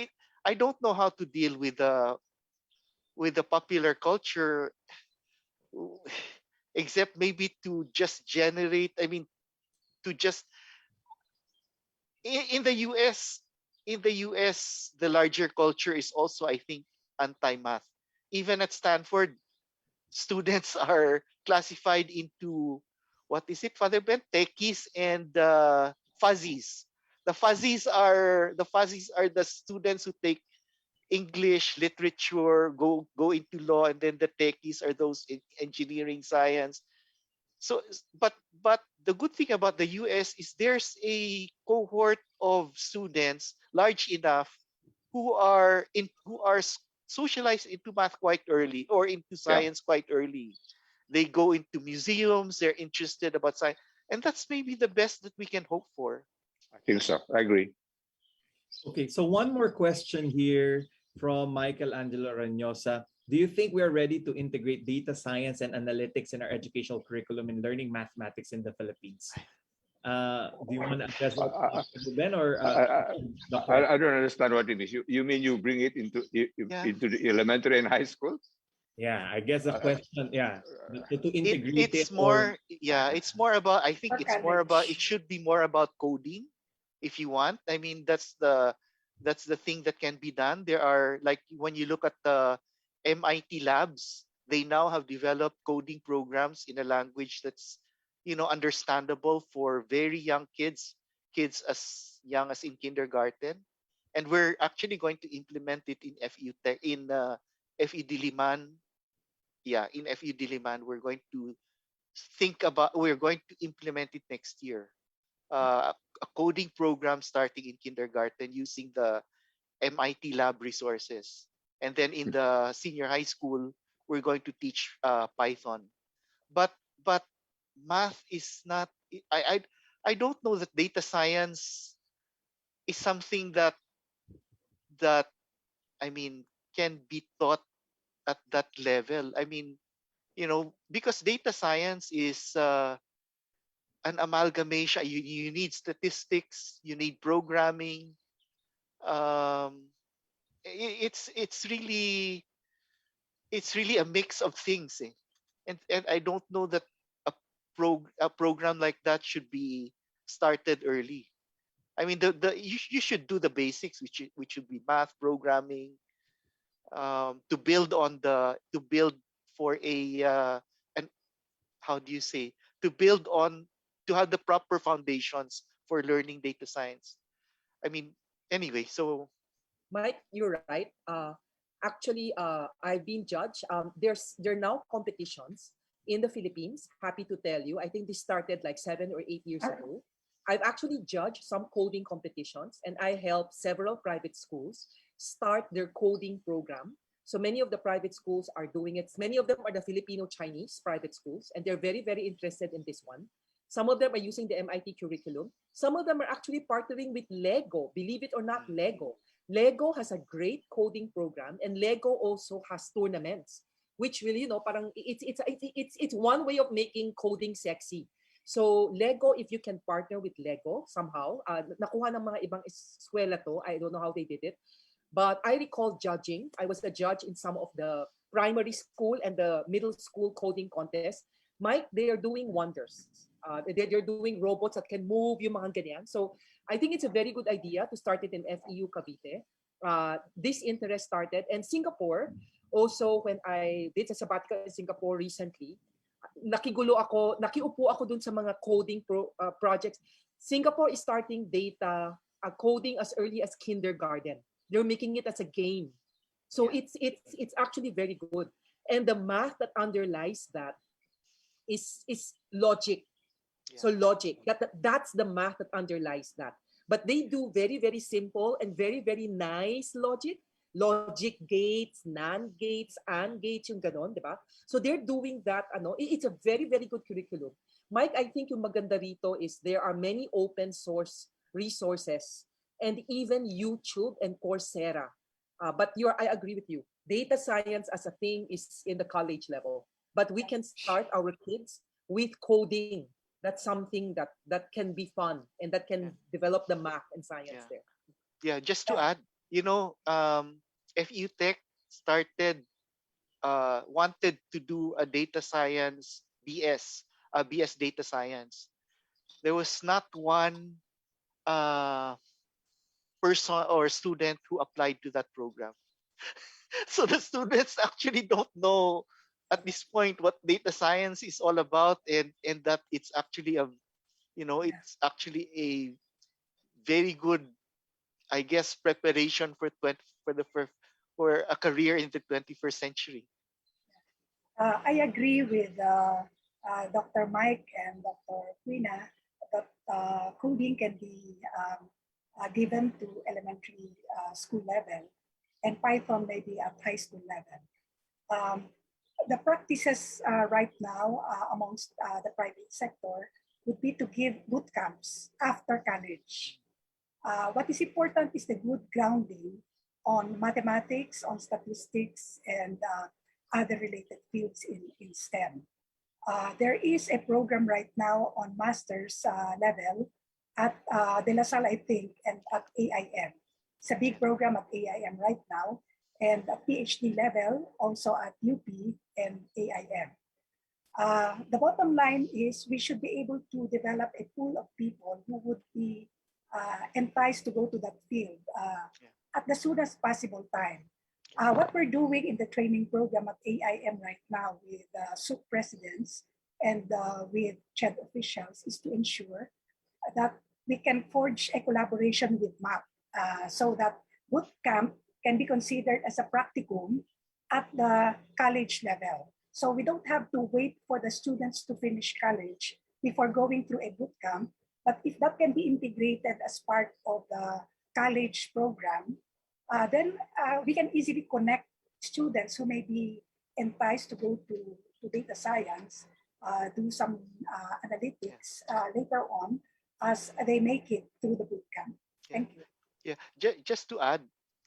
I don't know how to deal with the popular culture, except maybe to just generate. I mean, to just in the US, the larger culture is also, I think, anti-math. Even at Stanford, students are classified into, what is it, Father Ben? Techies and fuzzies. The fuzzies are the students who take English, literature, go into law, and then the techies are those in engineering, science. So, but the good thing about the US is there's a cohort of students large enough who are socialized into math quite early, or into Yeah, science quite early. They go into museums, they're interested about science, and that's maybe the best that we can hope for. I think so. I agree. Okay, so one more question here from Michael Angelo Ranosa. Do you think we are ready to integrate data science and analytics in our educational curriculum in learning mathematics in the Philippines? Do you want to address that, Dr. Ben, or Dr. I don't understand what it is. You mean you bring it into the elementary and high school? Yeah, I guess the question, yeah, to integrate it, It's or more, yeah, it's more about, I think it's more about, it should be more about coding, if you want. I mean, that's the thing that can be done. There are, like, when you look at the MIT labs, they now have developed coding programs in a language that's understandable for very young kids as young as in kindergarten. And we're actually going to implement it in FEU in FEU Diliman. Yeah, in FEU Diliman, we're going to implement it next year. A coding program starting in kindergarten using the MIT lab resources. And then in the senior high school, we're going to teach Python. But but math is not. I don't know that data science is something that I mean can be taught at that level. I mean, because data science is an amalgamation. You need statistics, you need programming. Um, it's really a mix of things, eh? And I don't know that a program like that should be started early. I mean, you should do the basics, which should be math, programming, to build for a and how do you say, to build on, to have the proper foundations for learning data science. I mean, anyway, so Mike, you're right. Actually, I've been judged. There are now competitions in the Philippines. Happy to tell you. I think this started like 7 or 8 years ago. I've actually judged some coding competitions, and I helped several private schools start their coding program. So many of the private schools are doing it. Many of them are the Filipino Chinese private schools, and they're very, very interested in this one. Some of them are using the MIT curriculum. Some of them are actually partnering with Lego. Believe it or not, Lego. Lego has a great coding program, and Lego also has tournaments, which will, parang it's one way of making coding sexy. So Lego, if you can partner with Lego somehow, nakuha ng mga ibang eskwela to. I don't know how they did it, but I recall judging. I was a judge in some of the primary school and the middle school coding contest, Mike, they are doing wonders. They're doing robots that can move, yung mga ganyan. So I think it's a very good idea to start it in FEU Cavite. This interest started, and Singapore, also when I did a sabbatical in Singapore recently, nakiupo ako dun sa mga coding projects. Singapore is starting data coding as early as kindergarten. They're making it as a game. So it's actually very good. And the math that underlies that is logic. So logic, that's the math that underlies that. But they do very, very simple and very, very nice logic. Logic gates, NAND gates, AND gates, yung ganon, di ba? So they're doing that, it's a very, very good curriculum. Mike, I think yung maganda rito is there are many open source resources and even YouTube and Coursera. But I agree with you. Data science as a thing is in the college level. But we can start our kids with coding. That's something that can be fun and that can develop the math and science there. Yeah, just to add, FEU Tech wanted to do a data science BS data science. There was not one person or student who applied to that program. So the students actually don't know at this point what data science is all about, and that it's actually it's actually a very good, I guess, preparation for a career in the 21st century. I agree with Dr. Mike and Dr. Quina that coding can be given to elementary school level, and Python maybe at high school level. The practices right now amongst the private sector would be to give boot camps after college. What is important is the good grounding on mathematics, on statistics, and other related fields in STEM. There is a program right now on master's level at De La Salle, I think, and at AIM. It's a big program at AIM right now, and at PhD level also at UP and AIM. The bottom line is we should be able to develop a pool of people who would be enticed to go to that field at the soonest possible time. What we're doing in the training program at AIM right now with SUP presidents and with CHED officials is to ensure that we can forge a collaboration with MAP so that boot camp can be considered as a practicum at the college level. So we don't have to wait for the students to finish college before going through a boot camp. But if that can be integrated as part of the college program, then we can easily connect students who may be enticed to go to data science, do some analytics later on as they make it through the bootcamp. Thank you. Yeah, just to add,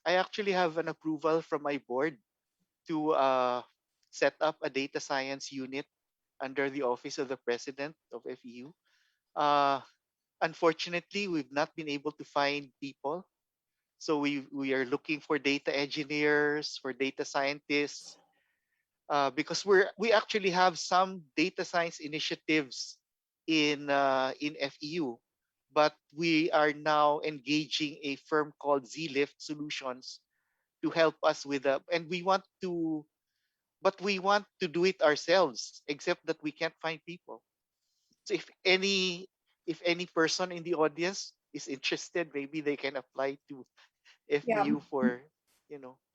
I actually have an approval from my board to set up a data science unit under the Office of the President of FEU. Unfortunately, we've not been able to find people. So we are looking for data engineers, for data scientists, because we actually have some data science initiatives in FEU, but we are now engaging a firm called ZLift Solutions to help us with that, and we want to do it ourselves, except that we can't find people. So if any person in the audience is interested, maybe they can apply to FEU for,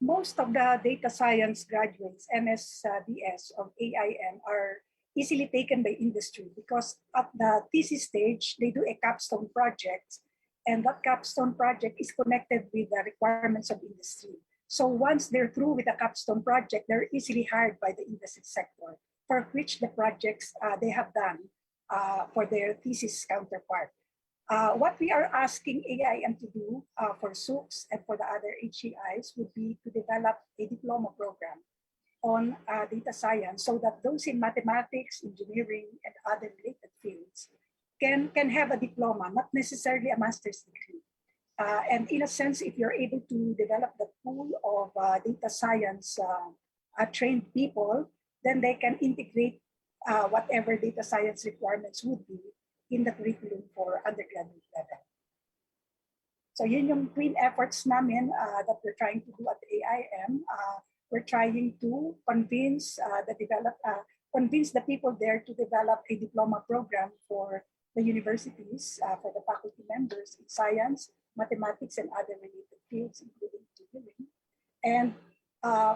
Most of the data science graduates, MSDS of AIM, are easily taken by industry because at the thesis stage, they do a capstone project, and that capstone project is connected with the requirements of industry. So once they're through with the capstone project, they're easily hired by the industry sector, for which the projects they have done for their thesis counterpart. What we are asking AIM to do for SUCs and for the other HCIs would be to develop a diploma program on data science so that those in mathematics, engineering, and other related fields can have a diploma, not necessarily a master's degree. And in a sense, if you're able to develop the pool of data science trained people, then they can integrate whatever data science requirements would be in the curriculum for undergraduate level. So yun yung twin efforts namin that we're trying to do at the AIM. We're trying to convince convince the people there to develop a diploma program for the universities, for the faculty members in science, mathematics, and other related fields, including engineering. And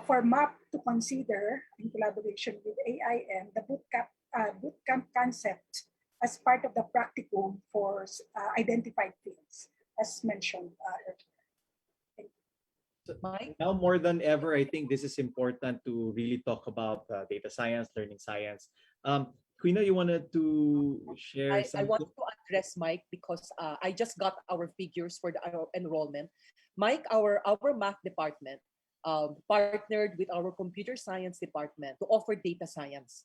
for MAP to consider, in collaboration with AIM, the bootcamp concept as part of the practicum for identified fields, as mentioned earlier. Now more than ever, I think this is important to really talk about data science, learning science. Quina, you wanted to share something? I want to address Mike because I just got our figures for the enrollment. Mike, our math department partnered with our computer science department to offer data science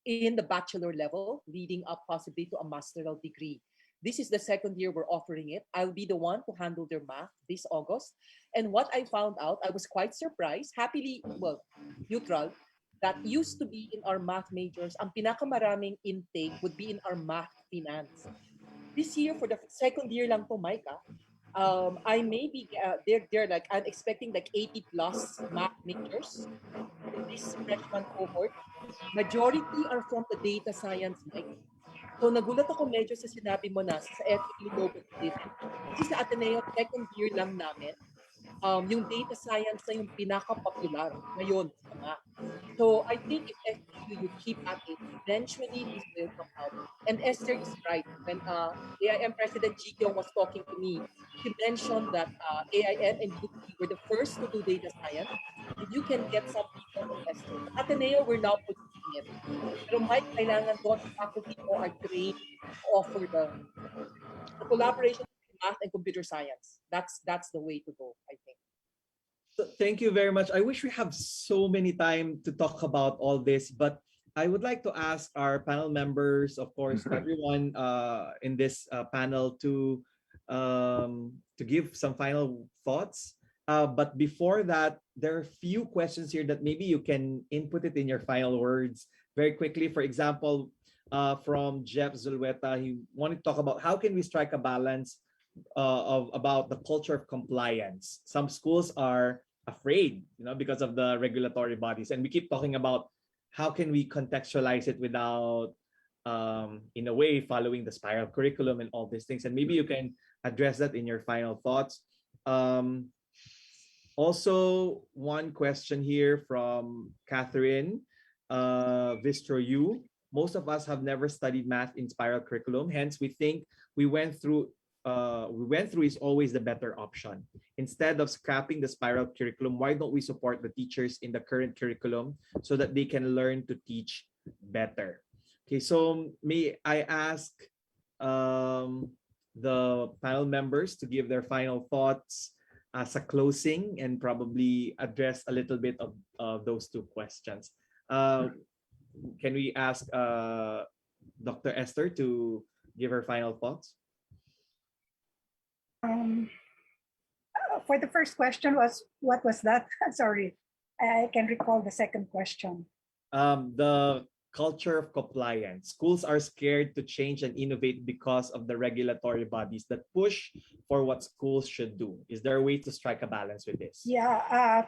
in the bachelor level, leading up possibly to a master's degree. This is the second year we're offering it. I'll be the one to handle their math this August. And what I found out, I was quite surprised, happily, well, neutral, that used to be in our math majors, ang pinakamaraming intake would be in our math finance. This year, for the second year lang to, Mike, I may be, they're like, I'm expecting like 80 plus math majors in this freshman cohort. Majority are from the data science, Mike. So nagulat ako medyo sa sinabi mo na sa FEU Global Citizen. Kasi sa Ateneo, second year lang namin, yung data science na yung pinaka-popular ngayon sa math. So I think if FEU, you keep at it, eventually this will come out. And Esther is right. When AIM President Jikyong was talking to me, he mentioned that AIM and UP were the first to do data science. And you can get some people from Esther. Sa Ateneo, we're now producing it. Pero Mike, kailangan doon faculty mo are trained to offer the collaboration between math and computer science. That's the way to go, I think. Thank you very much. I wish we have so many time to talk about all this, but I would like to ask our panel members, of course, everyone in this panel to give some final thoughts. But before that, there are a few questions here that maybe you can input it in your final words very quickly. For example, from Jeff Zulweta, he wanted to talk about how can we strike a balance about the culture of compliance. Some schools are afraid, because of the regulatory bodies, and we keep talking about how can we contextualize it without, in a way, following the spiral curriculum and all these things. And maybe you can address that in your final thoughts. Also, one question here from Catherine Vistroyu. Most of us have never studied math in spiral curriculum. Hence, we think we went through is always the better option. Instead of scrapping the spiral curriculum, why don't we support the teachers in the current curriculum so that they can learn to teach better? Okay, so may I ask the panel members to give their final thoughts as a closing and probably address a little bit of those two questions. Can we ask Dr. Esther to give her final thoughts? For the first question what was that? Sorry, I can recall the second question. The culture of compliance. Schools are scared to change and innovate because of the regulatory bodies that push for what schools should do. Is there a way to strike a balance with this? Yeah,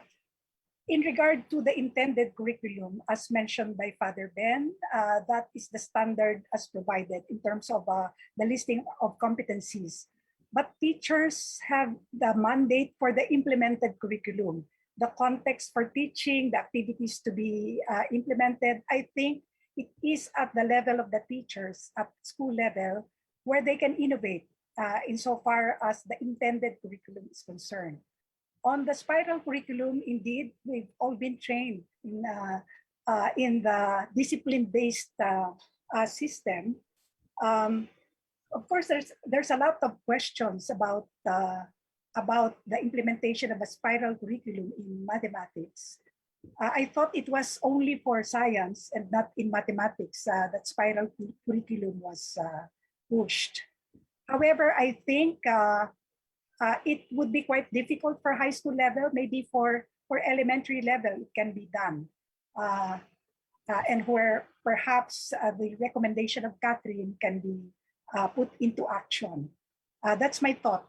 in regard to the intended curriculum, as mentioned by Father Ben, that is the standard as provided in terms of the listing of competencies. But teachers have the mandate for the implemented curriculum, the context for teaching, the activities to be implemented. I think it is at the level of the teachers at school level where they can innovate insofar as the intended curriculum is concerned. On the spiral curriculum, indeed, we've all been trained in the discipline-based system. Of course, there's a lot of questions about the implementation of a spiral curriculum in mathematics. I thought it was only for science and not in mathematics that spiral curriculum was pushed. However, I think it would be quite difficult for high school level. Maybe for elementary level, it can be done. uh, and where perhaps the recommendation of Catherine can be put into action. That's my thought.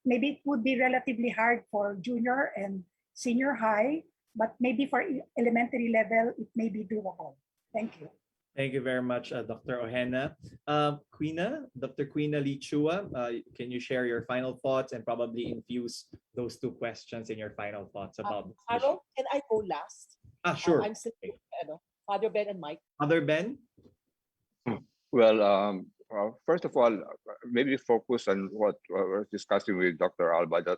Maybe it would be relatively hard for junior and senior high, but maybe for elementary level, it may be doable. Thank you. Thank you very much, Dr. Ohena. Dr. Quina Lee Chua, can you share your final thoughts and probably infuse those two questions in your final thoughts about this issue? Harold, can I go last? Sure. I'm still, Father Ben and Mike. Father Ben? Well, first of all, maybe focus on what we're discussing with Dr. Alba, that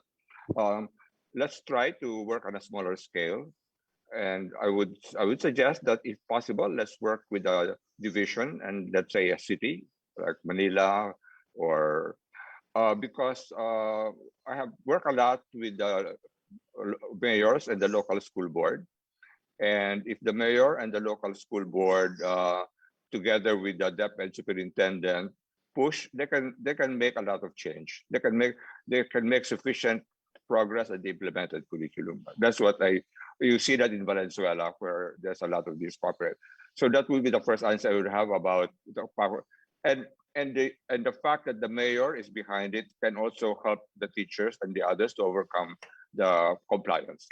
let's try to work on a smaller scale. And I would suggest that if possible, let's work with a division and let's say a city like Manila, or because I have worked a lot with the mayors and the local school board. And if the mayor and the local school board, together with the DepEd superintendent, push, they can make a lot of change. They can make sufficient progress at the implemented curriculum. That's what you see that in Valenzuela, where there's a lot of these corporate. So that would be the first answer I would have about the power. And the fact that the mayor is behind it can also help the teachers and the others to overcome the compliance.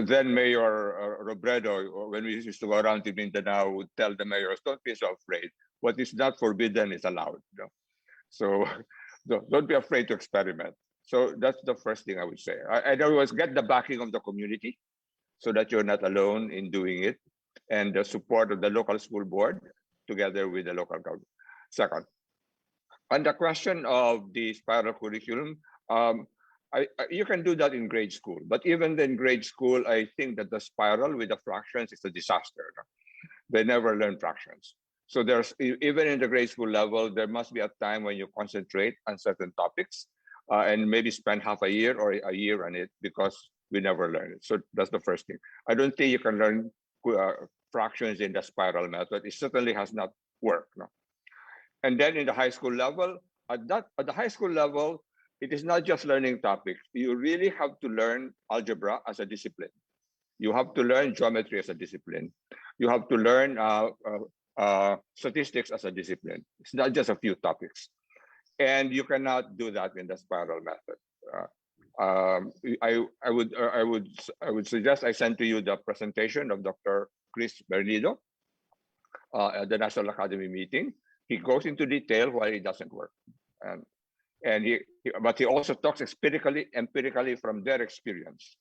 Then Mayor Robredo, when we used to go around to Mindanao, would tell the mayors, don't be so afraid. What is not forbidden is allowed. So don't be afraid to experiment. So that's the first thing I would say. In other words, get the backing of the community so that you're not alone in doing it, and the support of the local school board together with the local government. Second, on the question of the spiral curriculum, you can do that in grade school, but even in grade school, I think that the spiral with the fractions is a disaster. They never learn fractions. So there's, even in the grade school level, there must be a time when you concentrate on certain topics and maybe spend half a year or a year on it, because we never learn it. So that's the first thing. I don't think you can learn fractions in the spiral method. It certainly has not worked. No? And then in the high school level, at the high school level, it is not just learning topics. You really have to learn algebra as a discipline. You have to learn geometry as a discipline. You have to learn statistics as a discipline. It's not just a few topics. And you cannot do that in the spiral method. I would suggest I send to you the presentation of Dr. Chris Bernido at the National Academy meeting. He goes into detail why it doesn't work. But he also talks empirically from their experience,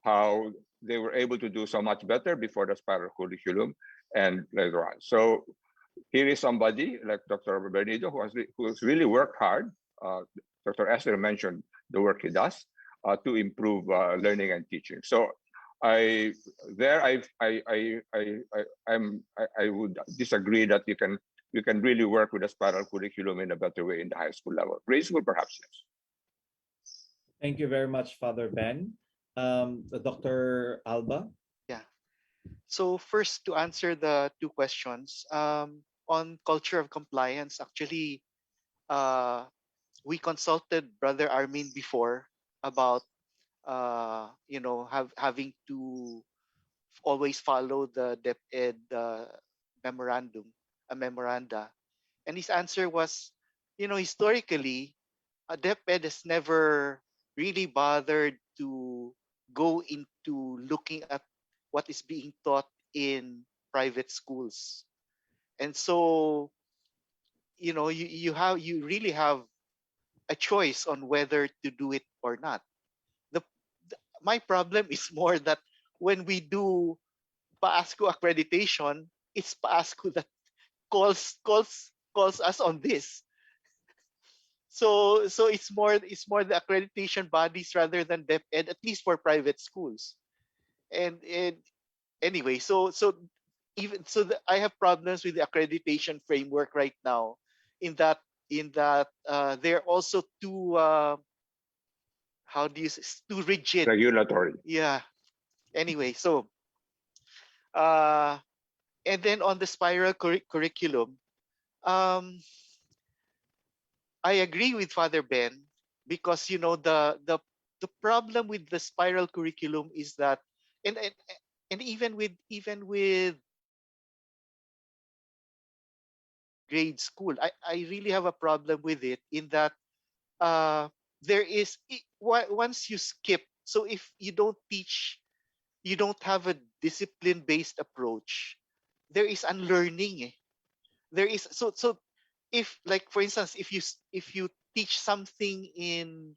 how they were able to do so much better before the spiral curriculum and later on. So here is somebody like Dr. Bernido who has really worked hard. Dr. Esther mentioned the work he does to improve learning and teaching. So I would disagree that you can really work with a spiral curriculum in a better way in the high school level. Grade school, perhaps, yes. Thank you very much, Father Ben. Dr. Alba? Yeah. So first, to answer the two questions, on culture of compliance, actually, we consulted Brother Armin before about, having to always follow the DepEd memoranda. And his answer was, historically, DepEd has never really bothered to go into looking at what is being taught in private schools. And so, you really have a choice on whether to do it or not. My problem is more that when we do PASCO accreditation, it's PASCO that calls us on this. So it's more the accreditation bodies rather than DepEd, at least for private schools. And anyway, I have problems with the accreditation framework right now, in that they're also too too rigid, regulatory. Yeah. Anyway, so and then on the spiral curriculum, I agree with Father Ben, because the the problem with the spiral curriculum is that, and and, and even with grade school, I really have a problem with it in that uh, there is once you skip. So if you don't teach, you don't have a discipline based approach. There is unlearning. There is so if, like, for instance, if you teach something in,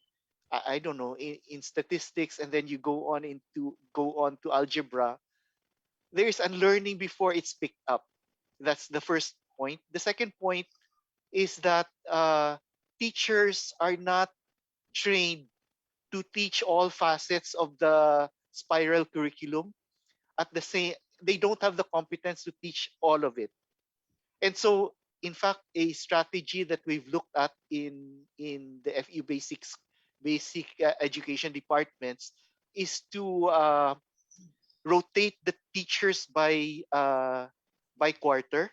I don't know, in statistics, and then you go on to algebra, there is unlearning before it's picked up. That's the first point. The second point is that teachers are not trained to teach all facets of the spiral curriculum at the same. They don't have the competence to teach all of it. And so, in fact, a strategy that we've looked at in the FEU basic education departments is to rotate the teachers by quarter,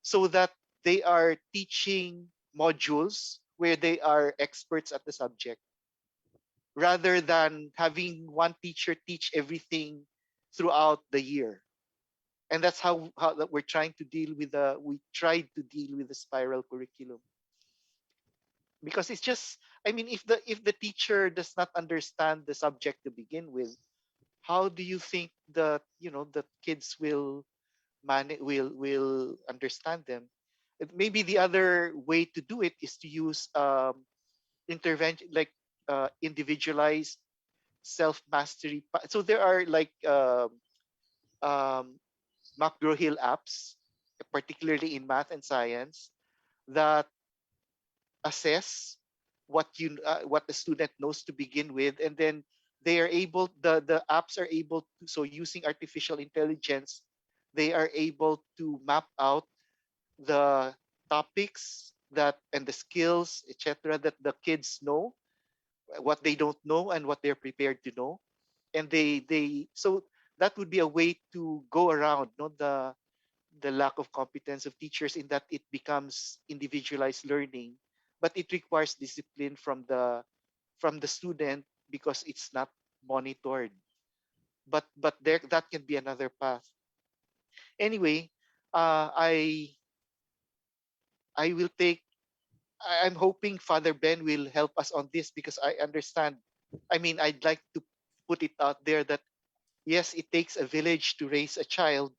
so that they are teaching modules where they are experts at the subject, rather than having one teacher teach everything throughout the year. And that's how that we're trying to deal with the we tried to deal with the spiral curriculum, because it's just, I mean, if the teacher does not understand the subject to begin with, how do you think that, the kids will understand them? Maybe the other way to do it is to use intervention, like individualized self mastery. So there are like um, McGraw-Hill apps, particularly in math and science, that assess what the student knows to begin with, and then they are able the apps are able to, so using artificial intelligence, they are able to map out the topics that and the skills, etc., that the kids know, what they don't know, and what they're prepared to know. And they so that would be a way to go around, the lack of competence of teachers, in that it becomes individualized learning, but it requires discipline from the student, because it's not monitored. But there, that can be another path. Anyway, I will take. I'm hoping Father Ben will help us on this, because I understand. I mean, I'd like to put it out there that yes, it takes a village to raise a child,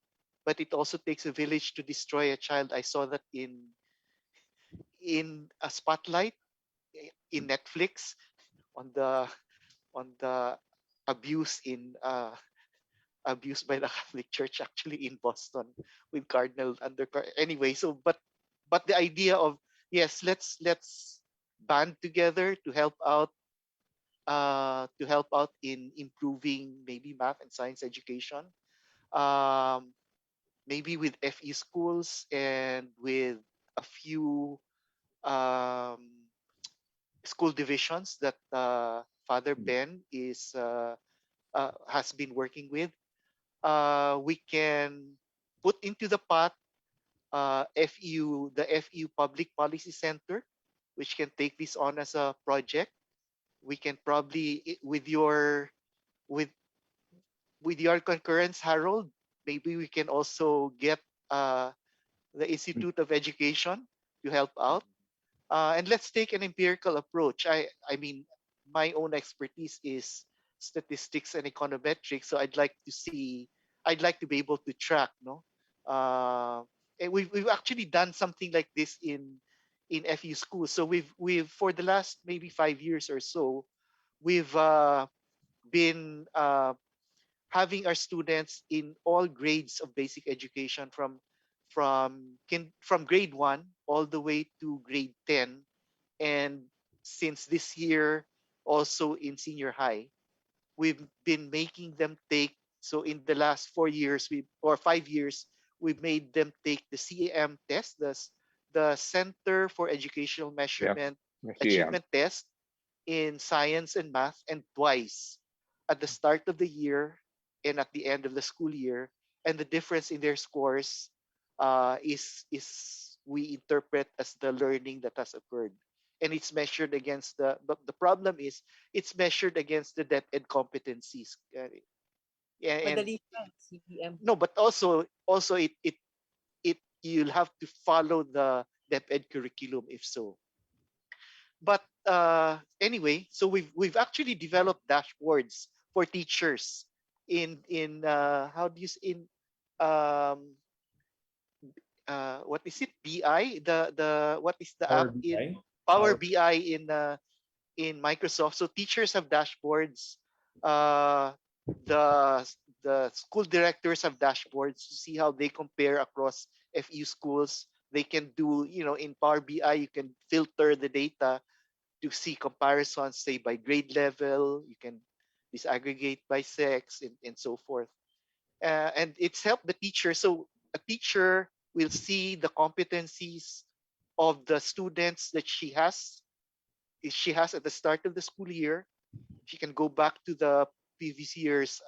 but it also takes a village to destroy a child. I saw that in a spotlight in Netflix, on the abuse in abuse by the Catholic Church, actually, in Boston, with Cardinal Undercar. Anyway, so but the idea of, yes, let's band together to help out in improving maybe math and science education, um, maybe with FE schools, and with a few um, school divisions that Father Ben has been working with. We can put into the pot the FEU Public Policy Center, which can take this on as a project. We can probably, with with your concurrence, Harold, maybe we can also get uh, the Institute of Education to help out. And let's take an empirical approach. I mean, my own expertise is statistics and econometrics, so I'd like to be able to track, no. And we've actually done something like this in FU schools. So we've for the last maybe 5 years or so, we've been having our students in all grades of basic education, from grade 1 all the way to grade 10, and since this year also in senior high. We've been making them take, so in the last 4 years, or 5 years, we've made them take the CAM test, the Center for Educational Yep. Measurement Yeah. Achievement Test, in science and math, and twice at the start of the year and at the end of the school year. And the difference in their scores is we interpret as the learning that has occurred. and it's measured against but the problem is it's measured against the DepEd competencies. And Madali lang, CPM. no, but also it you'll have to follow the DepEd curriculum if so. But anyway, so we've actually developed dashboards for teachers in how do you in um what is it, BI, the what is the Power app BI. in Power Power. BI in Microsoft. So teachers have dashboards. Uh, the the school directors have dashboards to see how they compare across FEU schools. They can do, in Power BI, you can filter the data to see comparisons, say by grade level. You can disaggregate by sex and so forth. And it's helped the teacher. So a teacher will see the competencies of the students that she has at the start of the school year. She can go back to the previous year's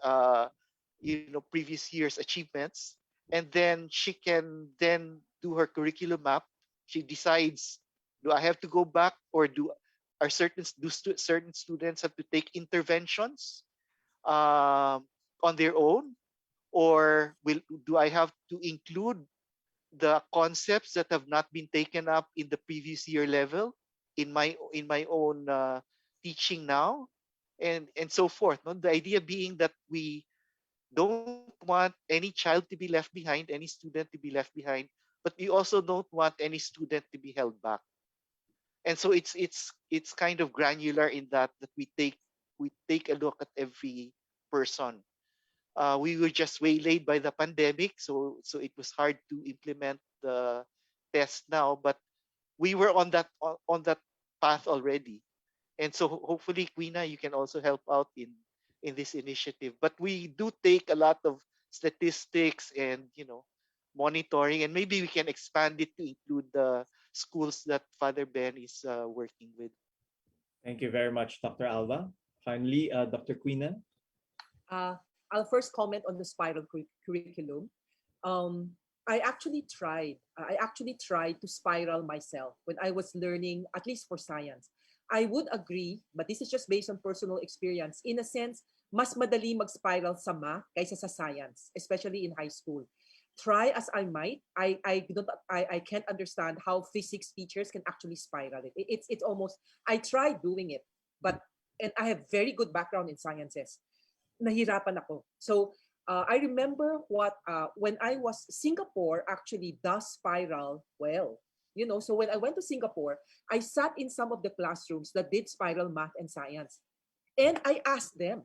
previous year's achievements, and then she can then do her curriculum map. She decides, do I have to go back, or certain students have to take interventions on their own, or do I have to include the concepts that have not been taken up in the previous year level in my own teaching now, and so forth. No? The idea being that we don't want any child to be left behind, any student to be left behind, but we also don't want any student to be held back. And so it's kind of granular in that we take a look at every person. We were just waylaid by the pandemic, so it was hard to implement the test now, but we were on that path already. And so hopefully, Quina, you can also help out in this initiative. But we do take a lot of statistics and monitoring, and maybe we can expand it to include the schools that Father Ben is working with. Thank you very much, Dr. Alva. Finally, Dr. Quina. Uh, I'll first comment on the spiral curriculum. Um, I actually tried to spiral myself when I was learning, at least for science. I would agree, but this is just based on personal experience. In a sense, mas madali mag-spiral sa math kaysa sa science, especially in high school. Try as I might, I can't understand how physics teachers can actually spiral it. It's almost, I tried doing it, but and I have very good background in sciences. Nahirapan ako. So I remember when I was Singapore actually does spiral well. So when I went to Singapore, I sat in some of the classrooms that did spiral math and science. And I asked them,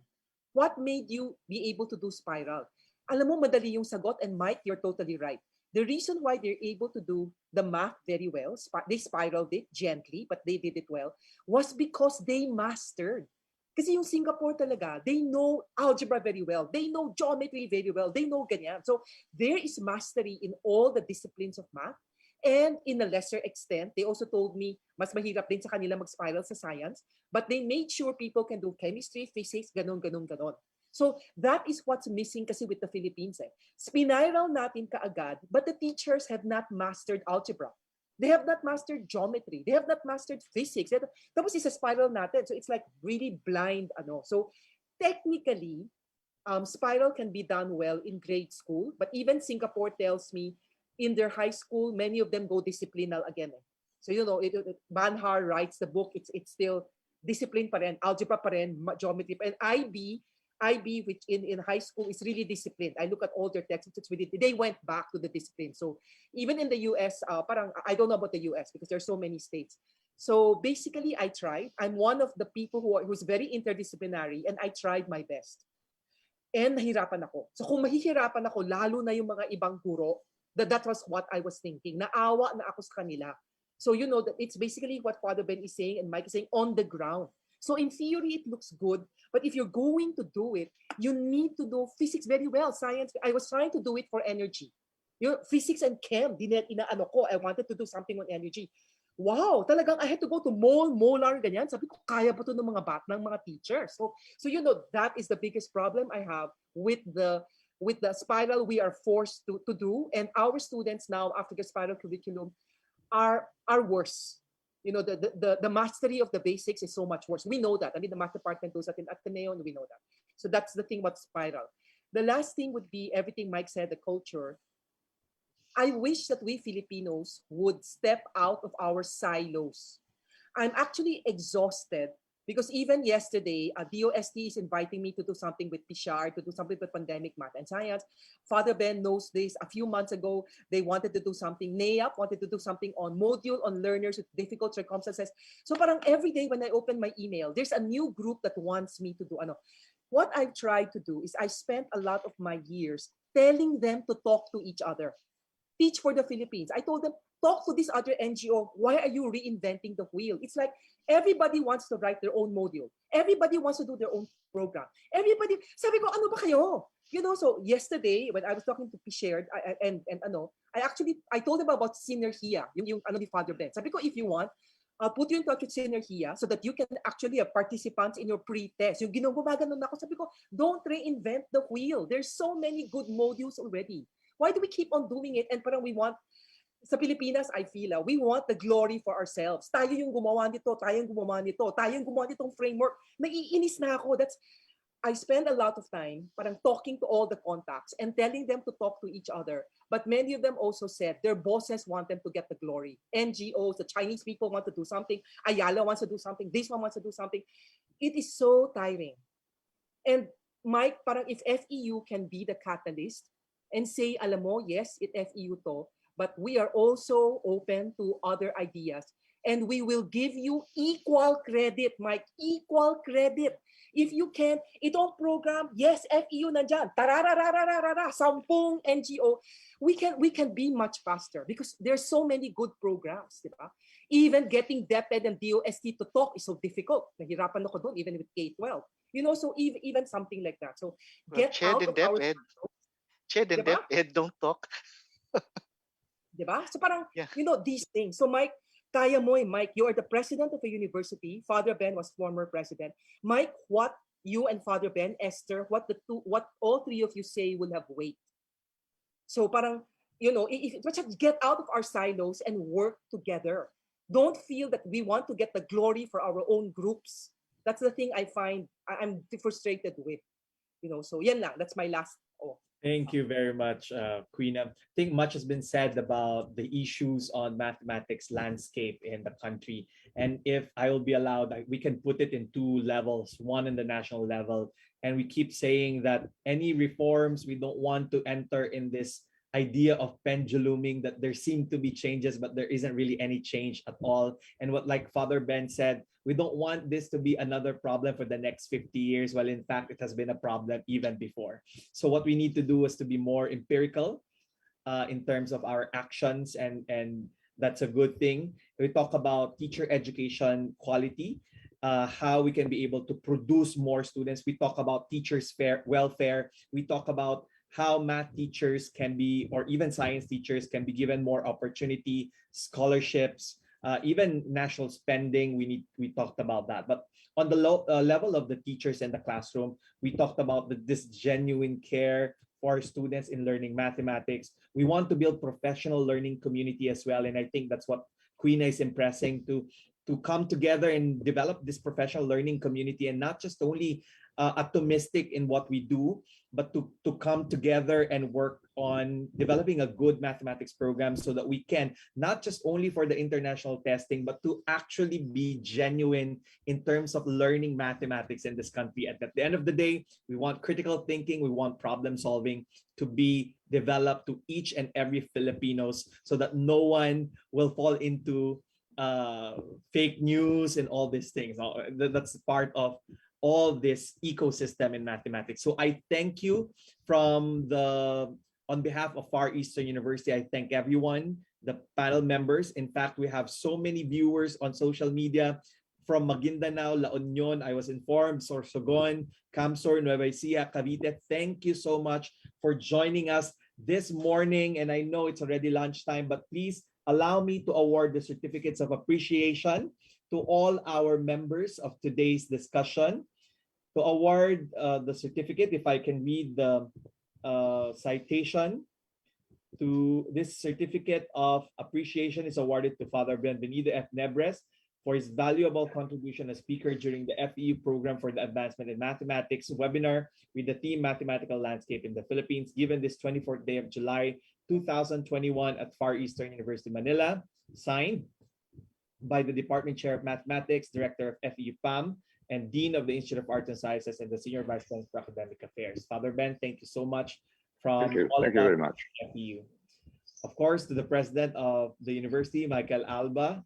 what made you be able to do spiral? Alam mo, madali yung sagot, and Mike, you're totally right. The reason why they're able to do the math very well, they spiraled it gently, but they did it well, was because they mastered. Kasi yung Singapore talaga, they know algebra very well. They know geometry very well. They know ganyan. So there is mastery in all the disciplines of math. And in a lesser extent, they also told me, mas mahirap din sa kanila mag-spiral sa science, but they made sure people can do chemistry, physics, ganon, ganon, ganon. So that is what's missing kasi with the Philippines. Spiral natin kaagad, but the teachers have not mastered algebra. They have not mastered geometry. They have not mastered physics. Tapos isa-spiral natin. So it's like really blind. So technically, spiral can be done well in grade school. But even Singapore tells me in their high school, many of them go disciplinal again. So Banhar writes the book. It's still discipline pa rin, algebra pa rin, geometry pa rin. And IB, which in high school is really disciplined. I look at all their textbooks, it's really, they went back to the discipline. So even in the US, parang, I don't know about the US because there's so many states. So basically, I tried. I'm one of the people who's very interdisciplinary, and I tried my best. And nahirapan ako. So kung mahihirapan ako, lalo na yung mga ibang guro, that was what I was thinking. Naawa na ako sa kanila. So that it's basically what Father Ben is saying and Mike is saying, on the ground. So in theory, it looks good. But if you're going to do it, you need to do physics very well. Science, I was trying to do it for energy. Physics and chem, inaano ko, I wanted to do something on energy. Wow, talagang I had to go to molar, ganyan. Sabi ko, kaya ba to ng mga teachers? So that is the biggest problem I have with the spiral we are forced to do. And our students now, after the spiral curriculum, are worse. the mastery of the basics is so much worse. We know that. I mean, the math department knows that in Ateneo, and we know that. So that's the thing about spiral. The last thing would be everything Mike said, the culture. I wish that we Filipinos would step out of our silos. I'm actually exhausted because even yesterday, DOST is inviting me to do something with PCR, to do something with pandemic math and science. Father Ben knows this. A few months ago, they wanted to do something. NAEAP wanted to do something on module on learners with difficult circumstances. So parang every day when I open my email, there's a new group that wants me to do ano. What I've tried to do is I spent a lot of my years telling them to talk to each other. Teach for the Philippines. I told them, talk to this other NGO. Why are you reinventing the wheel? It's like everybody wants to write their own module. Everybody wants to do their own program. Everybody, sabi ko, ano ba kayo? So yesterday, when I was talking to P-Shared, I told them about Synergia, yung ni Father Ben. Sabi ko, if you want, I'll put you in touch with Synergia so that you can actually have participants in your pre-test. Yung ginugumaganon ako, sabi ko, don't reinvent the wheel. There's so many good modules already. Why do we keep on doing it? And parang we want, sa Pilipinas, I feel, we want the glory for ourselves. Tayo yung gumawa nito, tayo yung gumawa nito, tayo yung gumawa nitong framework. Naiinis na ako. I spend a lot of time parang talking to all the contacts and telling them to talk to each other. But many of them also said their bosses want them to get the glory. NGOs, the Chinese people want to do something. Ayala wants to do something. This one wants to do something. It is so tiring. And Mike, parang if FEU can be the catalyst and say, alam mo, yes, it FEU to, but we are also open to other ideas. And we will give you equal credit, Mike, equal credit. If you can, itong program, yes, FEU nandyan, tarararararara, 10 NGO, we can be much faster because there's so many good programs, di ba? Even getting DepEd and DOST to talk is so difficult. Nahirapan ako doon, even with K-12. So even something like that. So get out of our... Ched and DepEd don't talk. Diba? So parang, these things. So Mike, kaya mo Mike, you are the president of a university. Father Ben was former president. Mike, what you and Father Ben, Esther, what all three of you say will have weight. So parang, let's get out of our silos and work together. Don't feel that we want to get the glory for our own groups. That's the thing I find I'm frustrated with. So yan lang. That's my last. Thank you very much, Queen. I think much has been said about the issues on mathematics landscape in the country. And if I will be allowed, we can put it in two levels, one in the national level. And we keep saying that any reforms, we don't want to enter in this idea of penduluming, that there seem to be changes, but there isn't really any change at all. And what, like Father Ben said, we don't want this to be another problem for the next 50 years. Well, in fact, it has been a problem even before. So what we need to do is to be more empirical in terms of our actions, and that's a good thing. We talk about teacher education quality, how we can be able to produce more students. We talk about teachers' welfare. We talk about how math teachers can be, or even science teachers can be given more opportunity, scholarships, even national spending. We talked about that. But on the level of the teachers in the classroom, we talked about this genuine care for students in learning mathematics. We want to build professional learning community as well. And I think that's what Queena is impressing, to come together and develop this professional learning community, and not just only atomistic in what we do, but to come together and work on developing a good mathematics program so that we can, not just only for the international testing, but to actually be genuine in terms of learning mathematics in this country. And at the end of the day, we want critical thinking, we want problem solving to be developed to each and every Filipinos, so that no one will fall into fake news and all these things. That's part of all this ecosystem in mathematics. So I thank you on behalf of Far Eastern University. I thank everyone, the panel members. In fact, we have so many viewers on social media from Maguindanao, La Union, I was informed, Sorsogon, Camsor, Nueva Ecija, Cavite. Thank you so much for joining us this morning. And I know it's already lunchtime, but please allow me to award the certificates of appreciation to all our members of today's discussion. To award the certificate, if I can read the citation. This certificate of appreciation is awarded to Father Bienvenido F. Nebres for his valuable contribution as speaker during the FEU Program for the Advancement in Mathematics webinar with the theme Mathematical Landscape in the Philippines, given this 24th day of July 2021 at Far Eastern University, Manila, signed by the Department Chair of Mathematics, Director of FEU PAM, and Dean of the Institute of Arts and Sciences and the Senior Vice President for Academic Affairs. Father Ben, thank you so much from all Thank you very much. FEU. Of course, to the President of the University, Michael Alba,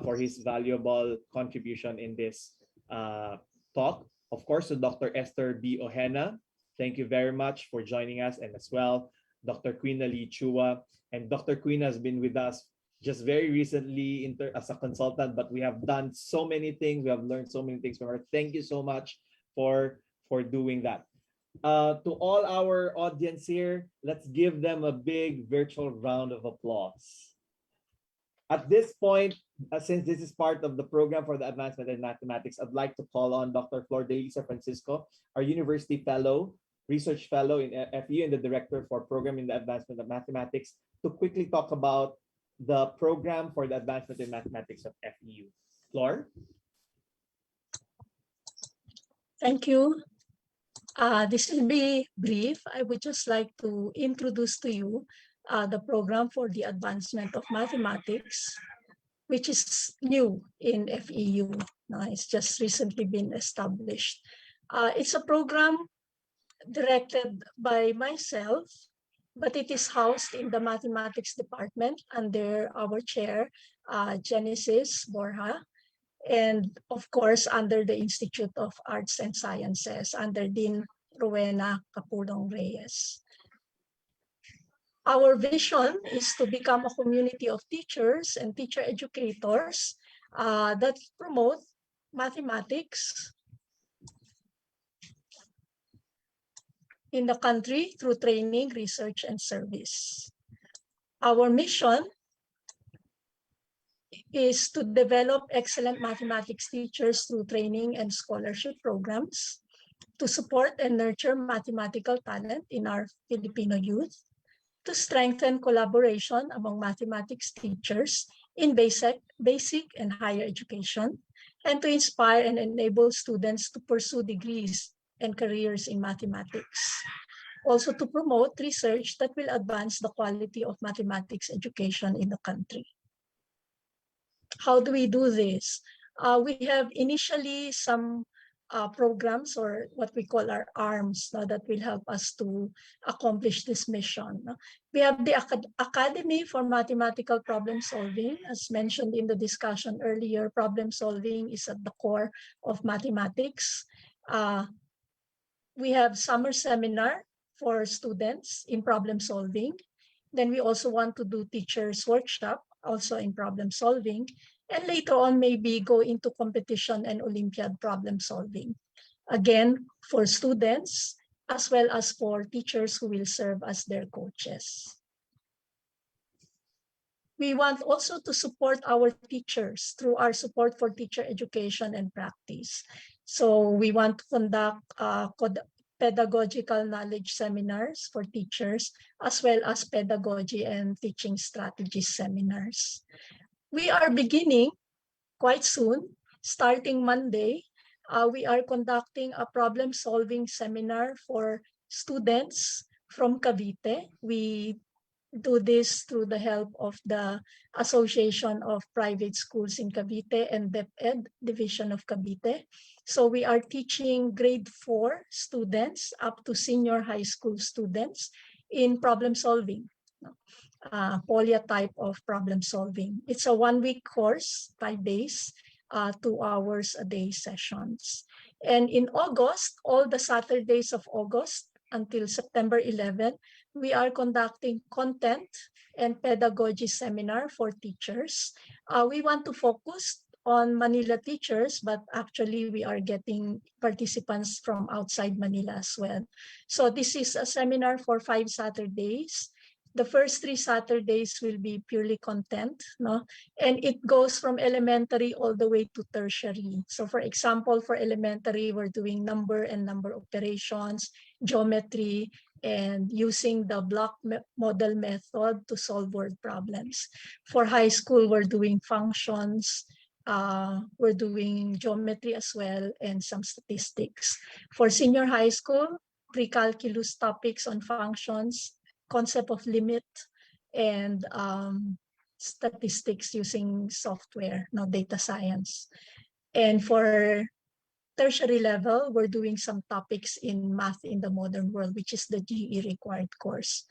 for his valuable contribution in this talk. Of course, to Dr. Esther B. Ojena, thank you very much for joining us, and as well, Dr. Queen Lee Chua. And Dr. Queen has been with us just very recently as a consultant, but we have done so many things. We have learned so many things from her. Thank you so much for doing that. To all our audience here, let's give them a big virtual round of applause. At this point, since this is part of the program for the advancement in mathematics, I'd like to call on Dr. Flor de Lisa Francisco, our university fellow, research fellow in FEU and the director for program in the advancement of mathematics, to quickly talk about the program for the advancement in mathematics of FEU. Flor? Thank you. This will be brief. I would just like to introduce to you the program for the advancement of mathematics, which is new in FEU. It's just recently been established. It's a program directed by myself, but it is housed in the mathematics department under our chair, Genesis Borja, and of course under the Institute of Arts and Sciences under Dean Rowena Capulong Reyes. Our vision is to become a community of teachers and teacher educators that promote mathematics in the country through training, research, and service. Our mission is to develop excellent mathematics teachers through training and scholarship programs, to support and nurture mathematical talent in our Filipino youth, to strengthen collaboration among mathematics teachers in basic and higher education, and to inspire and enable students to pursue degrees and careers in mathematics. Also to promote research that will advance the quality of mathematics education in the country. How do we do this? We have initially some programs, or what we call our arms, that will help us to accomplish this mission. We have the Academy for Mathematical Problem Solving. As mentioned in the discussion earlier, problem solving is at the core of mathematics. We have summer seminar for students in problem solving. Then we also want to do teachers workshop also in problem solving, and later on maybe go into competition and Olympiad problem solving. Again, for students as well as for teachers who will serve as their coaches. We want also to support our teachers through our support for teacher education and practice. So we want to conduct pedagogical knowledge seminars for teachers, as well as pedagogy and teaching strategies seminars. We are beginning quite soon, starting Monday. We are conducting a problem-solving seminar for students from Cavite. We do this through the help of the Association of Private Schools in Cavite and DepEd Division of Cavite. So we are teaching grade 4 students up to senior high school students in problem solving, Polya type of problem solving. It's a 1-week course, 5 days, 2 hours a day sessions. And in August, all the Saturdays of August until September 11, we are conducting content and pedagogy seminar for teachers. We want to focus on Manila teachers, but actually we are getting participants from outside Manila as well. So this is a seminar for 5 Saturdays. The first 3 Saturdays will be purely content, and it goes from elementary all the way to tertiary. So for example, for elementary, we're doing number and number operations, geometry, and using the block model method to solve word problems. For high school, we're doing functions, we're doing geometry as well, and some statistics. For senior high school, pre-calculus topics on functions, concept of limit, and statistics using software, no data science. And for tertiary level, we're doing some topics in math in the modern world, which is the GE required course.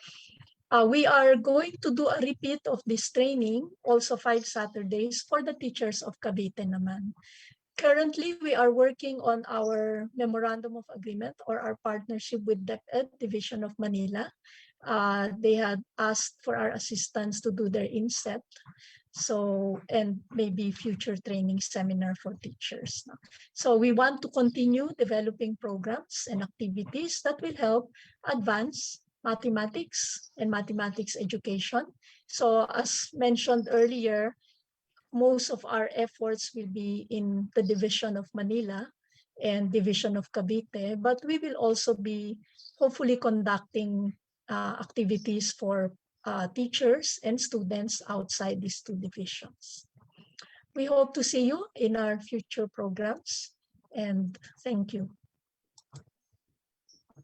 We are going to do a repeat of this training, also 5 Saturdays, for the teachers of Cavite naman. Currently, we are working on our memorandum of agreement or our partnership with DepEd Division of Manila. They had asked for our assistance to do their inset. So, and maybe future training seminar for teachers. So we want to continue developing programs and activities that will help advance mathematics and mathematics education. So as mentioned earlier, most of our efforts will be in the division of Manila and division of Cavite, but we will also be hopefully conducting activities for teachers and students outside these two divisions. We hope to see you in our future programs, and thank you.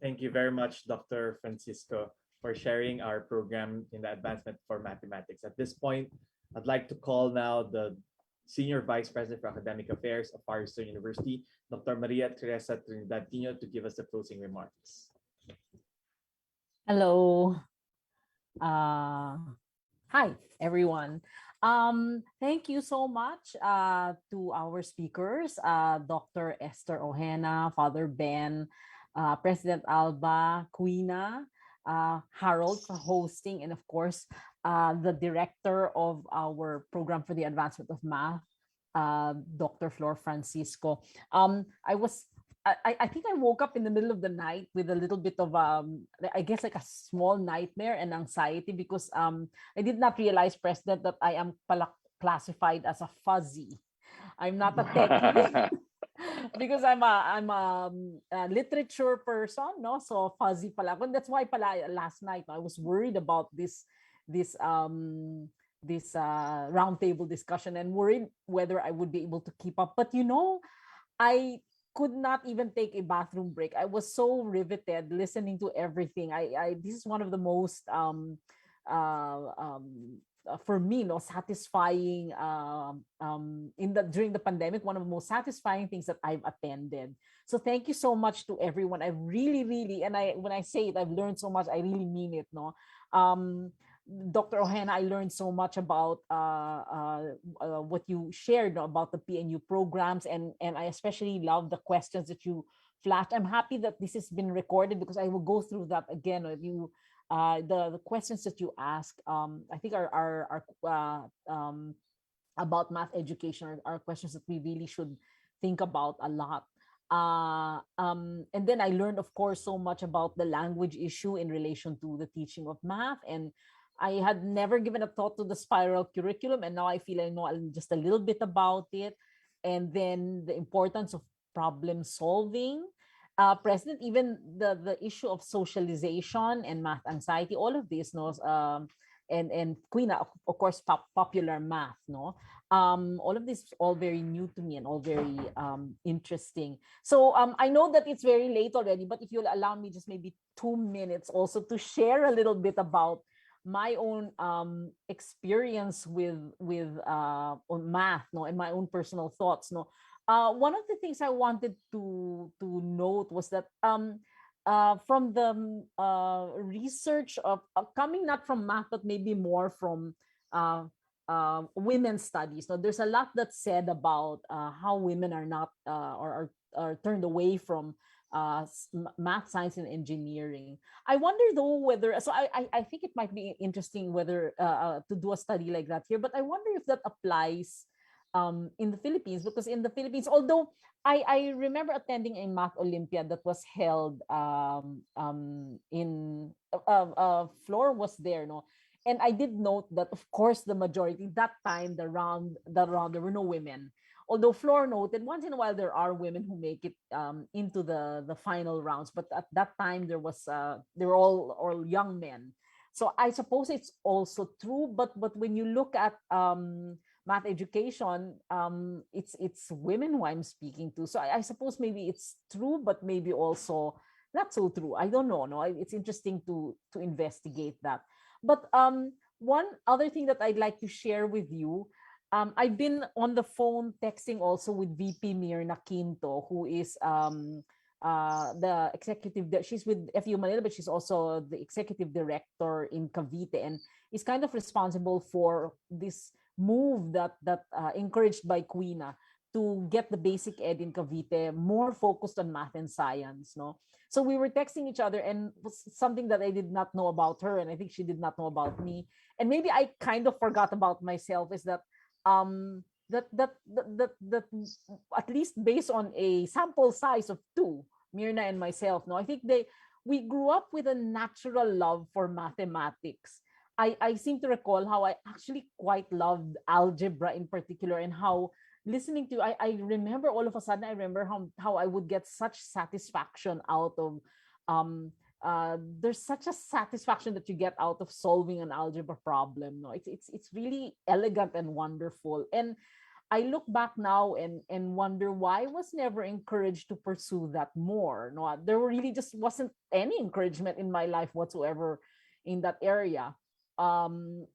Thank you very much, Dr. Francisco, for sharing our program in the advancement for mathematics. At this point, I'd like to call now the Senior Vice President for Academic Affairs of Far Eastern University, Dr. Maria Teresa Trinidad Tino, to give us the closing remarks. Hello. Hi, everyone. Thank you so much to our speakers, Dr. Esther Ojena, Father Ben, President Alba, Quina, Harold for hosting, and of course, the director of our program for the advancement of math, Dr. Flor Francisco. I think I woke up in the middle of the night with a little bit of I guess like a small nightmare and anxiety because I did not realize, President, that I am classified as a fuzzy. I'm not a techie because I'm a literature person, no? So fuzzy pala. And that's why pala last night I was worried about this roundtable discussion and worried whether I would be able to keep up. But I could not even take a bathroom break. I was so riveted listening to everything. This is one of the most for me, satisfying during the pandemic, one of the most satisfying things that I've attended. So thank you so much to everyone. I really, really, and when I say it, I've learned so much. I really mean it. No, Dr. Ojena, I learned so much about what you shared about the PNU programs, and I especially love the questions that you flashed. I'm happy that this has been recorded because I will go through that again with you. The questions that you ask, I think are about math education are questions that we really should think about a lot. And then I learned, of course, so much about the language issue in relation to the teaching of math. And I had never given a thought to the spiral curriculum, and now I feel I know just a little bit about it. And then the importance of problem solving. President, even the issue of socialization and math anxiety, all of this knows, and Quina, of course, popular math, no? All of this is all very new to me and all very interesting. So I know that it's very late already, but if you'll allow me just maybe 2 minutes also to share a little bit about my own experience with on math, no, and my own personal thoughts, no. One of the things I wanted to note was that from the research of coming not from math but maybe more from women's studies. So there's a lot that's said about how women are not or are turned away from math, science, and engineering. I wonder though whether, so I think it might be interesting whether to do a study like that here, but I wonder if that applies in the Philippines, because in the Philippines, although I remember attending a math Olympiad that was held in Flor was there, no, And I did note that, of course, the majority that time, the round, there were no women. Although Floor noted, once in a while there are women who make it into the final rounds, but at that time they were all young men. So I suppose it's also true, but when you look at math education, it's women who I'm speaking to. So I suppose maybe it's true, but maybe also not so true. I don't know. No, it's interesting to investigate that. But one other thing that I'd like to share with you, I've been on the phone texting also with VP Mirna Quinto, who is the executive. She's with FEU Manila, but she's also the executive director in Cavite, and is kind of responsible for this move that encouraged by Quina to get the basic ed in Cavite more focused on math and science. No, so we were texting each other, and was something that I did not know about her, and I think she did not know about me, and maybe I kind of forgot about myself, is that that at least based on a sample size of two, Mirna and myself, no, I think we grew up with a natural love for mathematics. I seem to recall how I actually quite loved algebra in particular, and how listening to I remember all of a sudden, I remember how I would get such satisfaction out of there's such a satisfaction that you get out of solving an algebra problem. No, it's really elegant and wonderful. And I look back now and wonder why I was never encouraged to pursue that more. No, there really just wasn't any encouragement in my life whatsoever in that area. And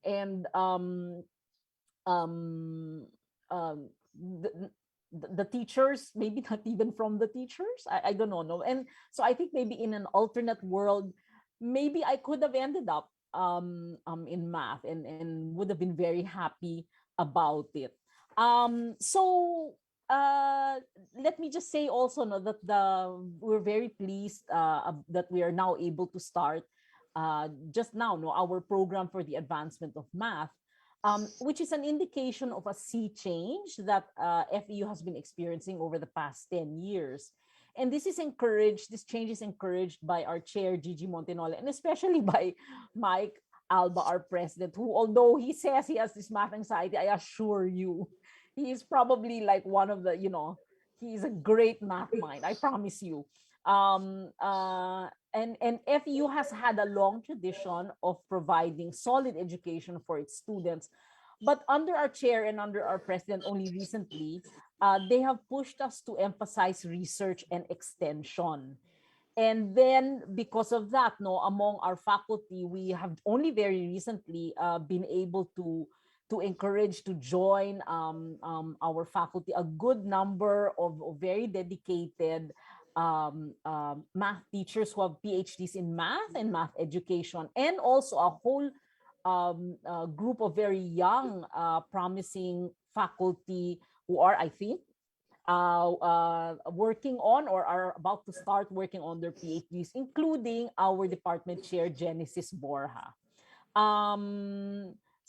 the, the teachers, maybe not even from the teachers, I don't know. No. And so I think maybe in an alternate world, maybe I could have ended up in math and would have been very happy about it. So let me just say also, no, that we're very pleased that we are now able to start just now, no, our program for the advancement of math, which is an indication of a sea change that FEU has been experiencing over the past 10 years. And this change is encouraged by our chair, Gigi Montenola, and especially by Mike Alba, our president, who, although he says he has this math anxiety, I assure you, he is probably like one of the, he's a great math mind, I promise you. And FEU has had a long tradition of providing solid education for its students. But under our chair and under our president only recently, they have pushed us to emphasize research and extension. And then because of that, no, among our faculty, we have only very recently been able to encourage to join our faculty a good number of very dedicated math teachers who have PhDs in math and math education, and also a whole group of very young, promising faculty who are, I think, working on or are about to start working on their PhDs, including our department chair, Genesis Borja.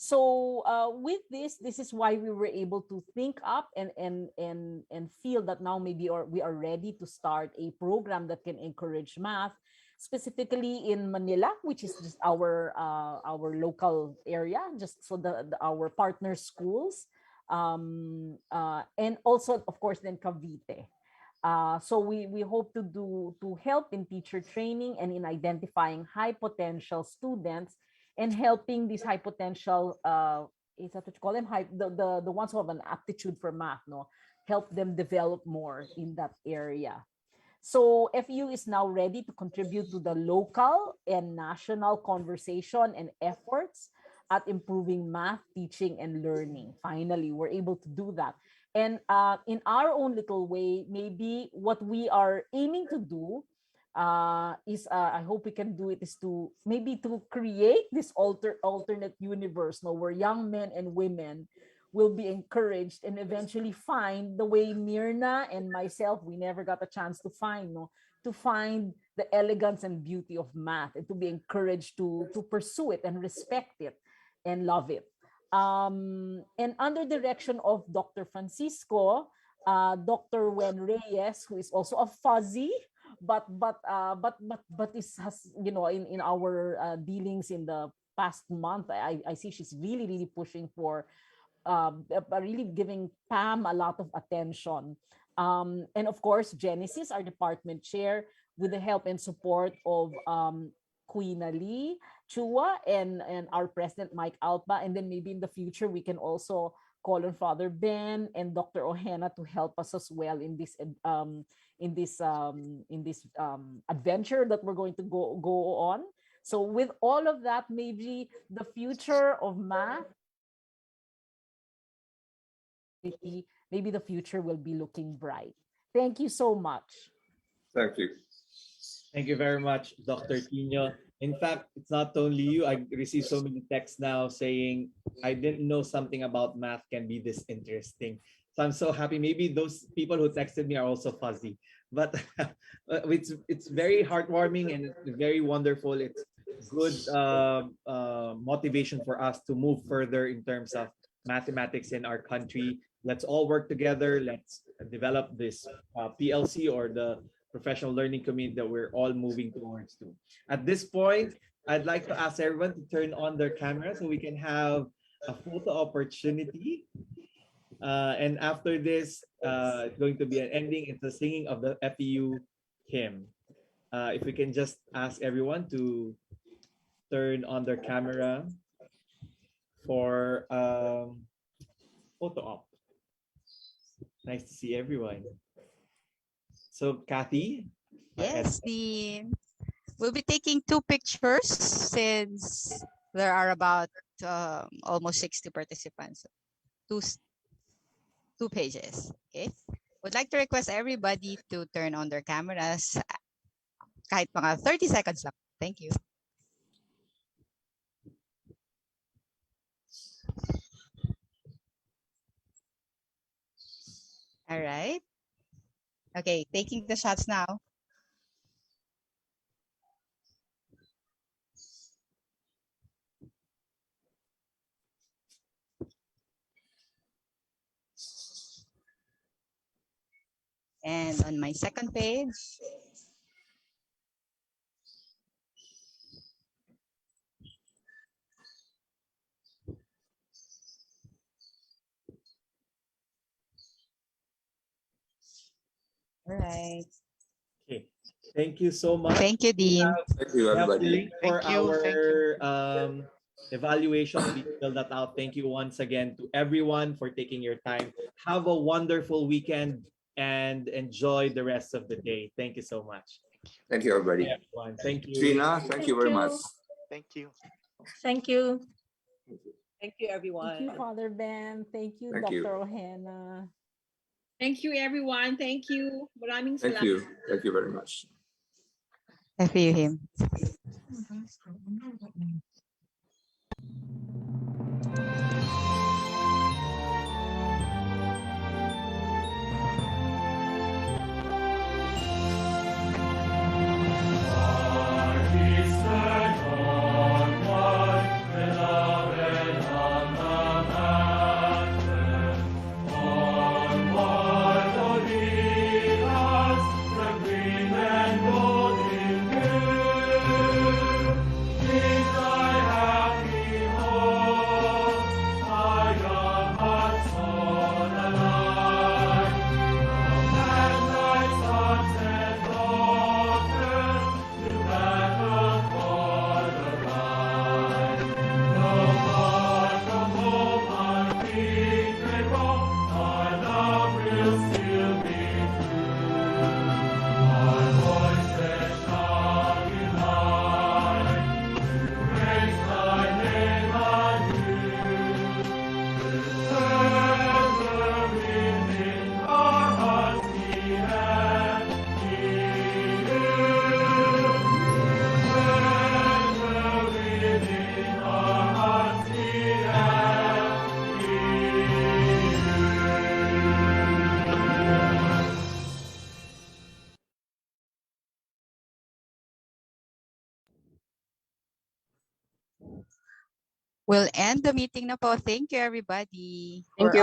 So with this is why we were able to think up and feel that now maybe we are ready to start a program that can encourage math, specifically in Manila, which is just our local area, just so our partner schools, and also of course then Cavite. So we hope to help in teacher training and in identifying high potential students, and helping these high potential, is that what you call them? The ones who have an aptitude for math, no, help them develop more in that area. So FEU is now ready to contribute to the local and national conversation and efforts at improving math teaching and learning. Finally, we're able to do that. And in our own little way, maybe what we are aiming to do is I hope we can do it, is to maybe to create this alternate universe, no, where young men and women will be encouraged and eventually find the way Mirna and myself, we never got a chance to find, no, to find the elegance and beauty of math, and to be encouraged to pursue it and respect it and love it. And under direction of Dr. Francisco, Dr. Wen Reyes, who is also a fuzzy, but is has, in our dealings in the past month, I see she's really, really pushing for really giving Pam a lot of attention. And of course, Genesis, our department chair, with the help and support of Queen Ali, Chua, and our president, Mike Alpa. And then maybe in the future, we can also call on Father Ben and Dr. Ohena to help us as well in this adventure that we're going to go on. So with all of that, maybe the future of math, maybe the future will be looking bright. Thank you so much. Thank you. Thank you very much, Dr. Tino. In fact, it's not only you. I receive so many texts now saying, I didn't know something about math can be this interesting. So I'm so happy. Maybe those people who texted me are also fuzzy. But it's very heartwarming and it's very wonderful. It's good motivation for us to move further in terms of mathematics in our country. Let's all work together. Let's develop this PLC, or the professional learning community that we're all moving towards to. At this point, I'd like to ask everyone to turn on their camera so we can have a photo opportunity. And after this, it's going to be an ending. It's the singing of the FEU hymn. If we can just ask everyone to turn on their camera for photo op. Nice to see everyone. So, Kathy? Yes, we'll be taking 2 pictures since there are about almost 60 participants. Two pages, okay? Would like to request everybody to turn on their cameras kahit mga 30 seconds lang. Thank you. All right. Okay, taking the shots now. And on my second page, all right. Okay. Thank you so much. Thank you, Dean. Thank you, We have the everybody. link for our evaluation. We fill that out. Thank you once again to everyone for taking your time. Have a wonderful weekend and enjoy the rest of the day. Thank you so much. Thank you, everybody. Bye, everyone. Thank you. Trina, thank you very much. Thank you. Thank you. Thank you, everyone. Thank you, Father Ben. Thank you, Thank you. Dr. Ohena. Thank you, everyone. Thank you. Maraming Thank salamat. you. Thank you very much. FEU him. We'll end the meeting na po. Thank you, everybody. Thank you.